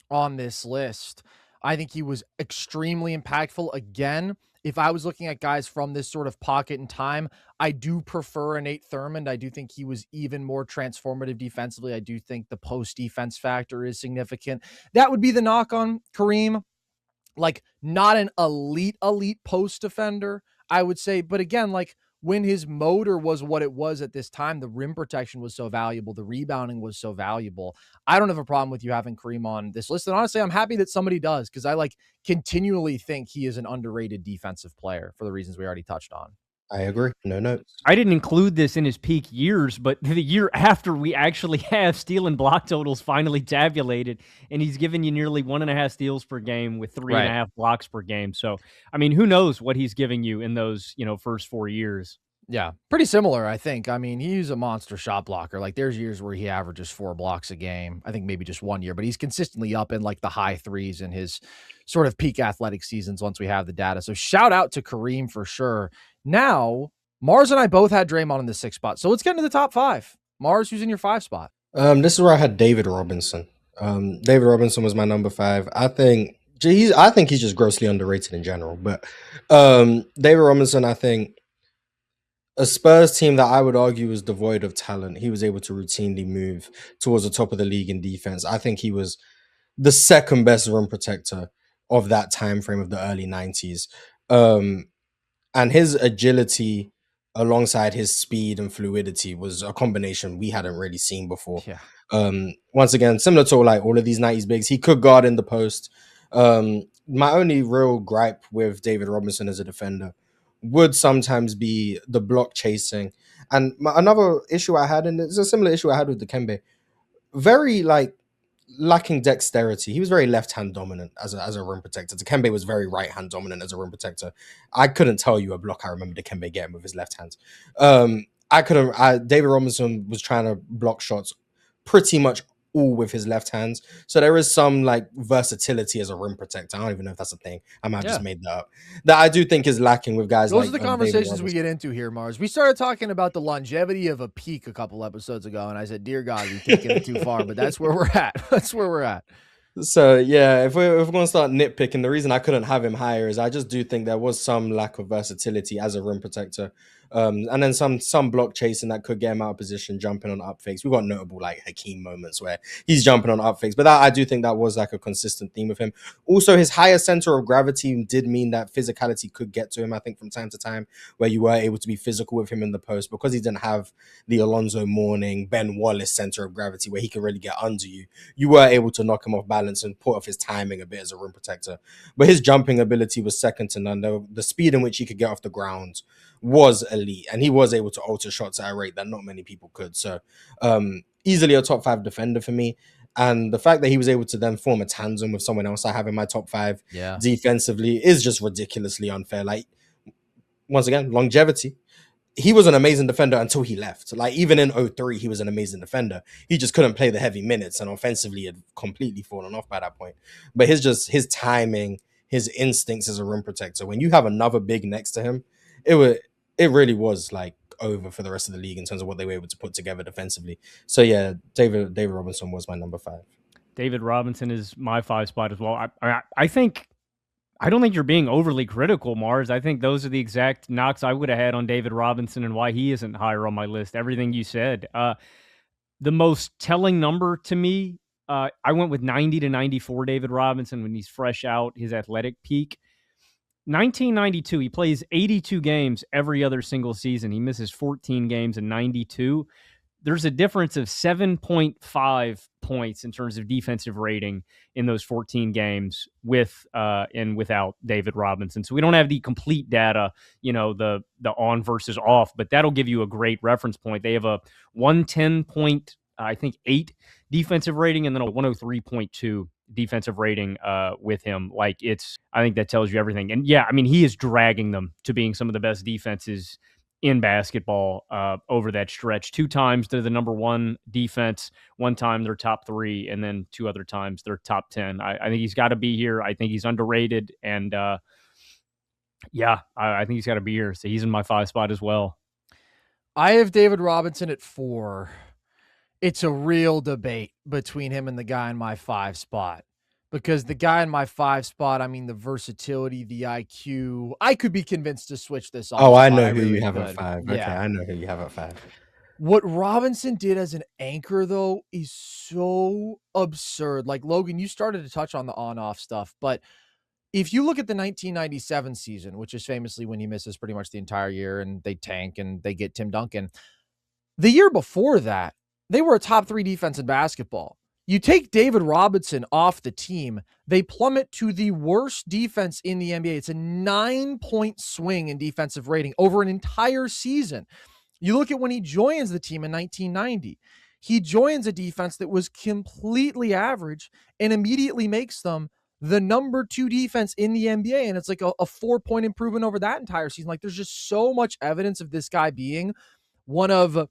on this list. I think he was extremely impactful. Again, if I was looking at guys from this sort of pocket in time, I do prefer a Nate Thurmond. I do think he was even more transformative defensively. I do think the post defense factor is significant. That would be the knock on Kareem. Like, not an elite post defender, I would say. But again, like, when his motor was what it was at this time, the rim protection was so valuable, the rebounding was so valuable. I don't have a problem with you having Kareem on this list. And honestly, I'm happy that somebody does, because I continually think he is an underrated defensive player for the reasons we already touched on. I agree. No notes. I didn't include this in his peak years, but the year after we actually have steal and block totals finally tabulated, and he's given you nearly 1.5 steals per game with 3.5 blocks per game. So, I mean, who knows what he's giving you in those, first 4 years. Yeah, pretty similar, I think. I mean, he's a monster shot blocker. Like, there's years where he averages 4 blocks a game. I think maybe just 1 year, but he's consistently up in the high threes in his sort of peak athletic seasons once we have the data. So shout out to Kareem for sure. Now, Marz and I both had Draymond in the 6th spot. So let's get into the top 5. Marz, who's in your 5 spot? This is where I had David Robinson. David Robinson was my number 5. I think he's just grossly underrated in general. But David Robinson, I think, a Spurs team that I would argue was devoid of talent, he was able to routinely move towards the top of the league in defense. I think he was the second best rim protector of that time frame of the early 90s. And his agility alongside his speed and fluidity was a combination we hadn't really seen before. Yeah. Once again, similar to all of these 90s bigs, he could guard in the post. My only real gripe with David Robinson as a defender would sometimes be the block chasing. And another issue I had, and it's a similar issue I had with Dikembe, very lacking dexterity. He was very left-hand dominant as a rim protector. Dikembe was very right-hand dominant as a rim protector. I couldn't tell you a block I remember Dikembe getting with his left hand. David Robinson was trying to block shots pretty much all with his left hands. So there is some versatility as a rim protector. I don't even know if that's a thing. I might have just made that up. That I do think is lacking with guys Those are the conversations we get into here, Marz. We started talking about the longevity of a peak a couple episodes ago, and I said, dear God, we've taken it too far, but that's where we're at. That's where we're at. So, yeah, if we're going to start nitpicking, the reason I couldn't have him higher is I just do think there was some lack of versatility as a rim protector. And then some block chasing that could get him out of position, jumping on up fakes. We've got notable Hakeem moments where he's jumping on up fakes, but I do think that was a consistent theme of him. Also, his higher center of gravity did mean that physicality could get to him, I think, from time to time, where you were able to be physical with him in the post because he didn't have the Alonzo Mourning, Ben Wallace center of gravity where he could really get under you. You were able to knock him off balance and put off his timing a bit as a rim protector. But his jumping ability was second to none. The speed in which he could get off the ground was elite, and he was able to alter shots at a rate that not many people could. So easily a top 5 defender for me. And the fact that he was able to then form a tandem with someone else I have in my top 5 defensively is just ridiculously unfair. Once again, longevity. He was an amazing defender until he left. Even in 03, he was an amazing defender. He just couldn't play the heavy minutes, and offensively had completely fallen off by that point. But his timing, his instincts as a rim protector, when you have another big next to him, it really was over for the rest of the league in terms of what they were able to put together defensively. So yeah, David Robinson was my number 5. David Robinson is my 5 spot as well. I don't think you're being overly critical, Marz. I think those are the exact knocks I would have had on David Robinson and why he isn't higher on my list. Everything you said. The most telling number to me, I went with 90 to 94 David Robinson when he's fresh out his athletic peak. 1992, he plays 82 games every other single season. He misses 14 games in 92. there's a difference of 7.5 points in terms of defensive rating in those 14 games with and without David Robinson. So we don't have the complete data, the on versus off, but that'll give you a great reference point. They have a 110.8 defensive rating and then a 103.2 defensive rating with him. I think that tells you everything. And yeah, I mean, he is dragging them to being some of the best defenses in basketball over that stretch. 2 times they're the number 1 defense, 1 time they're top 3, and then 2 other times they're top 10. I think he's got to be here. I think he's underrated, and I think he's got to be here. So he's in my 5 spot as well. I have David Robinson at 4. It's a real debate between him and the guy in my 5 spot. Because the guy in my 5 spot, I mean, the versatility, the IQ, I could be convinced to switch this off. Oh, I know who you have at 5. Okay, yeah. I know who you have at 5. What Robinson did as an anchor, though, is so absurd. Like, Logan, you started to touch on the on-off stuff, but if you look at the 1997 season, which is famously when he misses pretty much the entire year and they tank and they get Tim Duncan, the year before that, they were a top 3 defense in basketball. You take David Robinson off the team, they plummet to the worst defense in the NBA. It's a 9-point swing in defensive rating over an entire season. You look at when he joins the team in 1990, he joins a defense that was completely average and immediately makes them the number 2 defense in the NBA. And it's like a 4-point improvement over that entire season. Like, there's just so much evidence of this guy being one of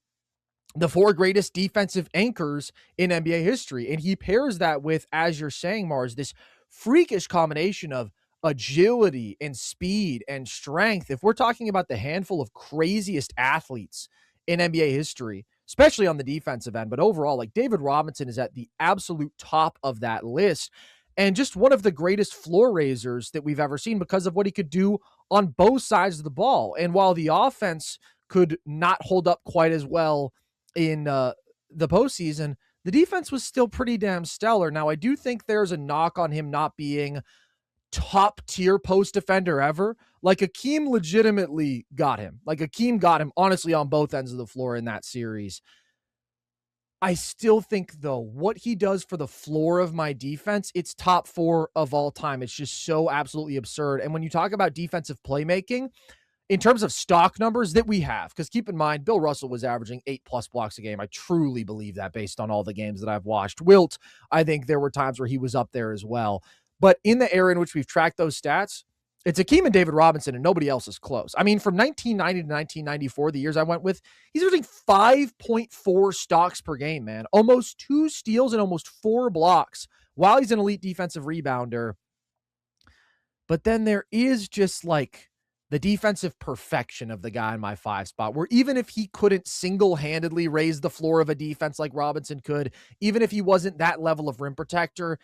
the 4 greatest defensive anchors in NBA history. And he pairs that with, as you're saying, Marz, this freakish combination of agility and speed and strength. If we're talking about the handful of craziest athletes in NBA history, especially on the defensive end, but overall, like, David Robinson is at the absolute top of that list. And just one of the greatest floor raisers that we've ever seen because of what he could do on both sides of the ball. And while the offense could not hold up quite as well in the postseason, the defense was still pretty damn stellar. Now, I do think there's a knock on him not being top tier post defender ever. Like, Hakeem legitimately got him. Like, Hakeem got him, honestly, on both ends of the floor in that series. I still think, though, what he does for the floor of my defense, it's top 4 of all time. It's just so absolutely absurd. And when you talk about defensive playmaking, in terms of stock numbers that we have, because keep in mind, Bill Russell was averaging 8+ blocks a game. I truly believe that based on all the games that I've watched. Wilt, I think there were times where he was up there as well. But in the era in which we've tracked those stats, it's Hakeem and David Robinson, and nobody else is close. I mean, from 1990 to 1994, the years I went with, he's averaging 5.4 stocks per game, man. Almost 2 steals and almost 4 blocks while he's an elite defensive rebounder. But then there is just like the defensive perfection of the guy in my 5 spot, where even if he couldn't single-handedly raise the floor of a defense like Robinson could, even if he wasn't that level of rim protector,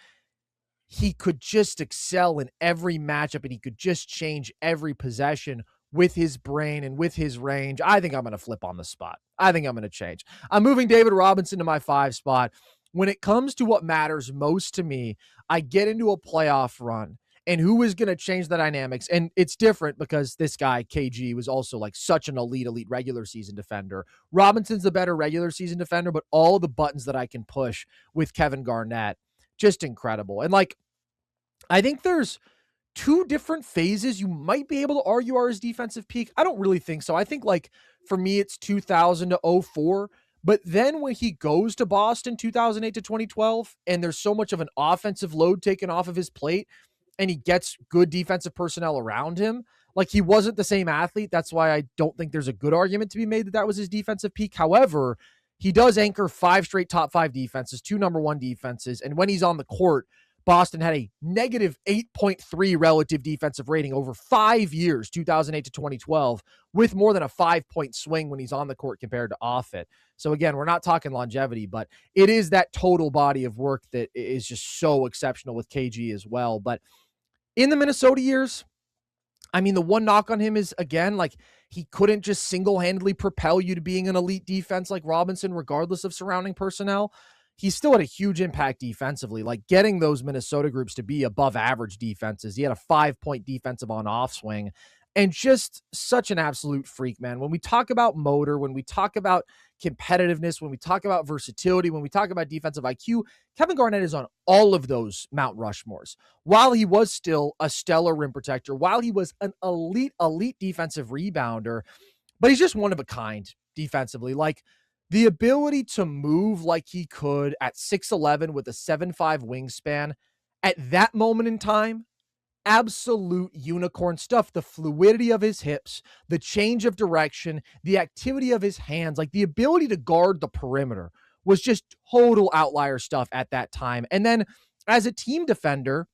he could just excel in every matchup and he could just change every possession with his brain and with his range. I think I'm going to flip on the spot. I think I'm going to change. I'm moving David Robinson to my 5 spot. When it comes to what matters most to me, I get into a playoff run. And who is going to change the dynamics? And it's different because this guy, KG, was also like such an elite regular season defender. Robinson's the better regular season defender, but all the buttons that I can push with Kevin Garnett, just incredible. And like, I think there's 2 different phases you might be able to argue are his defensive peak. I don't really think so. I think like for me, it's 2000 to 2004. But then when he goes to Boston, 2008 to 2012, and there's so much of an offensive load taken off of his plate, and he gets good defensive personnel around him, like, he wasn't the same athlete. That's why I don't think there's a good argument to be made that that was his defensive peak. However, he does anchor 5 straight top 5 defenses, 2 number 1 defenses. And when he's on the court, Boston had a negative 8.3 relative defensive rating over 5 years, 2008 to 2012, with more than a 5-point swing when he's on the court compared to off it. So again, we're not talking longevity, but it is that total body of work that is just so exceptional with KG as well. But in the Minnesota years, I mean, the one knock on him is, again, like, he couldn't just single-handedly propel you to being an elite defense like Robinson, regardless of surrounding personnel. He still had a huge impact defensively, like getting those Minnesota groups to be above average defenses. He had a 5-point defensive on-off swing. and just such an absolute freak, man. When we talk about motor, when we talk about competitiveness, when we talk about versatility, when we talk about defensive IQ, Kevin Garnett is on all of those Mount Rushmores. While he was still a stellar rim protector, while he was an elite defensive rebounder, but he's just one of a kind defensively. Like, the ability to move like he could at 6'11" with a 7'5" wingspan at that moment in time, absolute unicorn stuff. The fluidity of his hips, the change of direction, the activity of his hands, like the ability to guard the perimeter was just total outlier stuff at that time. And then as a team defender,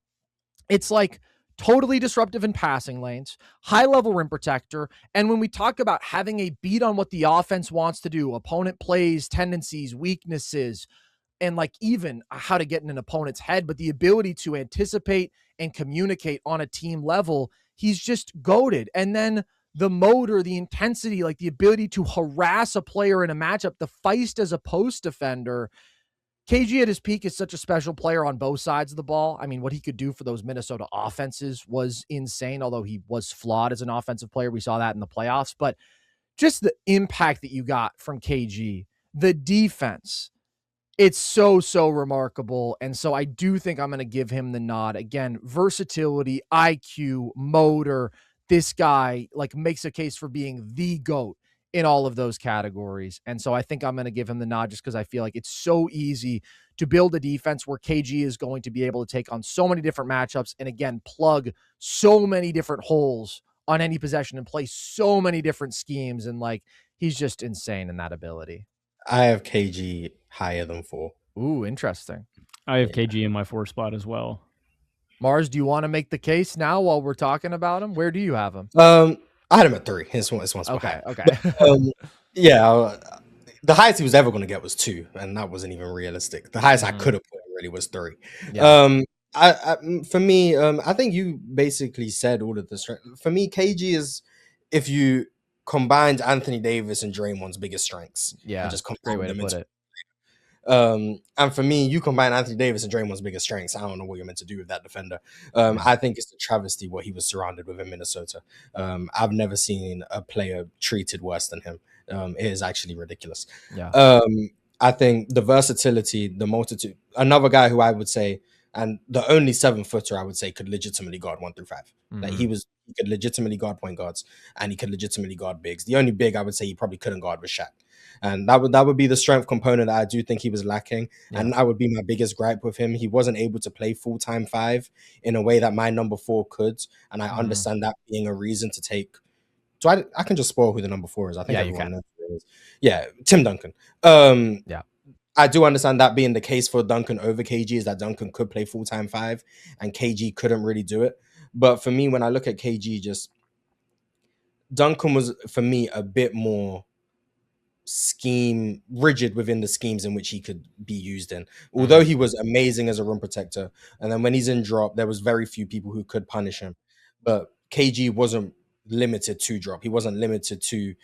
it's like totally disruptive in passing lanes, high level rim protector. And when we talk about having a beat on what the offense wants to do, opponent plays, tendencies, weaknesses, and like even how to get in an opponent's head, but the ability to anticipate and communicate on a team level, he's just goated. And then the motor, the intensity, like the ability to harass a player in a matchup, the feist as a post defender. KG at his peak is such a special player on both sides of the ball. I mean, what he could do for those Minnesota offenses was insane, although he was flawed as an offensive player. We saw that in the playoffs, but just the impact that you got from KG, the defense, it's so remarkable. And so I do think I'm going to give him the nod. Again, versatility, IQ, motor. This guy like makes a case for being the GOAT in all of those categories. And so I think I'm going to give him the nod just because I feel like it's so easy to build a defense where KG is going to be able to take on so many different matchups and, again, plug so many different holes on any possession and play so many different schemes. And like, he's just insane in that ability. I have KG higher than 4. Ooh, interesting. I have KG in my 4 spot as well. Marz, do you want to make the case now while we're talking about him? Where do you have him? I had him at 3. It's one spot higher. Okay. The highest he was ever going to get was 2, and that wasn't even realistic. The highest I could have put really was 3. Yeah. For me, I think you basically said all of the strength. For me, KG is, if you combined Anthony Davis and Draymond's biggest strengths. Yeah, and just great combine way to them put into it. And for me, you combine Anthony Davis and Draymond's biggest strengths. I don't know what you're meant to do with that defender. I think it's a travesty what he was surrounded with in Minnesota. I've never seen a player treated worse than him. It is actually ridiculous. Yeah. I think the versatility, the multitude. Another guy who I would say, and the only 7-footer I would say could legitimately guard 1 through 5. Mm-hmm. Like he could legitimately guard point guards, and he could legitimately guard bigs. The only big I would say he probably couldn't guard was Shaq. And that would be the strength component that I do think he was lacking. Yeah. And that would be my biggest gripe with him. He wasn't able to play full-time 5 in a way that my number 4 could. And I understand that being a reason to take. So I can just spoil who the number 4 is. I think everyone knows who it is. Yeah, Tim Duncan. Yeah. I do understand that being the case for Duncan over KG is that Duncan could play full-time 5 and KG couldn't really do it. But for me, when I look at KG, just Duncan was, for me, a bit more rigid within the schemes in which he could be used in. Although he was amazing as a rim protector, and then when he's in drop, there was very few people who could punish him. But KG wasn't limited to drop. He wasn't limited to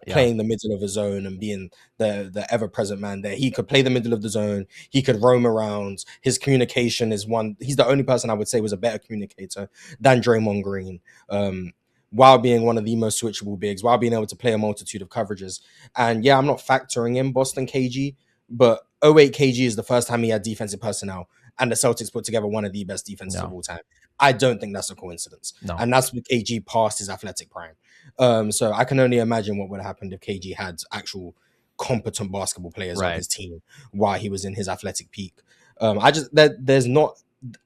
playing the middle of the zone and being the ever-present man there. He could play the middle of the zone. He could roam around. His communication is one. He's the only person I would say was a better communicator than Draymond Green. While being one of the most switchable bigs, while being able to play a multitude of coverages. And yeah, I'm not factoring in Boston KG, but 08 KG is the first time he had defensive personnel, and the Celtics put together one of the best defenses of all time. I don't think that's a coincidence. No. And that's with KG past his athletic prime. So I can only imagine what would have happened if KG had actual competent basketball players on his team while he was in his athletic peak. I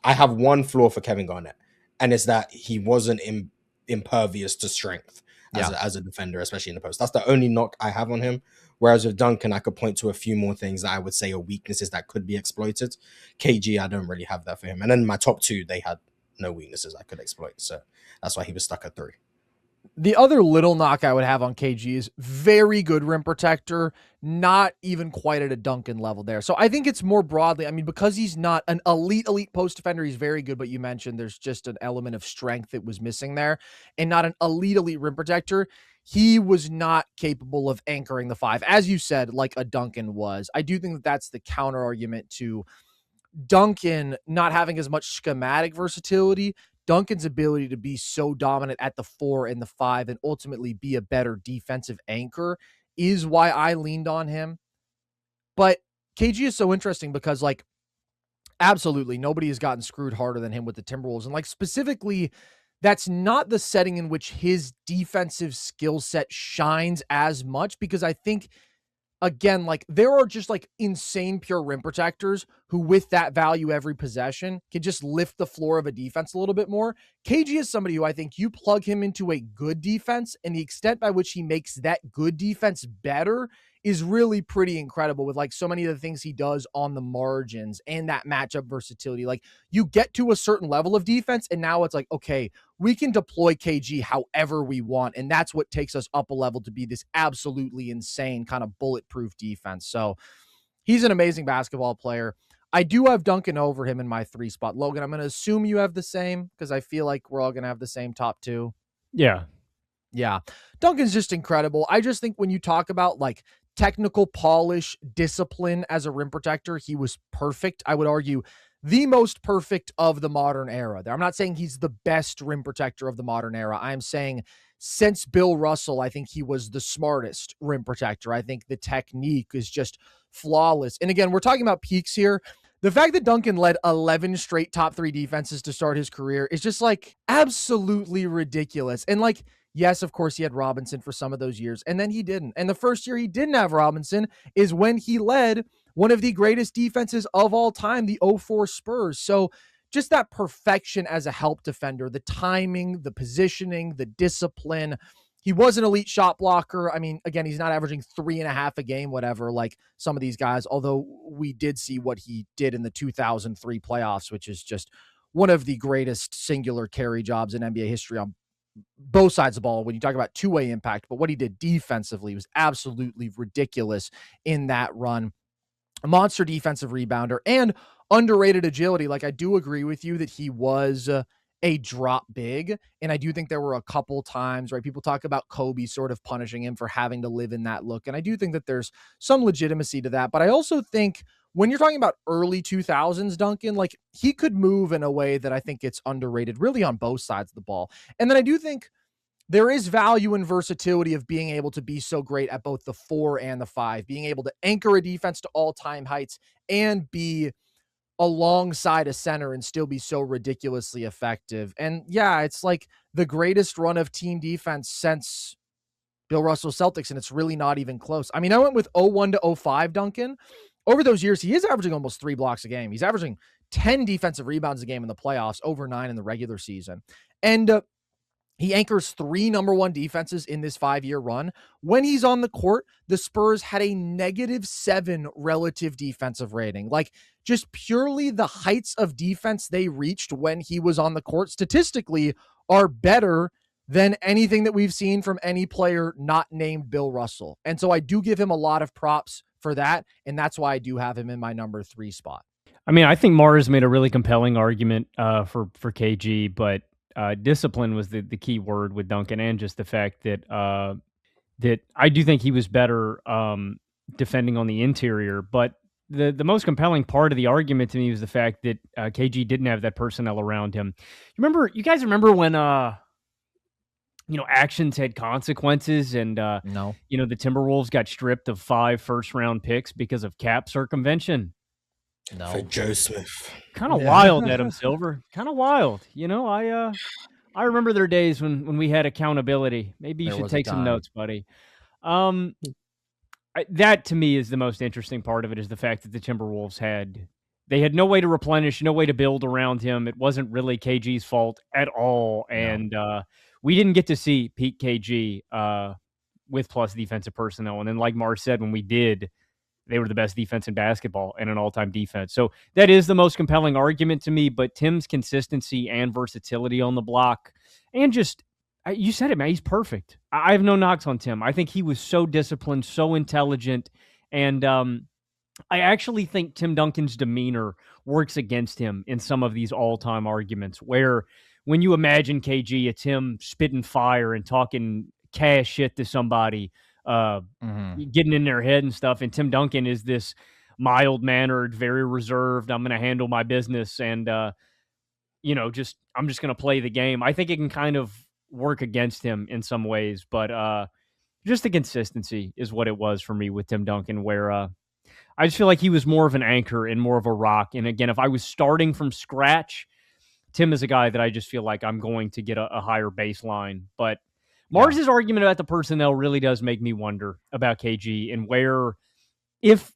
have one flaw for Kevin Garnett, and it's that he wasn't impervious to strength as a defender, especially in the post. That's the only knock I have on him. Whereas with Duncan, I could point to a few more things that I would say are weaknesses that could be exploited. KG, I don't really have that for him. And then my top 2, they had no weaknesses I could exploit. So that's why he was stuck at 3. The other little knock I would have on KG is very good rim protector, not even quite at a Duncan level there. So I think it's more broadly, I mean, because he's not an elite post defender, he's very good, but you mentioned there's just an element of strength that was missing there, and not an elite rim protector. He was not capable of anchoring the 5, as you said, like a Duncan was. I do think that that's the counter argument to Duncan not having as much schematic versatility. Duncan's ability to be so dominant at the 4 and the 5 and ultimately be a better defensive anchor is why I leaned on him. But KG is so interesting because, like, absolutely nobody has gotten screwed harder than him with the Timberwolves. And, like, specifically, that's not the setting in which his defensive skill set shines as much, because I think, again, like, there are just like insane pure rim protectors who, with that value every possession, can just lift the floor of a defense a little bit more. KG is somebody who I think you plug him into a good defense, and the extent by which he makes that good defense better is really pretty incredible, with like so many of the things he does on the margins and that matchup versatility. Like, you get to a certain level of defense and now it's like, okay, we can deploy KG however we want. And that's what takes us up a level to be this absolutely insane kind of bulletproof defense. So he's an amazing basketball player. I do have Duncan over him in my 3 spot. Logan, I'm going to assume you have the same, because I feel like we're all going to have the same top 2. Yeah. Yeah. Duncan's just incredible. I just think when you talk about like technical polish, discipline as a rim protector, he was perfect. I would argue the most perfect of the modern era. I'm not saying he's the best rim protector of the modern era. I'm saying since Bill Russell, I think he was the smartest rim protector. I think the technique is just flawless. And again, we're talking about peaks here. The fact that Duncan led 11 straight top 3 defenses to start his career is just like absolutely ridiculous. And like, yes, of course, he had Robinson for some of those years, and then he didn't. And the first year he didn't have Robinson is when he led one of the greatest defenses of all time, the 04 Spurs. So just that perfection as a help defender, the timing, the positioning, the discipline. He was an elite shot blocker. I mean, again, he's not averaging 3.5 a game, whatever, like some of these guys, although we did see what he did in the 2003 playoffs, which is just one of the greatest singular carry jobs in NBA history on both sides of the ball when you talk about two-way impact. But what he did defensively was absolutely ridiculous in that run. A monster defensive rebounder and underrated agility. Like, I do agree with you that he was a drop big, and I do think there were a couple times, right, people talk about Kobe sort of punishing him for having to live in that look, and I do think that there's some legitimacy to that. But I also think when you're talking about early 2000s Duncan, like, he could move in a way that I think it's underrated really on both sides of the ball. And then I do think there is value and versatility of being able to be so great at both the 4 and the 5, being able to anchor a defense to all-time heights and be alongside a center and still be so ridiculously effective. And yeah, it's like the greatest run of team defense since Bill Russell Celtics, and it's really not even close. I mean, I went with 01 to 05 Duncan. Over those years, he is averaging almost 3 blocks a game. He's averaging 10 defensive rebounds a game in the playoffs, over 9 in the regular season. And he anchors 3 number 1 defenses in this 5-year run. When he's on the court, the Spurs had a -7 relative defensive rating. Like, just purely the heights of defense they reached when he was on the court statistically are better than anything that we've seen from any player not named Bill Russell. And so I do give him a lot of props for that, and that's why I do have him in my number 3 spot. I mean, I think Marz made a really compelling argument for KG, but discipline was the key word with Duncan, and just the fact that that I do think he was better defending on the interior. But the most compelling part of the argument to me was the fact that KG didn't have that personnel around him. You guys remember when actions had consequences, and No. the Timberwolves got stripped of 5 first-round picks because of cap circumvention? No. For Joe Smith. Kind of wild, Adam Silver. Kind of wild. I remember their days when we had accountability. Maybe you There should was a take some time. notes, buddy. That to me is the most interesting part of it, is the fact that the Timberwolves had no way to replenish, no way to build around him. It wasn't really KG's fault at all. And we didn't get to see peak KG with plus defensive personnel. And then, like Marz said, when we did, they were the best defense in basketball and an all-time defense. So that is the most compelling argument to me. But Tim's consistency and versatility on the block, and just, you said it, man, he's perfect. I have no knocks on Tim. I think he was so disciplined, so intelligent. And I actually think Tim Duncan's demeanor works against him in some of these all-time arguments, where when you imagine KG, it's him spitting fire and talking cash shit to somebody, getting in their head and stuff. And Tim Duncan is this mild-mannered, very reserved, I'm going to handle my business. And I'm just going to play the game. I think it can kind of work against him in some ways, but just the consistency is what it was for me with Tim Duncan, where I just feel like he was more of an anchor and more of a rock. And again, if I was starting from scratch, Tim is a guy that I just feel like I'm going to get a higher baseline. But Marz's argument about the personnel really does make me wonder about KG and where, if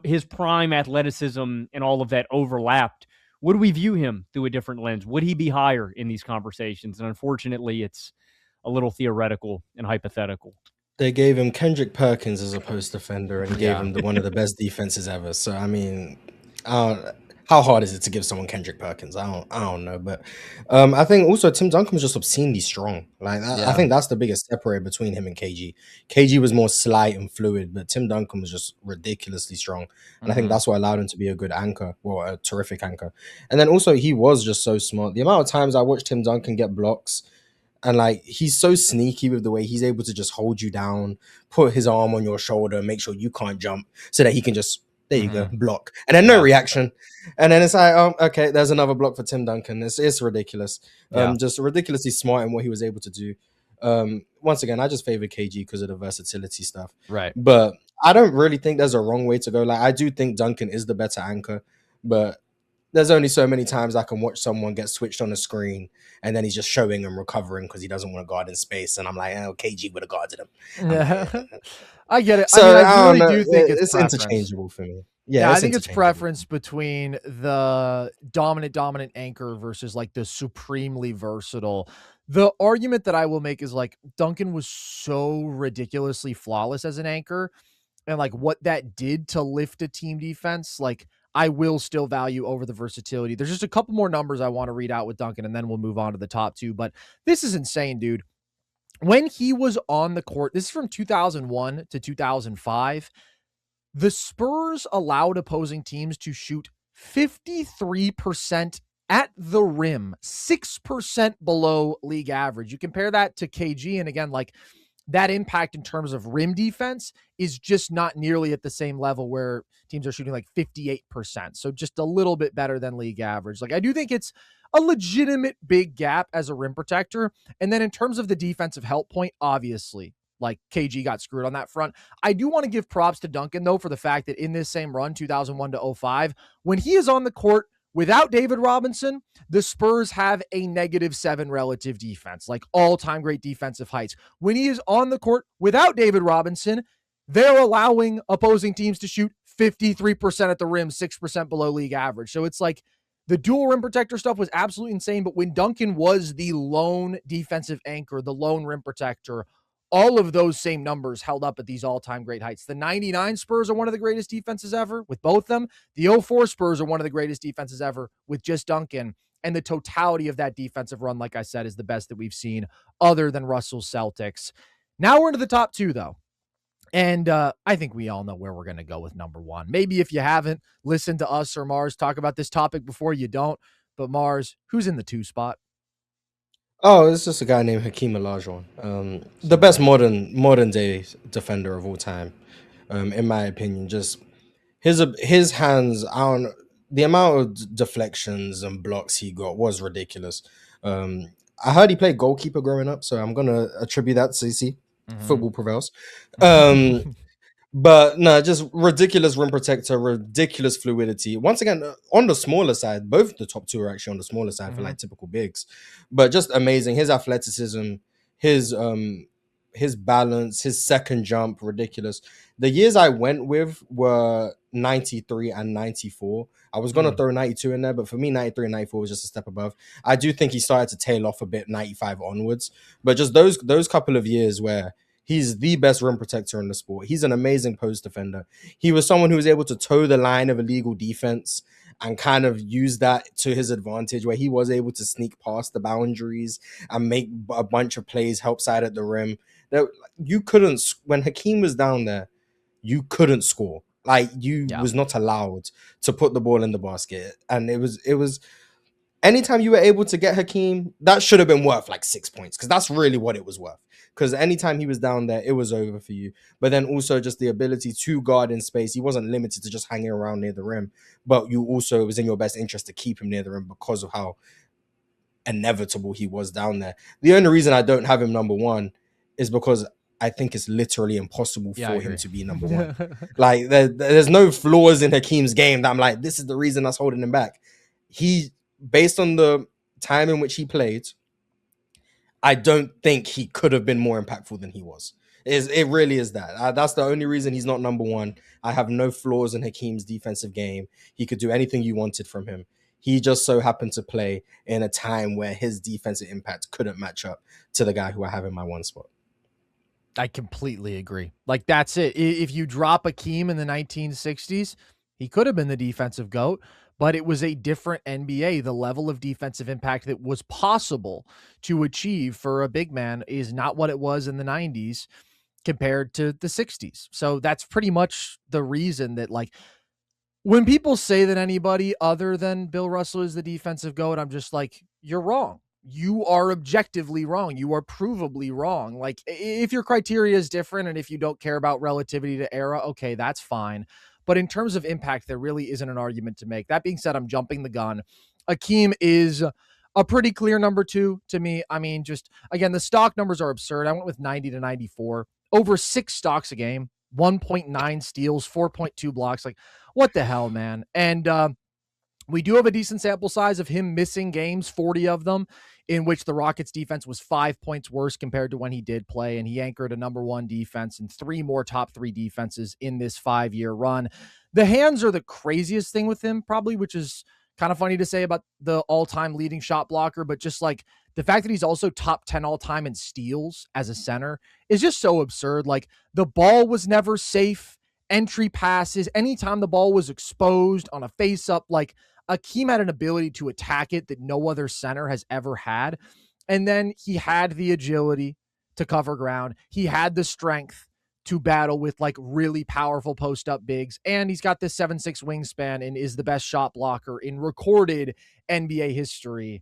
his prime athleticism and all of that overlapped, would we view him through a different lens? Would he be higher in these conversations? And unfortunately, it's a little theoretical and hypothetical. They gave him Kendrick Perkins as a post defender and gave him one of the best defenses ever. So I mean, how hard is it to give someone Kendrick Perkins? I don't know, but I think also Tim Duncan was just obscenely strong. I think that's the biggest separator between him and KG. KG was more slight and fluid, but Tim Duncan was just ridiculously strong, and I think that's what allowed him to be a good anchor, or a terrific anchor. And then also he was just so smart. The amount of times I watched Tim Duncan get blocks. And he's so sneaky with the way he's able to just hold you down, put his arm on your shoulder, make sure you can't jump, so that he can just, there you go, block. And then no reaction. And then it's like, oh, okay, there's another block for Tim Duncan. It's ridiculous. Just ridiculously smart in what he was able to do. Once again, I just favor KG because of the versatility stuff. Right. But I don't really think there's a wrong way to go. I do think Duncan is the better anchor, but there's only so many times I can watch someone get switched on the screen and then he's just showing and recovering because he doesn't want to guard in space. And I'm like, oh, KG would have guarded him. Yeah. I get it. So I really do think it's interchangeable for me. Yeah, I think it's preference between the dominant anchor versus the supremely versatile. The argument that I will make is Duncan was so ridiculously flawless as an anchor, and what that did to lift a team defense, I will still value over the versatility. There's just a couple more numbers I want to read out with Duncan, and then we'll move on to the top two. But this is insane, dude. When he was on the court, this is from 2001 to 2005, the Spurs allowed opposing teams to shoot 53% at the rim, 6% below league average. You compare that to KG, and again, that impact in terms of rim defense is just not nearly at the same level where teams are shooting 58%. So just a little bit better than league average. I do think it's a legitimate big gap as a rim protector. And then in terms of the defensive help point, obviously, KG got screwed on that front. I do want to give props to Duncan, though, for the fact that in this same run, 2001 to 05, when he is on the court, without David Robinson, the Spurs have a -7 relative defense, all-time great defensive heights. When he is on the court without David Robinson, they're allowing opposing teams to shoot 53% at the rim, 6% below league average. So it's the dual rim protector stuff was absolutely insane, but when Duncan was the lone defensive anchor, the lone rim protector, all of those same numbers held up at these all-time great heights. The 99 Spurs are one of the greatest defenses ever with both them. The 04 Spurs are one of the greatest defenses ever with just Duncan. And the totality of that defensive run, like I said, is the best that we've seen other than Russell's Celtics. Now we're into the top two, though. And I think we all know where we're going to go with number one. Maybe if you haven't listened to us or Marz talk about this topic before, you don't. But Marz, who's in the 2 spot? Oh, it's just a guy named Hakeem Olajuwon, the best modern day defender of all time, in my opinion. Just his hands, the amount of deflections and blocks he got was ridiculous. I heard he played goalkeeper growing up, so I'm gonna attribute that to CC. Football prevails. But no, just ridiculous rim protector, ridiculous fluidity. Once again, on the smaller side, both the top two are actually on the smaller side for typical bigs. But just amazing. His athleticism, his balance, his second jump, ridiculous. The years I went with were 93 and 94. I was going to throw 92 in there, but for me, 93 and 94 was just a step above. I do think he started to tail off a bit 95 onwards. But just those couple of years where he's the best rim protector in the sport. He's an amazing post defender. He was someone who was able to toe the line of illegal defense and kind of use that to his advantage, where he was able to sneak past the boundaries and make a bunch of plays, help side at the rim. You couldn't, when Hakeem was down there, you couldn't score. Was not allowed to put the ball in the basket. And it was anytime you were able to get Hakeem, that should have been worth 6 points, because that's really what it was worth. Because anytime he was down there, it was over for you. But then also just the ability to guard in space. He wasn't limited to just hanging around near the rim, but it was in your best interest to keep him near the rim because of how inevitable he was down there. The only reason I don't have him number one is because I think it's literally impossible for him to be number one. Like there's no flaws in Hakeem's game that I'm like, this is the reason that's holding him back. Based on the time in which he played, I don't think he could have been more impactful than he was. It really is that. That's the only reason he's not number one. I have no flaws in Hakeem's defensive game. He could do anything you wanted from him. He just so happened to play in a time where his defensive impact couldn't match up to the guy who I have in my one spot. I completely agree. Like, that's it. If you drop Hakeem in the 1960s, he could have been the defensive GOAT, but it was a different NBA. The level of defensive impact that was possible to achieve for a big man is not what it was in the 90s compared to the 60s. So that's pretty much the reason that, like, when people say that anybody other than Bill Russell is the defensive GOAT, I'm just like, you're wrong. You are objectively wrong. You are provably wrong. Like, if your criteria is different and if you don't care about relativity to era, okay, that's fine. But in terms of impact, there really isn't an argument to make. That being said, I'm jumping the gun. Hakeem is a pretty clear number two to me. I mean, just, again, the stock numbers are absurd. I went with 90 to 94. Over 6 stocks a game, 1.9 steals, 4.2 blocks. Like, what the hell, man? And we do have a decent sample size of him missing games, 40 of them, in which the Rockets defense was 5 points worse compared to when he did play. And he anchored a number one defense and 3 more top 3 defenses in this 5-year run. The hands are the craziest thing with him, probably, which is kind of funny to say about the all-time leading shot blocker, but just like the fact that he's also top 10 all-time in steals as a center is just so absurd. Like, the ball was never safe. Entry passes, anytime the ball was exposed on a face-up, like, Hakeem had an ability to attack it that no other center has ever had. And then he had the agility to cover ground. He had the strength to battle with, like, really powerful post-up bigs. And he's got this 7'6" wingspan and is the best shot blocker in recorded NBA history.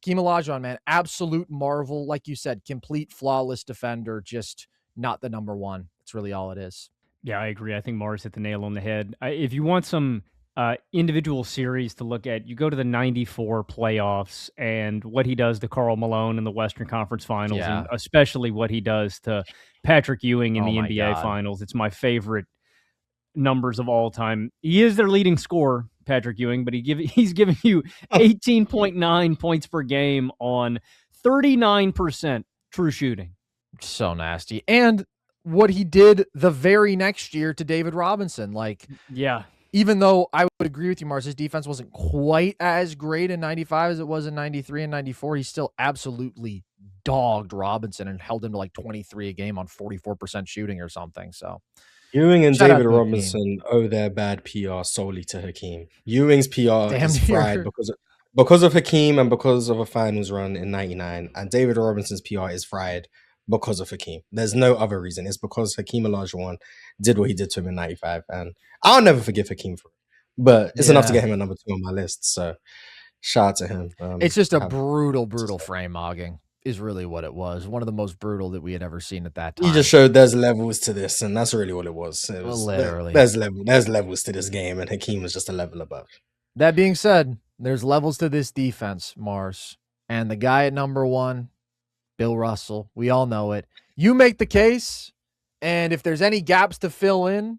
Hakeem Olajuwon, man, absolute marvel. Like you said, complete flawless defender, just not the number one. That's really all it is. Yeah, I agree. I think Marz hit the nail on the head. If you want some individual series to look at, you go to the 94 playoffs and what he does to Karl Malone in the Western Conference Finals, and especially what he does to Patrick Ewing in the NBA Finals. It's my favorite numbers of all time. He is their leading scorer, Patrick Ewing, but he's giving you 18.9 points per game on 39% true shooting. So nasty. And what he did the very next year to David Robinson. Like, yeah, even though I would agree with you, Marz, his defense wasn't quite as great in 95 as it was in 93 and 94. He still absolutely dogged Robinson and held him to like 23 a game on 44% shooting or something. So Ewing and David Robinson owe their bad PR solely to Hakeem. Ewing's PR is fried because of Hakeem and because of a finals run in 99. And David Robinson's PR is fried because of Hakeem. There's no other reason. It's because Hakeem Olajuwon did what he did to him in 95. And I'll never forgive Hakeem for it. But it's enough to get him at number 2 on my list. So shout out to him. It's just a brutal frame mogging is really what it was. One of the most brutal that we had ever seen at that time. He just showed there's levels to this, and that's really what it was. It was literally. There's levels to this game, and Hakeem was just a level above. That being said, there's levels to this defense, Marz. And the guy at number 1, Bill Russell, we all know it. You make the case, and if there's any gaps to fill in,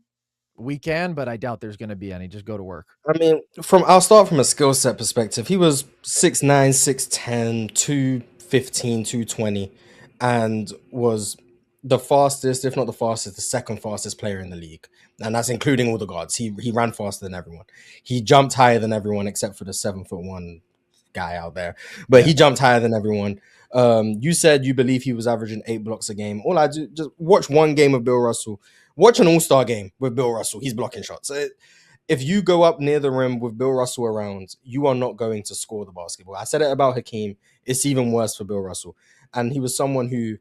we can, but I doubt there's going to be any. Just go to work. I mean, I'll start from a skill set perspective. He was 6'9", 6'10", 215, 220, and was the fastest, if not the fastest, the second fastest player in the league. And that's including all the guards. He ran faster than everyone. He jumped higher than everyone except for the 7'1" guy out there. But he jumped higher than everyone. You said you believe he was averaging 8 blocks a game. All I do, just watch one game of Bill Russell. Watch an all-star game with Bill Russell. He's blocking shots. If you go up near the rim with Bill Russell around, you are not going to score the basketball. I said it about Hakeem. It's even worse for Bill Russell. And he was someone who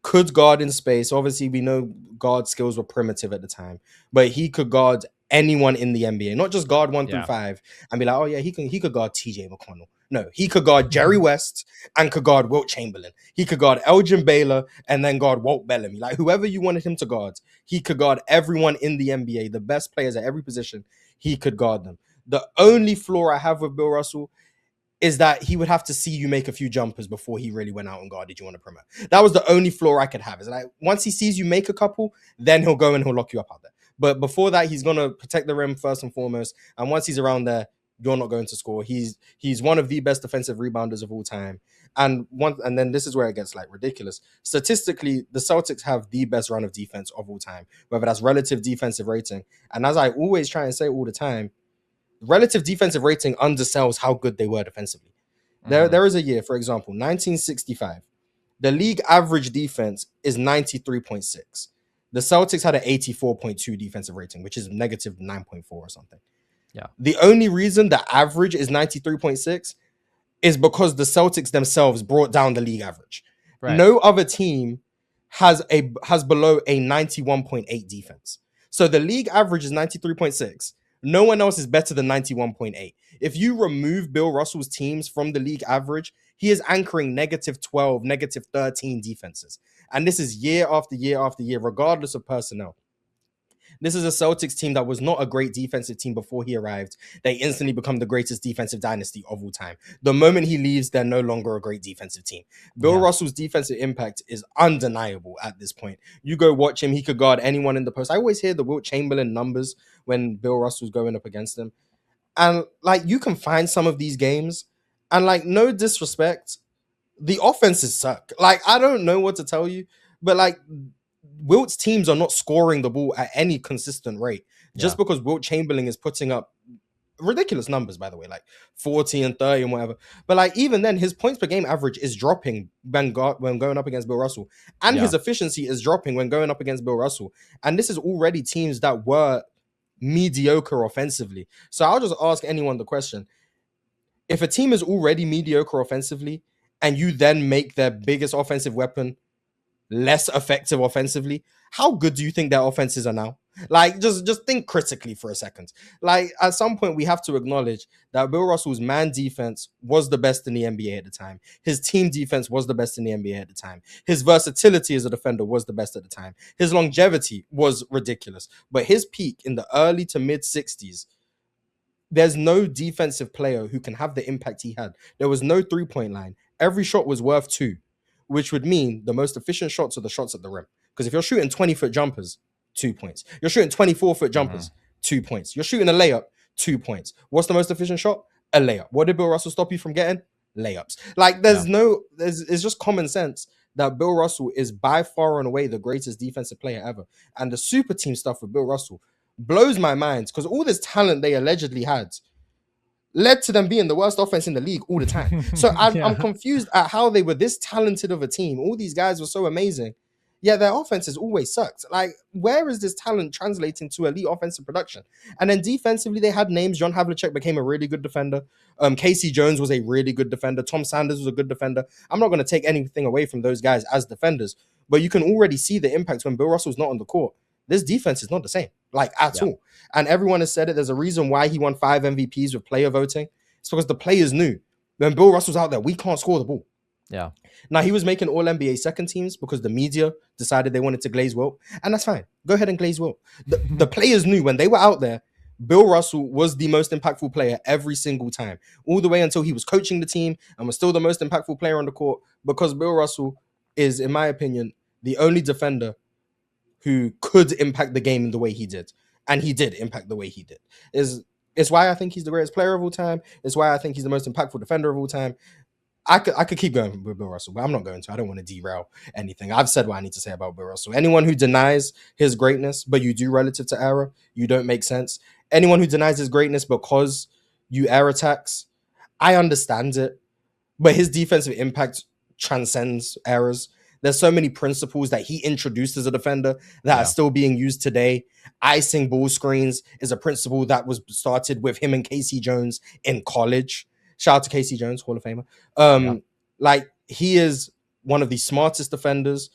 could guard in space. Obviously, we know guard skills were primitive at the time. But he could guard anyone in the NBA. Not just guard 1 through 5 and be like, oh, yeah, he could guard TJ McConnell. No, he could guard Jerry West and could guard Wilt Chamberlain. He could guard Elgin Baylor and then guard Walt Bellamy. Like, whoever you wanted him to guard, he could guard everyone in the NBA. The best players at every position, he could guard them. The only flaw I have with Bill Russell is that he would have to see you make a few jumpers before he really went out and guarded you on the perimeter. That was the only flaw I could have. Is like once he sees you make a couple, then he'll go and he'll lock you up out there. But before that, he's gonna protect the rim first and foremost. And once he's around there, you're not going to score. He's one of the best defensive rebounders of all time. And then this is where it gets like ridiculous. Statistically, the Celtics have the best run of defense of all time, whether that's relative defensive rating. And as I always try and say all the time, relative defensive rating undersells how good they were defensively. There is a year, for example, 1965. The league average defense is 93.6. The Celtics had an 84.2 defensive rating, which is negative 9.4 or something. Yeah. The only reason the average is 93.6 is because the Celtics themselves brought down the league average. Right. No other team has below a 91.8 defense. So the league average is 93.6. No one else is better than 91.8. If you remove Bill Russell's teams from the league average, he is anchoring negative 12, negative 13 defenses. And this is year after year after year, regardless of personnel. This is a Celtics team that was not a great defensive team before he arrived. They instantly become the greatest defensive dynasty of all time. The moment he leaves, they're no longer a great defensive team. Bill Russell's defensive impact is undeniable at this point. You go watch him. He could guard anyone in the post. I always hear the Wilt Chamberlain numbers when Bill Russell's going up against him. And like, you can find some of these games and like, no disrespect, the offenses suck. Like, I don't know what to tell you, but like, Wilt's teams are not scoring the ball at any consistent rate just because Wilt Chamberlain is putting up ridiculous numbers, by the way, like 40 and 30 and whatever. But like, even then, his points per game average is dropping when going up against Bill Russell, and his efficiency is dropping when going up against Bill Russell. And this is already teams that were mediocre offensively. So I'll just ask anyone the question: if a team is already mediocre offensively and you then make their biggest offensive weapon less effective offensively, how good do you think their offenses are now? Like, just think critically for a second. Like, at some point, we have to acknowledge that Bill Russell's man defense was the best in the NBA at the time. His team defense was the best in the NBA at the time. His versatility as a defender was the best at the time. His longevity was ridiculous. But his peak in the early to mid 60s, there's no defensive player who can have the impact he had. There was no three-point line. Every shot was worth 2. Which would mean the most efficient shots are the shots at the rim. Because if you're shooting 20-foot jumpers, 2 points. You're shooting 24-foot jumpers, 2 points. You're shooting a layup, 2 points. What's the most efficient shot? A layup. What did Bill Russell stop you from getting? Layups. Like, it's just common sense that Bill Russell is by far and away the greatest defensive player ever. And the super team stuff with Bill Russell blows my mind because all this talent they allegedly had led to them being the worst offense in the league all the time. So I'm confused at how they were this talented of a team. All these guys were so amazing, yet their offenses always sucked. Like, where is this talent translating to elite offensive production? And then defensively, they had names. John Havlicek became a really good defender. Casey Jones was a really good defender. Tom Sanders was a good defender. I'm not going to take anything away from those guys as defenders, but you can already see the impact when Bill Russell's not on the court. This defense is not the same, like at all. And everyone has said it. There's a reason why he won 5 MVPs with player voting. It's because the players knew when Bill Russell's out there, we can't score the ball. Yeah. Now, he was making all NBA second teams because the media decided they wanted to glaze Wilt. And that's fine. Go ahead and glaze Wilt. The players knew when they were out there, Bill Russell was the most impactful player every single time, all the way until he was coaching the team and was still the most impactful player on the court, because Bill Russell is, in my opinion, the only defender who could impact the game in the way he did. And he did impact the way he did. It's why I think he's the greatest player of all time. It's why I think he's the most impactful defender of all time. I could keep going with Bill Russell, but I'm not going to. I don't want to derail anything. I've said what I need to say about Bill Russell. Anyone who denies his greatness, but you do relative to error, you don't make sense. Anyone who denies his greatness because you air attacks, I understand it, but his defensive impact transcends errors. There's so many principles that he introduced as a defender that are still being used today. Icing ball screens is a principle that was started with him and Casey Jones in college. Shout out to Casey Jones, Hall of Famer. Like, he is one of the smartest defenders,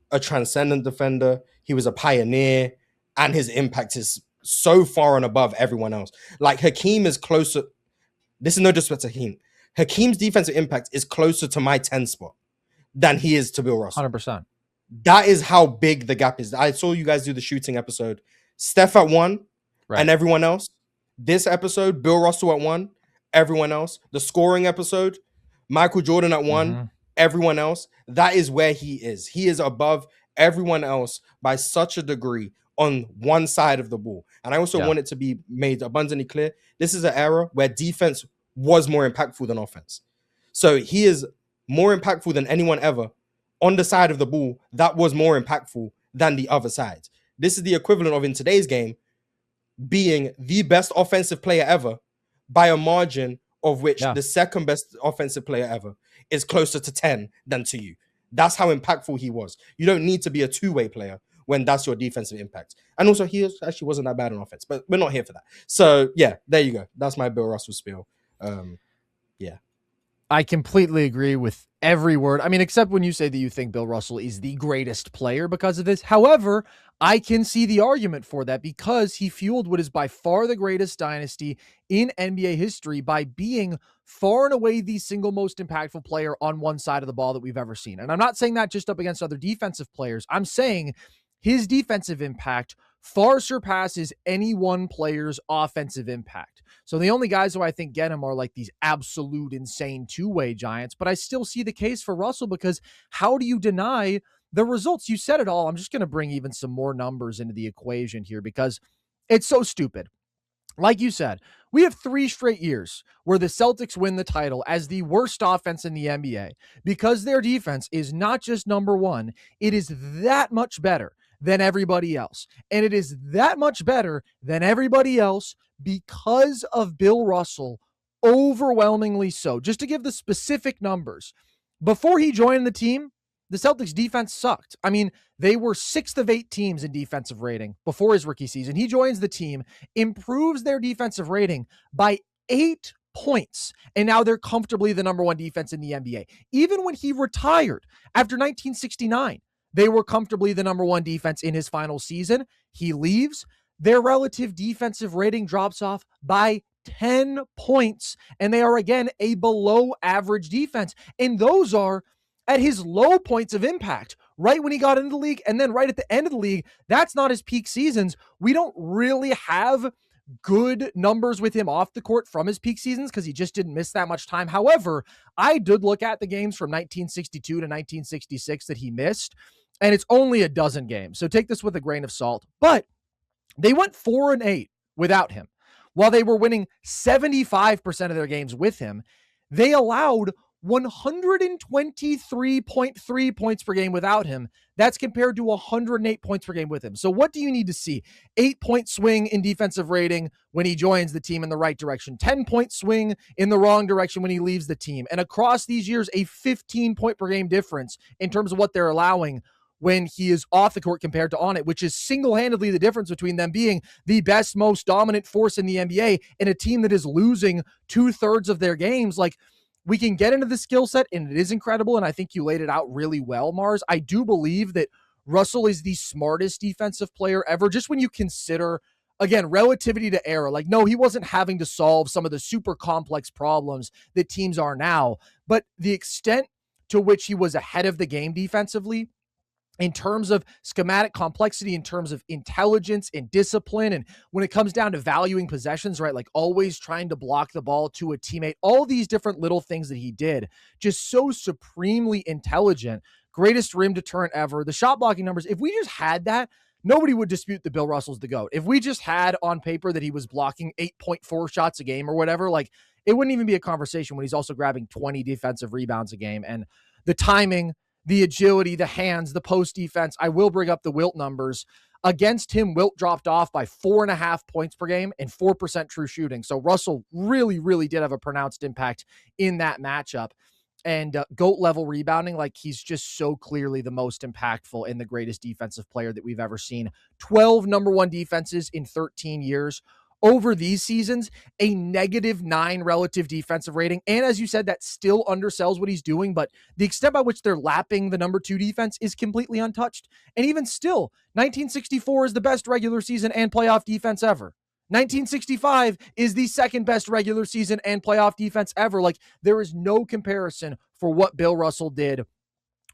a transcendent defender. He was a pioneer, and his impact is so far and above everyone else. Like, Hakeem is closer. This is no disrespect to Hakeem. Hakeem's defensive impact is closer to my 10 spot than he is to Bill Russell. 100%. That is how big the gap is. I saw you guys do the shooting episode. Steph at 1 and everyone else. This episode, Bill Russell at 1, everyone else. The scoring episode, Michael Jordan at 1, everyone else. That is where he is. He is above everyone else by such a degree on one side of the ball. And I also want it to be made abundantly clear. This is an era where defense was more impactful than offense. So he is more impactful than anyone ever on the side of the ball that was more impactful than the other side. This is the equivalent of, in today's game, being the best offensive player ever by a margin of which the second best offensive player ever is closer to 10 than to you. That's how impactful he was. You don't need to be a two-way player when that's your defensive impact. And also, he actually wasn't that bad on offense, but we're not here for that. So, yeah, there you go. That's my Bill Russell spiel. I completely agree with every word. I mean, except when you say that you think Bill Russell is the greatest player because of this. However, I can see the argument for that because he fueled what is by far the greatest dynasty in NBA history by being far and away the single most impactful player on one side of the ball that we've ever seen. And I'm not saying that just up against other defensive players. I'm saying his defensive impact far surpasses any one player's offensive impact. So the only guys who I think get him are like these absolute insane two-way giants, but I still see the case for Russell because how do you deny the results? You said it all. I'm just going to bring even some more numbers into the equation here because it's so stupid. Like you said, we have 3 straight years where the Celtics win the title as the worst offense in the NBA because their defense is not just number one, it is that much better than everybody else. And it is that much better than everybody else because of Bill Russell, overwhelmingly so. Just to give the specific numbers, before he joined the team, the Celtics defense sucked. I mean, they were 6th of 8 teams in defensive rating before his rookie season. He joins the team, improves their defensive rating by 8 points, and now they're comfortably the number 1 defense in the NBA. Even when he retired after 1969, they were comfortably the number 1 defense in his final season. He leaves. Their relative defensive rating drops off by 10 points, and they are again a below average defense. And those are at his low points of impact, right when he got into the league, and then right at the end of the league. That's not his peak seasons. We don't really have good numbers with him off the court from his peak seasons because he just didn't miss that much time. However, I did look at the games from 1962 to 1966 that he missed, and it's only a dozen games. So take this with a grain of salt. But they went 4-8 without him. While they were winning 75% of their games with him, they allowed 123.3 points per game without him. That's compared to 108 points per game with him. So what do you need to see? 8-point swing in defensive rating when he joins the team in the right direction. 10-point swing in the wrong direction when he leaves the team. And across these years, a 15-point per game difference in terms of what they're allowing when he is off the court compared to on it, which is single-handedly the difference between them being the best, most dominant force in the NBA and a team that is losing 2/3 of their games. Like, we can get into the skill set, and it is incredible, and I think you laid it out really well, Marz. I do believe that Russell is the smartest defensive player ever, just when you consider, again, relativity to error. Like, no, he wasn't having to solve some of the super complex problems that teams are now, but the extent to which he was ahead of the game defensively, in terms of schematic complexity, in terms of intelligence and discipline, and when it comes down to valuing possessions, right? Like always trying to block the ball to a teammate, all these different little things that he did, just so supremely intelligent. Greatest rim deterrent ever. The shot blocking numbers, if we just had that, nobody would dispute that Bill Russell's the GOAT. If we just had on paper that he was blocking 8.4 shots a game or whatever, like it wouldn't even be a conversation when he's also grabbing 20 defensive rebounds a game. And the timing, the agility, the hands, the post defense. I will bring up the Wilt numbers. Against him, Wilt dropped off by 4.5 points per game and 4% true shooting. So Russell really, really did have a pronounced impact in that matchup. And GOAT level rebounding, like he's just so clearly the most impactful and the greatest defensive player that we've ever seen. 12 number 1 defenses in 13 years. Over these seasons, a -9 relative defensive rating. And as you said, that still undersells what he's doing, but the extent by which they're lapping the number 2 defense is completely untouched. And even still, 1964 is the best regular season and playoff defense ever. 1965 is the second best regular season and playoff defense ever. Like, there is no comparison for what Bill Russell did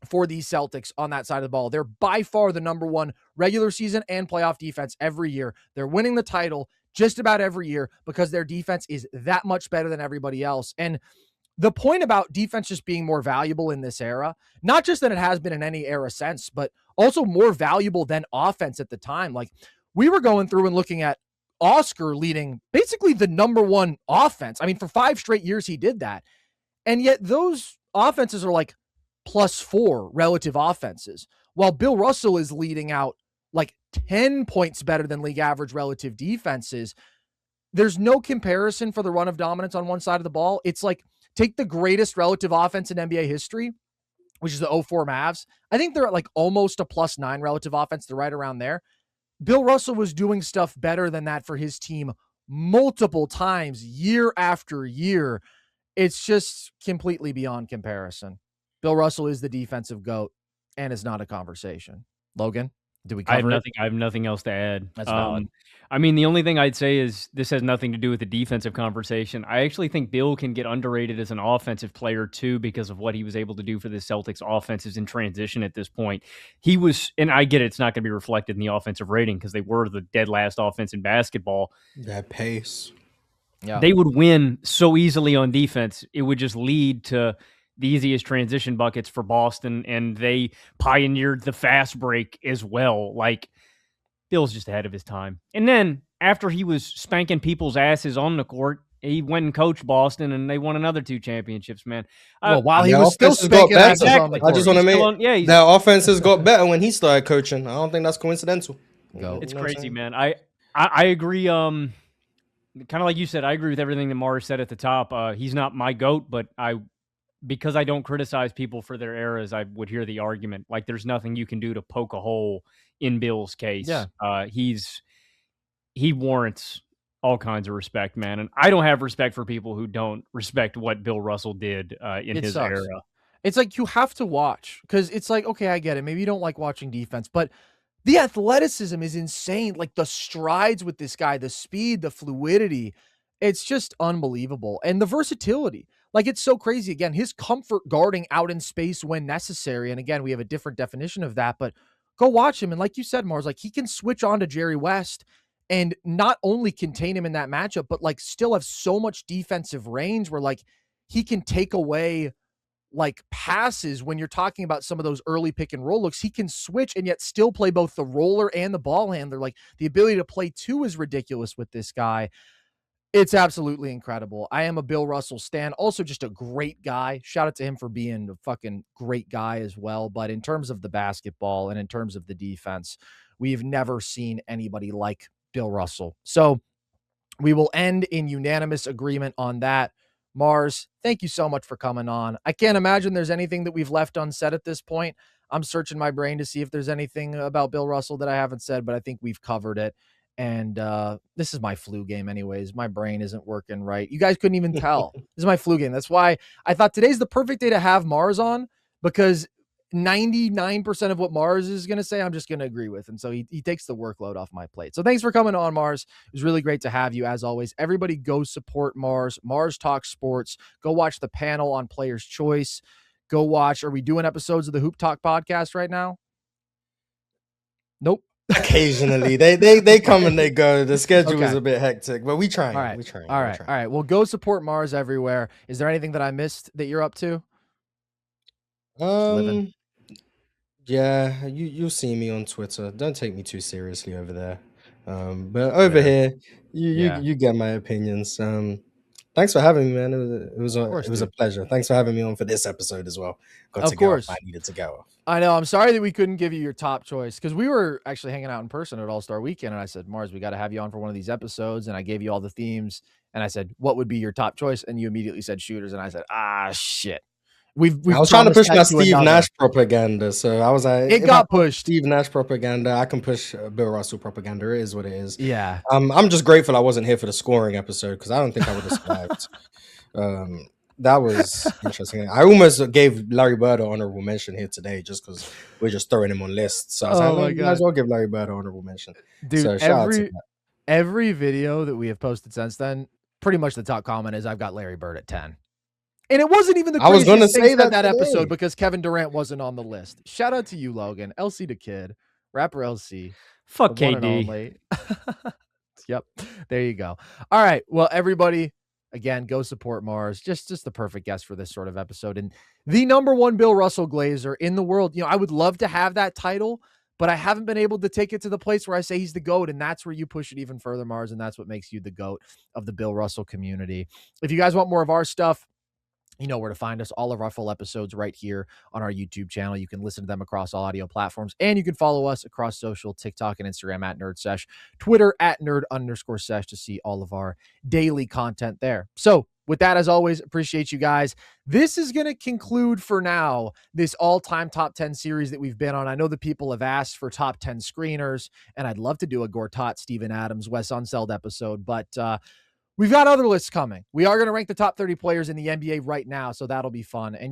for these Celtics on that side of the ball. They're by far the number 1 regular season and playoff defense every year. They're winning the title. just about every year because their defense is that much better than everybody else. And the point about defense just being more valuable in this era, not just than it has been in any era since, but also more valuable than offense at the time. Like, we were going through and looking at Oscar leading basically the number one offense. I mean, for 5 straight years, he did that. And yet those offenses are like +4 relative offenses, while Bill Russell is leading out like 10 points better than league average relative defenses. There's no comparison for the run of dominance on one side of the ball. It's like, take the greatest relative offense in NBA history, which is the 04 Mavs. I think they're at like almost a +9 relative offense. They're right around there. Bill Russell was doing stuff better than that for his team multiple times, year after year. It's just completely beyond comparison. Bill Russell is the defensive GOAT, and it's not a conversation. Logan, do we cover it? I have nothing else to add. That's valid. I mean, the only thing I'd say is this has nothing to do with the defensive conversation. I actually think Bill can get underrated as an offensive player too because of what he was able to do for the Celtics offenses in transition at this point. He was, and I get it, it's not going to be reflected in the offensive rating because they were the dead last offense in basketball. That pace. Yeah. They would win so easily on defense. It would just lead to the easiest transition buckets for Boston, and they pioneered the fast break as well. Like, Bill's just ahead of his time. And then after he was spanking people's asses on the court, he went and coached Boston, and they won another 2 championships, man. Well, while he was still spanking asses on the I court. just want to make their offenses got better when he started coaching. I don't think that's coincidental. It's crazy, man. I agree. Kind of like you said, I agree with everything that Marz said at the top. He's not my GOAT, but because I don't criticize people for their eras, I would hear the argument. Like, there's nothing you can do to poke a hole in Bill's case. Yeah. He warrants all kinds of respect, man. And I don't have respect for people who don't respect what Bill Russell did in his era. It's like, you have to watch because it's like, okay, I get it. Maybe you don't like watching defense, but the athleticism is insane. Like, the strides with this guy, the speed, the fluidity, it's just unbelievable. And the versatility. Like, it's so crazy. Again, his comfort guarding out in space when necessary. And again, we have a different definition of that, but go watch him. And like you said, Marz, like, he can switch on to Jerry West and not only contain him in that matchup, but like still have so much defensive range where like he can take away like passes when you're talking about some of those early pick and roll looks. He can switch and yet still play both the roller and the ball handler. Like, the ability to play two is ridiculous with this guy. It's absolutely incredible. I am a Bill Russell stan. Also just a great guy. Shout out to him for being a fucking great guy as well. But in terms of the basketball and in terms of the defense, we've never seen anybody like Bill Russell. So we will end in unanimous agreement on that. Marz, thank you so much for coming on. I can't imagine there's anything that we've left unsaid at this point. I'm searching my brain to see if there's anything about Bill Russell that I haven't said, but I think we've covered it. And this is my flu game anyways. My brain isn't working right. You guys couldn't even tell. This is my flu game. That's why I thought today's the perfect day to have Marz on, because 99% of what Marz is going to say, I'm just going to agree with. And so he takes the workload off my plate. So thanks for coming on, Marz. It was really great to have you as always. Everybody go support Marz. Marz Talks Sports. Go watch the panel on Player's Choice. Go watch. Are we doing episodes of the Hoop Talk podcast right now? Nope. Occasionally. They come and they go. The schedule is a bit hectic, but we trying. All right. We trying. All right. Well, go support Marz everywhere. Is there anything that I missed that you're up to? Yeah, you'll see me on Twitter. Don't take me too seriously over there. But over here, you get my opinions. Thanks for having me, man. It was a pleasure. Thanks for having me on for this episode as well. Of course. I needed to go. I know. I'm sorry that we couldn't give you your top choice, because we were actually hanging out in person at All-Star Weekend, and I said, Marz, we got to have you on for one of these episodes. And I gave you all the themes, and I said, what would be your top choice? And you immediately said shooters, and I said, shit. I was trying to push my Steve Nash propaganda, so I was like, it got pushed. Steve Nash propaganda, I can push Bill Russell propaganda. It is what it is. Yeah. I'm just grateful I wasn't here for the scoring episode, because I don't think I would have survived. That was interesting. I almost gave Larry Bird an honorable mention here today, just because we're just throwing him on lists. So I was like, might as well give Larry Bird an honorable mention. Dude, so shout out to that. Every video that we have posted since then, pretty much the top comment is, I've got Larry Bird at 10. And it wasn't even the craziest I was going to say that episode, because Kevin Durant wasn't on the list. Shout out to you, Logan. LC the Kid, rapper LC. Fuck KD. Yep. There you go. All right. Well, everybody, again, go support Marz. Just the perfect guest for this sort of episode. And the number one Bill Russell Glazer in the world. I would love to have that title, but I haven't been able to take it to the place where I say he's the GOAT. And that's where you push it even further, Marz. And that's what makes you the GOAT of the Bill Russell community. If you guys want more of our stuff, you know where to find us. All of our full episodes right here on our YouTube channel. You can listen to them across all audio platforms, and you can follow us across social, TikTok and Instagram at NerdSesh, Twitter at Nerd_Sesh to see all of our daily content there. So with that, as always, appreciate you guys. This is going to conclude for now this all-time top 10 series that we've been on. I know the people have asked for top 10 screeners, and I'd love to do a Gortat, Steven Adams, Wes Unseld episode, but we've got other lists coming. We are going to rank the top 30 players in the NBA right now, so that'll be fun. And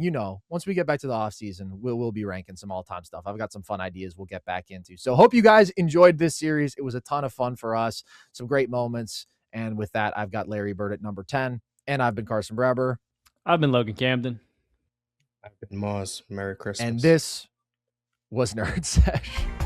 once we get back to the offseason, we'll be ranking some all-time stuff. I've got some fun ideas we'll get back into. So hope you guys enjoyed this series. It was a ton of fun for us, some great moments. And with that, I've got Larry Bird at number 10, and I've been Carson Breber. I've been Logan Camden. I've been Marz. Merry Christmas. And this was Nerd Sesh.